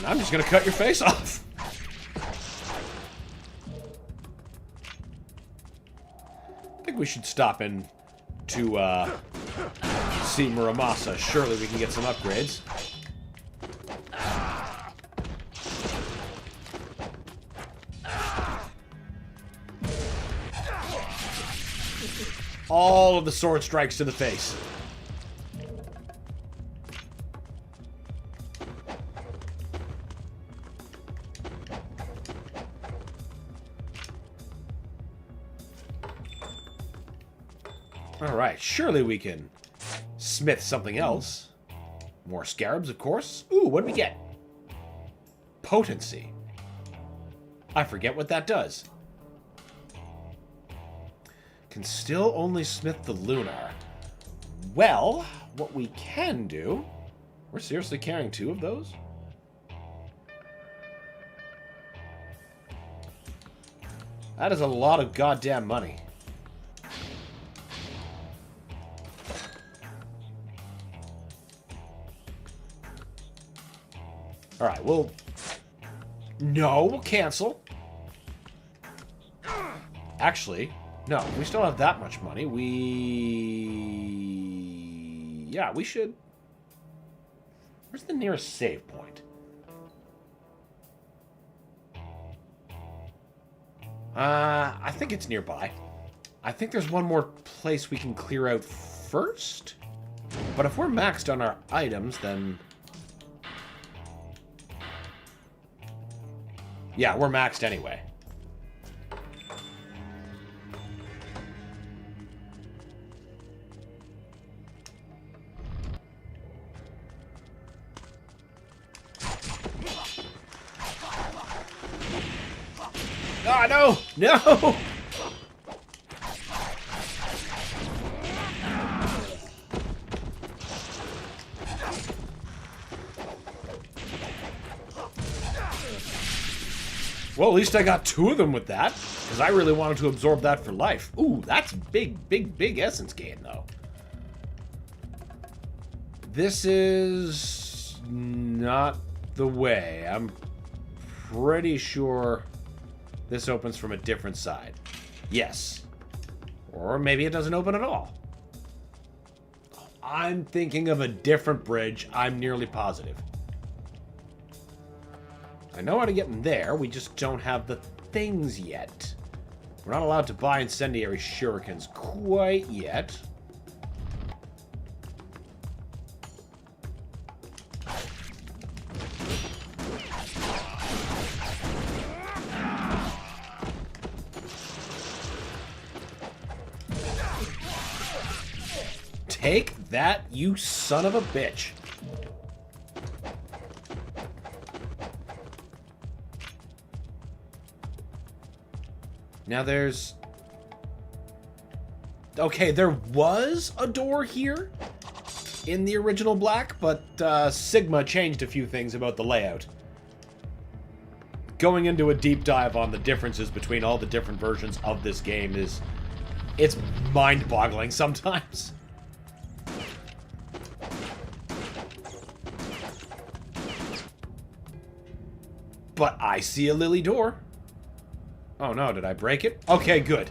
I'm just gonna cut your face off. I think we should stop in to see Muramasa. Surely we can get some upgrades. All of the sword strikes to the face. Alright, surely we can smith something else. More scarabs, of course. Ooh, what did we get? Potency. I forget what that does. Can still only smith the lunar. Well, what we can do... We're seriously carrying 2 of those? That is a lot of goddamn money. Alright, we'll... No, we'll cancel. Actually... No, we still have that much money. Yeah, we should... Where's the nearest save point? I think it's nearby. I think there's one more place we can clear out first. But if we're maxed on our items, then... Yeah, we're maxed anyway. Ah, no! No! Well, at least I got 2 of them with that, because I really wanted to absorb that for life. Ooh, that's big, big, big essence gain, though. This is not the way. I'm pretty sure this opens from a different side. Yes. Or maybe it doesn't open at all. I'm thinking of a different bridge. I'm nearly positive. I know how to get in there. We just don't have the things yet. We're not allowed to buy incendiary shurikens quite yet. Take that, you son of a bitch. Now there's... Okay, there was a door here in the original Black, but Sigma changed a few things about the layout. Going into a deep dive on the differences between all the different versions of this game is... It's mind-boggling sometimes. But I see a lily door. Oh no, did I break it? Okay, good.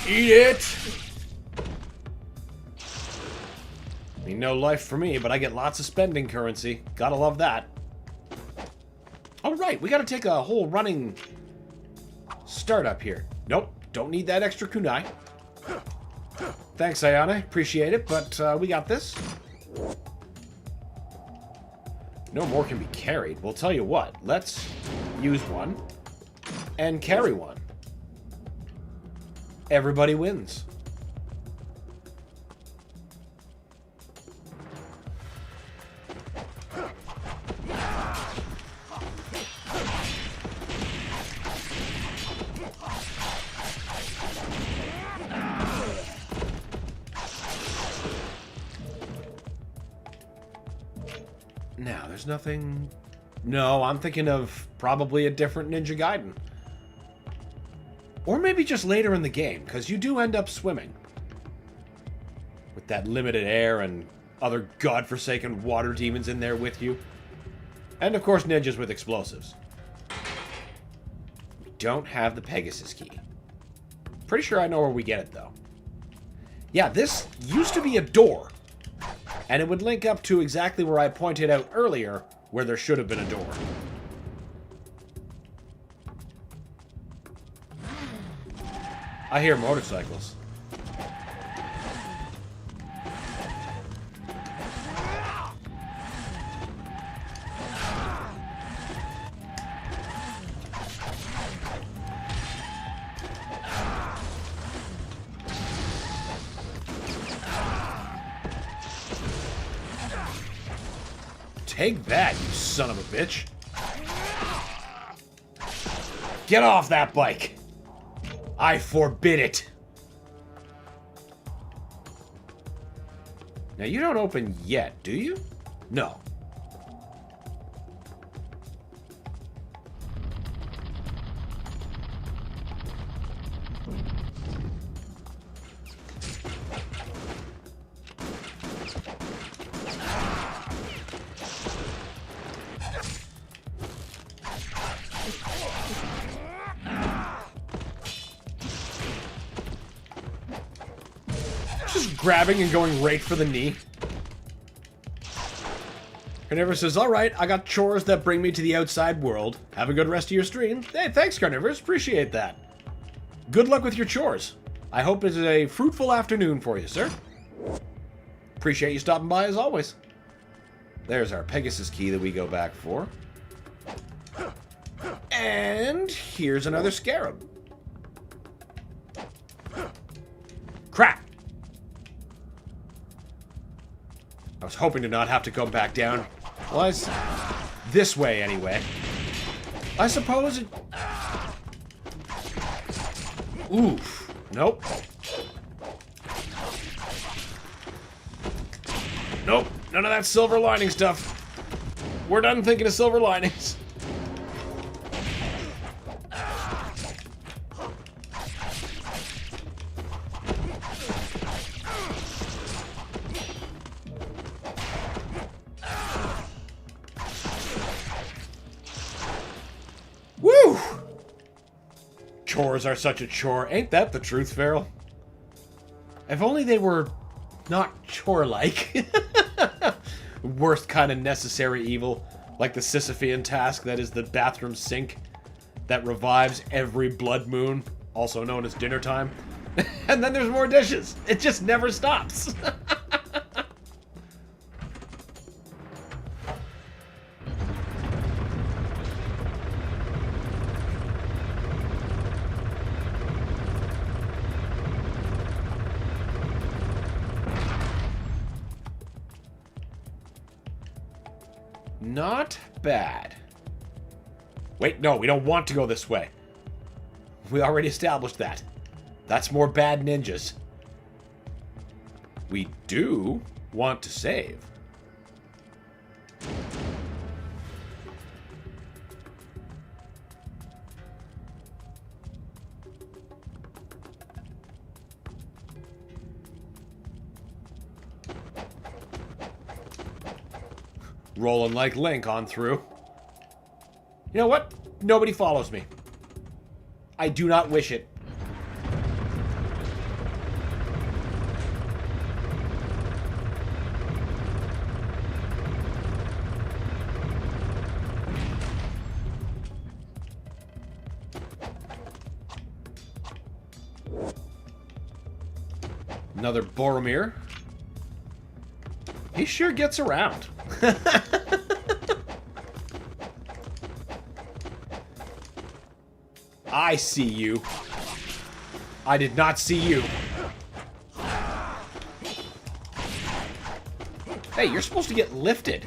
Eat it! I mean, no life for me, but I get lots of spending currency. Gotta love that. Oh, right, we gotta take a whole running startup here. Nope, don't need that extra kunai. Thanks, Ayane. Appreciate it, but we got this. No more can be carried. We'll tell you what, let's use one and carry one. Everybody wins. Now, there's nothing... No, I'm thinking of probably a different Ninja Gaiden. Or maybe just later in the game, because you do end up swimming. With that limited air and other godforsaken water demons in there with you. And of course ninjas with explosives. We don't have the Pegasus key. Pretty sure I know where we get it though. Yeah, this used to be a door. And it would link up to exactly where I pointed out earlier, where there should have been a door. I hear motorcycles. Take that, you son of a bitch. Get off that bike. I forbid it. Now, you don't open yet, do you? No. Just grabbing and going right for the knee. Carnivorous says, alright, I got chores that bring me to the outside world. Have a good rest of your stream. Hey, thanks, Carnivorous. Appreciate that. Good luck with your chores. I hope it's a fruitful afternoon for you, sir. Appreciate you stopping by as always. There's our Pegasus key that we go back for. And here's another scarab. Crap! I was hoping to not have to come back down. Well, this way, anyway. I suppose it... Oof. Nope. Nope. None of that silver lining stuff. We're done thinking of silver linings. Woo! Chores are such a chore. Ain't that the truth, Farrell? If only they were not chore-like. Worst kind of necessary evil. Like the Sisyphean task that is the bathroom sink that revives every blood moon, also known as dinner time. And then there's more dishes. It just never stops. Not bad. Wait, no, we don't want to go this way. We already established that. That's more bad ninjas. We do want to save. Rolling like Link on through. You know what? Nobody follows me. I do not wish it. Another Boromir. He sure gets around. I see you. I did not see you. Hey, you're supposed to get lifted.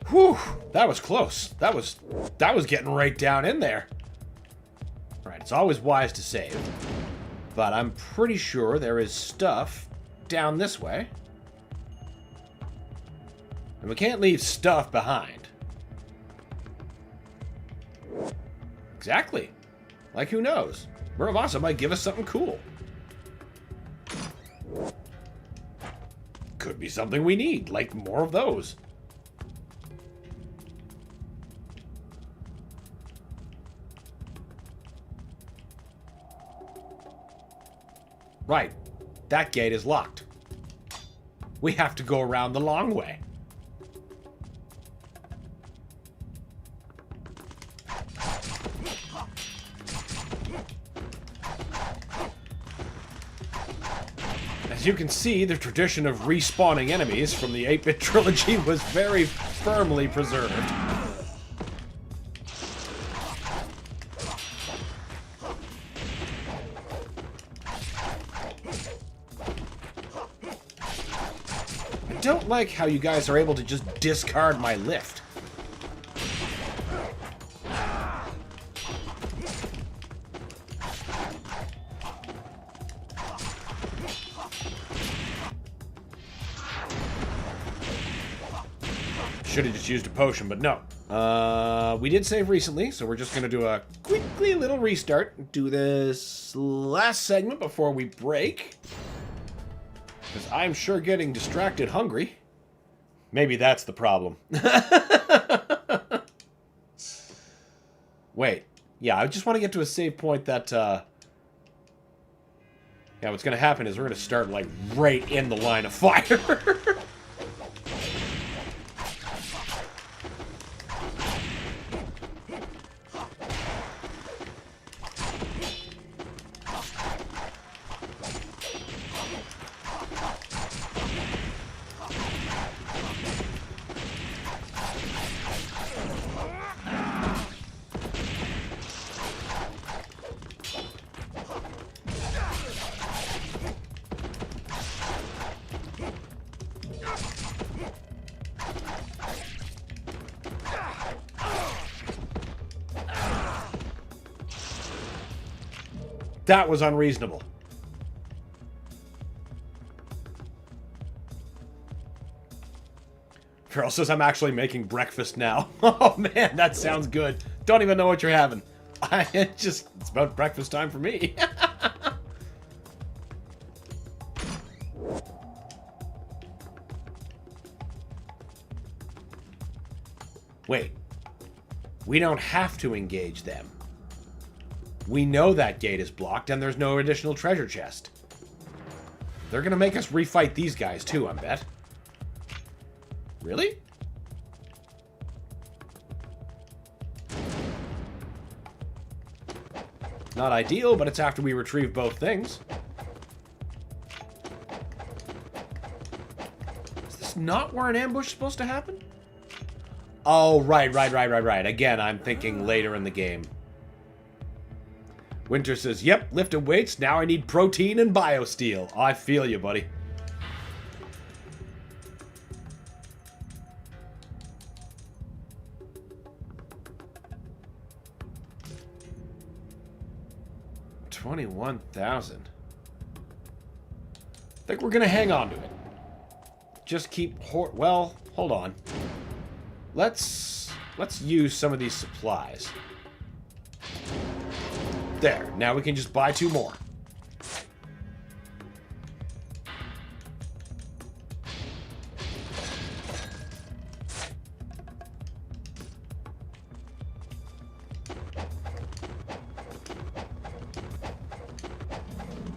Whew, that was close. That was getting right down in there. All right, it's always wise to save. But I'm pretty sure there is stuff down this way. And we can't leave stuff behind. Exactly. Like, who knows? Muramasa might give us something cool. Could be something we need, like more of those. Right. That gate is locked. We have to go around the long way. As you can see, the tradition of respawning enemies from the 8-bit trilogy was very firmly preserved. I don't like how you guys are able to just discard my lift. Should have just used a potion, but no. We did save recently, so we're just going to do a quickly little restart. Do this last segment before we break. Because I'm sure getting distracted hungry. Maybe that's the problem. Wait. Yeah, I just want to get to a save point that... Yeah, what's going to happen is we're going to start, like, right in the line of fire. That was unreasonable. Farrell says I'm actually making breakfast now. Oh man, that sounds good. Don't even know what you're having. It's about breakfast time for me. Wait. We don't have to engage them. We know that gate is blocked, and there's no additional treasure chest. They're gonna make us refight these guys, too, I bet. Really? Not ideal, but it's after we retrieve both things. Is this not where an ambush is supposed to happen? Oh, right. Again, I'm thinking later in the game. Winter says, yep, lifted weights. Now I need protein and biosteel. I feel you, buddy. $21,000. I think we're gonna hang on to it. Just keep well, hold on. Let's use some of these supplies. There. Now we can just buy 2 more.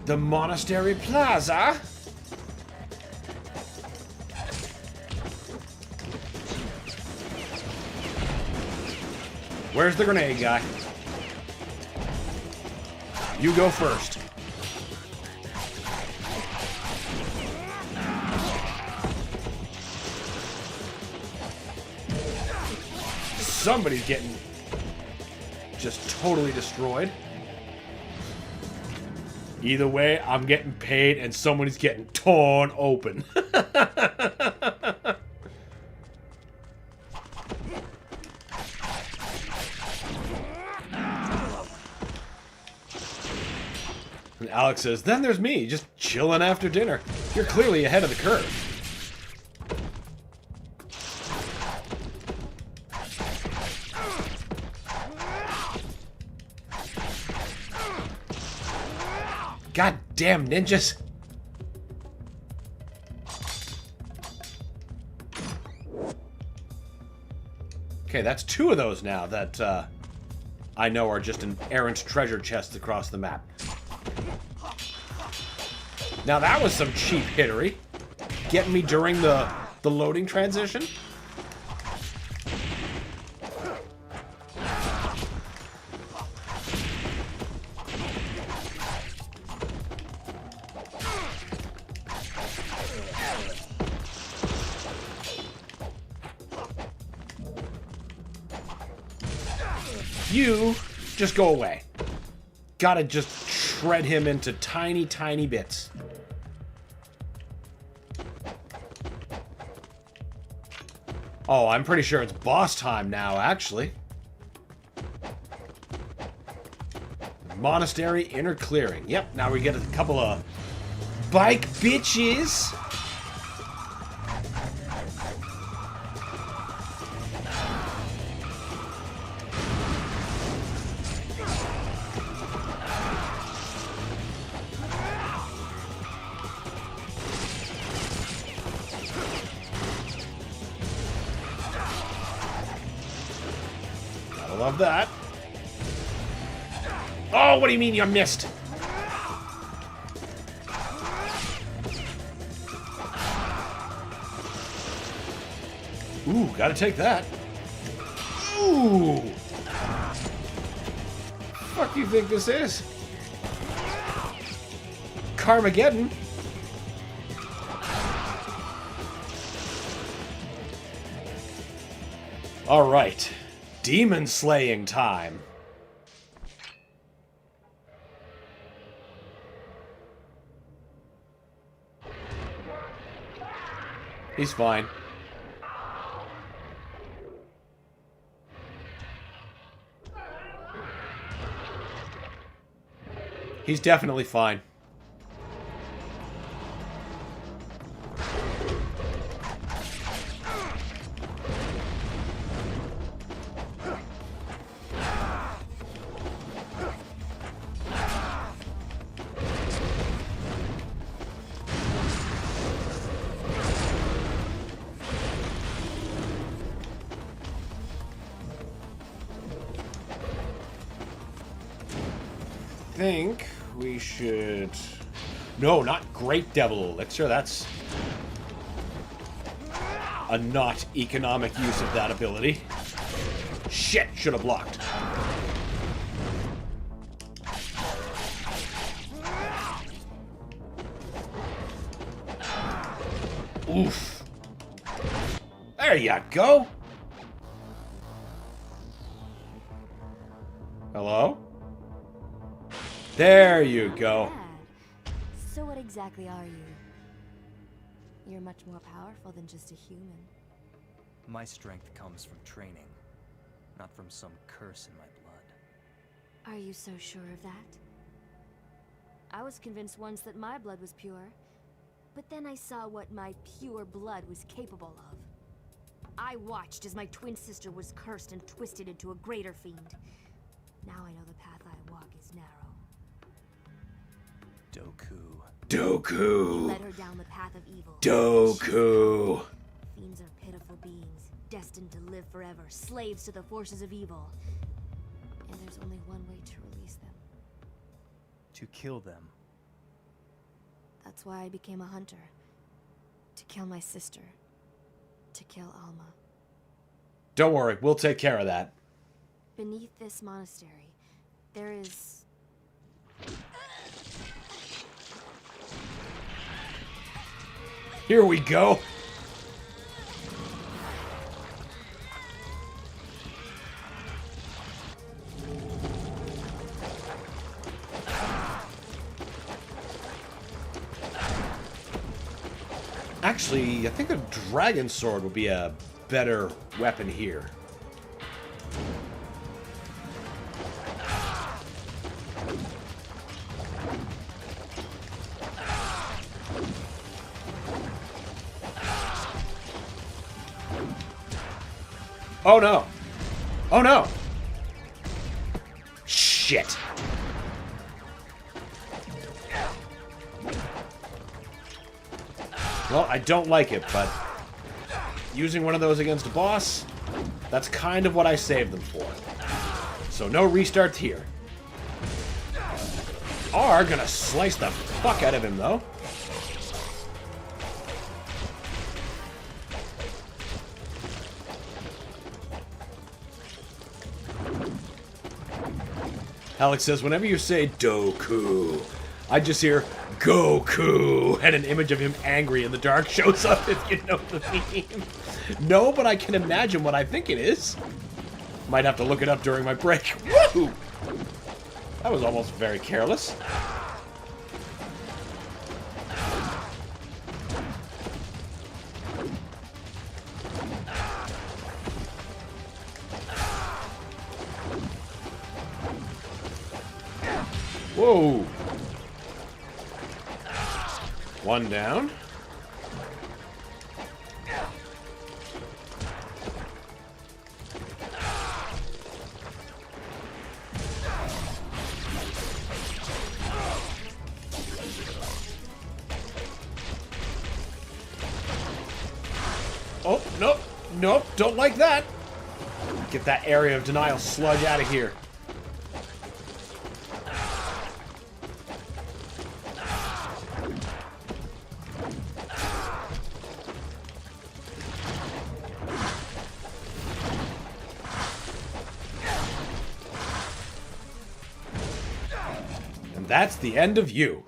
The Monastery Plaza? Where's the grenade guy? You go first. Somebody's getting just totally destroyed. Either way, I'm getting paid and somebody's getting torn open. And Alex says, then there's me, just chilling after dinner. You're clearly ahead of the curve. God damn ninjas. Okay, that's 2 of those now that I know are just an errant treasure chests across the map. Now that was some cheap hittery. Getting me during the loading transition. You just go away. Gotta just shred him into tiny, tiny bits. Oh, I'm pretty sure it's boss time now, actually. Monastery Inner Clearing. Yep, now we get a couple of bike bitches. Love that. Oh, what do you mean you missed? Ooh, gotta take that. Ooh. Fuck you think this is? Carmageddon? All right. Demon slaying time. He's fine. He's definitely fine. Think we should... No, not Great Devil Elixir. That's a not economic use of that ability. Shit, should have blocked. Oof. There you go. Hello? There you go. Bad. So what exactly are you? You're much more powerful than just a human. My strength comes from training, not from some curse in my blood. Are you so sure of that? I was convinced once that my blood was pure, but then I saw what my pure blood was capable of. I watched as my twin sister was cursed and twisted into a greater fiend. Now I know the path I walk is narrow. Doku. Led her down the path of evil. Doku. Fiends are pitiful beings, destined to live forever, slaves to the forces of evil. And there's only one way to release them. To kill them. That's why I became a hunter. To kill my sister. To kill Alma. Don't worry, we'll take care of that. Beneath this monastery, there is... Here we go. Actually, I think a dragon sword would be a better weapon here. Oh no! Oh no! Shit! Well, I don't like it, but using one of those against a boss, that's kind of what I saved them for. So no restarts here. Are gonna slice the fuck out of him, though. Alex says, whenever you say Doku, I just hear Goku, and an image of him angry in the dark shows up, if you know the meme. No, but I can imagine what I think it is. Might have to look it up during my break. Woohoo! That was almost very careless. Whoa! One down. Oh, nope. Nope, don't like that. Get that area of denial sludge out of here. And that's the end of you.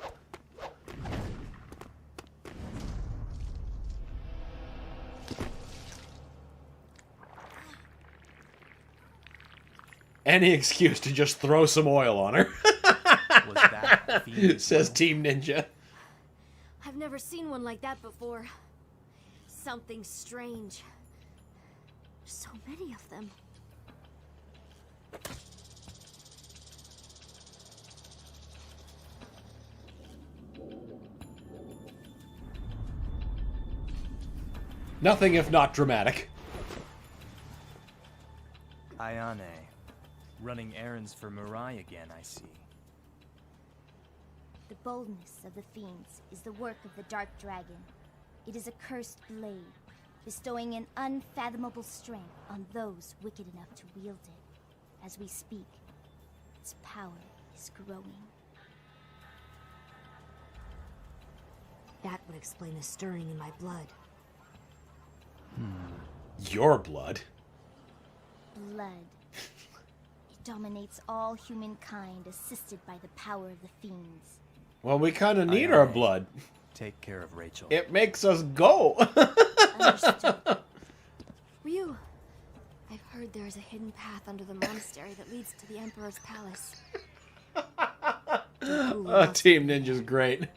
Any excuse to just throw some oil on her. Was that the fiend as Says well? Team Ninja. I've never seen one like that before. Something strange. So many of them. Nothing if not dramatic. Ayane. Running errands for Mirai again, I see. The boldness of the fiends is the work of the Dark Dragon. It is a cursed blade, bestowing an unfathomable strength on those wicked enough to wield it. As we speak, its power is growing. That would explain the stirring in my blood. Your blood. Blood. It dominates all humankind, assisted by the power of the fiends. Well, we kind of need our blood. Take care of Rachel. It makes us go. Understood. Ryu, I've heard there's a hidden path under the monastery that leads to the Emperor's palace. Team Ninja's great.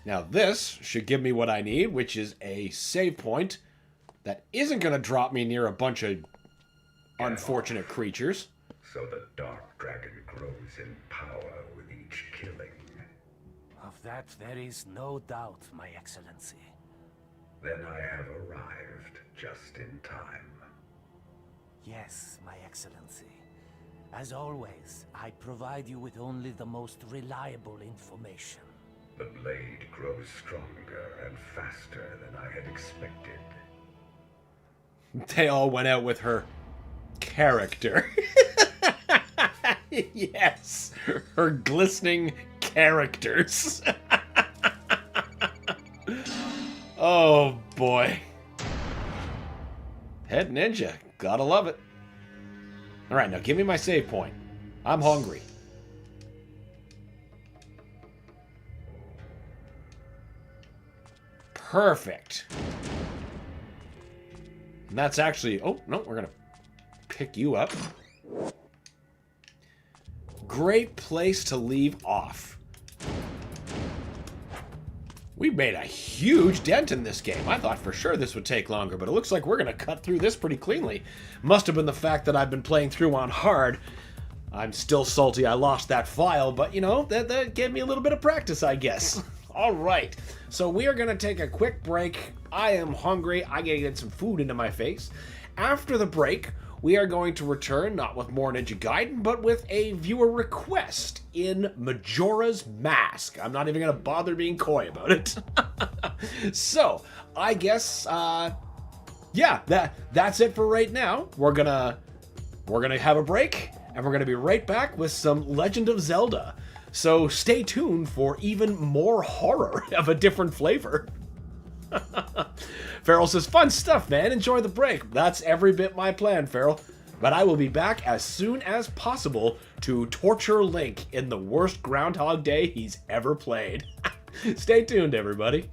Now this should give me what I need, which is a save point that isn't going to drop me near a bunch of unfortunate creatures. So the Dark Dragon grows in power with each killing. Of that there is no doubt, my excellency. Then I have arrived just in time. Yes, my excellency. As always, I provide you with only the most reliable information. The blade grows stronger and faster than I had expected. They all went out with her character. Yes, her glistening characters. Oh boy. Head Ninja, gotta love it. Alright, now give me my save point. I'm hungry. Perfect. And that's actually... Oh, no, we're going to pick you up. Great place to leave off. We made a huge dent in this game. I thought for sure this would take longer, but it looks like we're going to cut through this pretty cleanly. Must have been the fact that I've been playing through on hard. I'm still salty I lost that file, but, you know, that gave me a little bit of practice, I guess. All right, so we are going to take a quick break. I am hungry. I got to get some food into my face. After the break, we are going to return, not with more Ninja Gaiden, but with a viewer request in Majora's Mask. I'm not even going to bother being coy about it. So, I guess, yeah, that's it for right now. We're gonna have a break, and we're gonna be right back with some Legend of Zelda. So stay tuned for even more horror of a different flavor. Farrell says, fun stuff, man. Enjoy the break. That's every bit my plan, Farrell. But I will be back as soon as possible to torture Link in the worst Groundhog Day he's ever played. Stay tuned, everybody.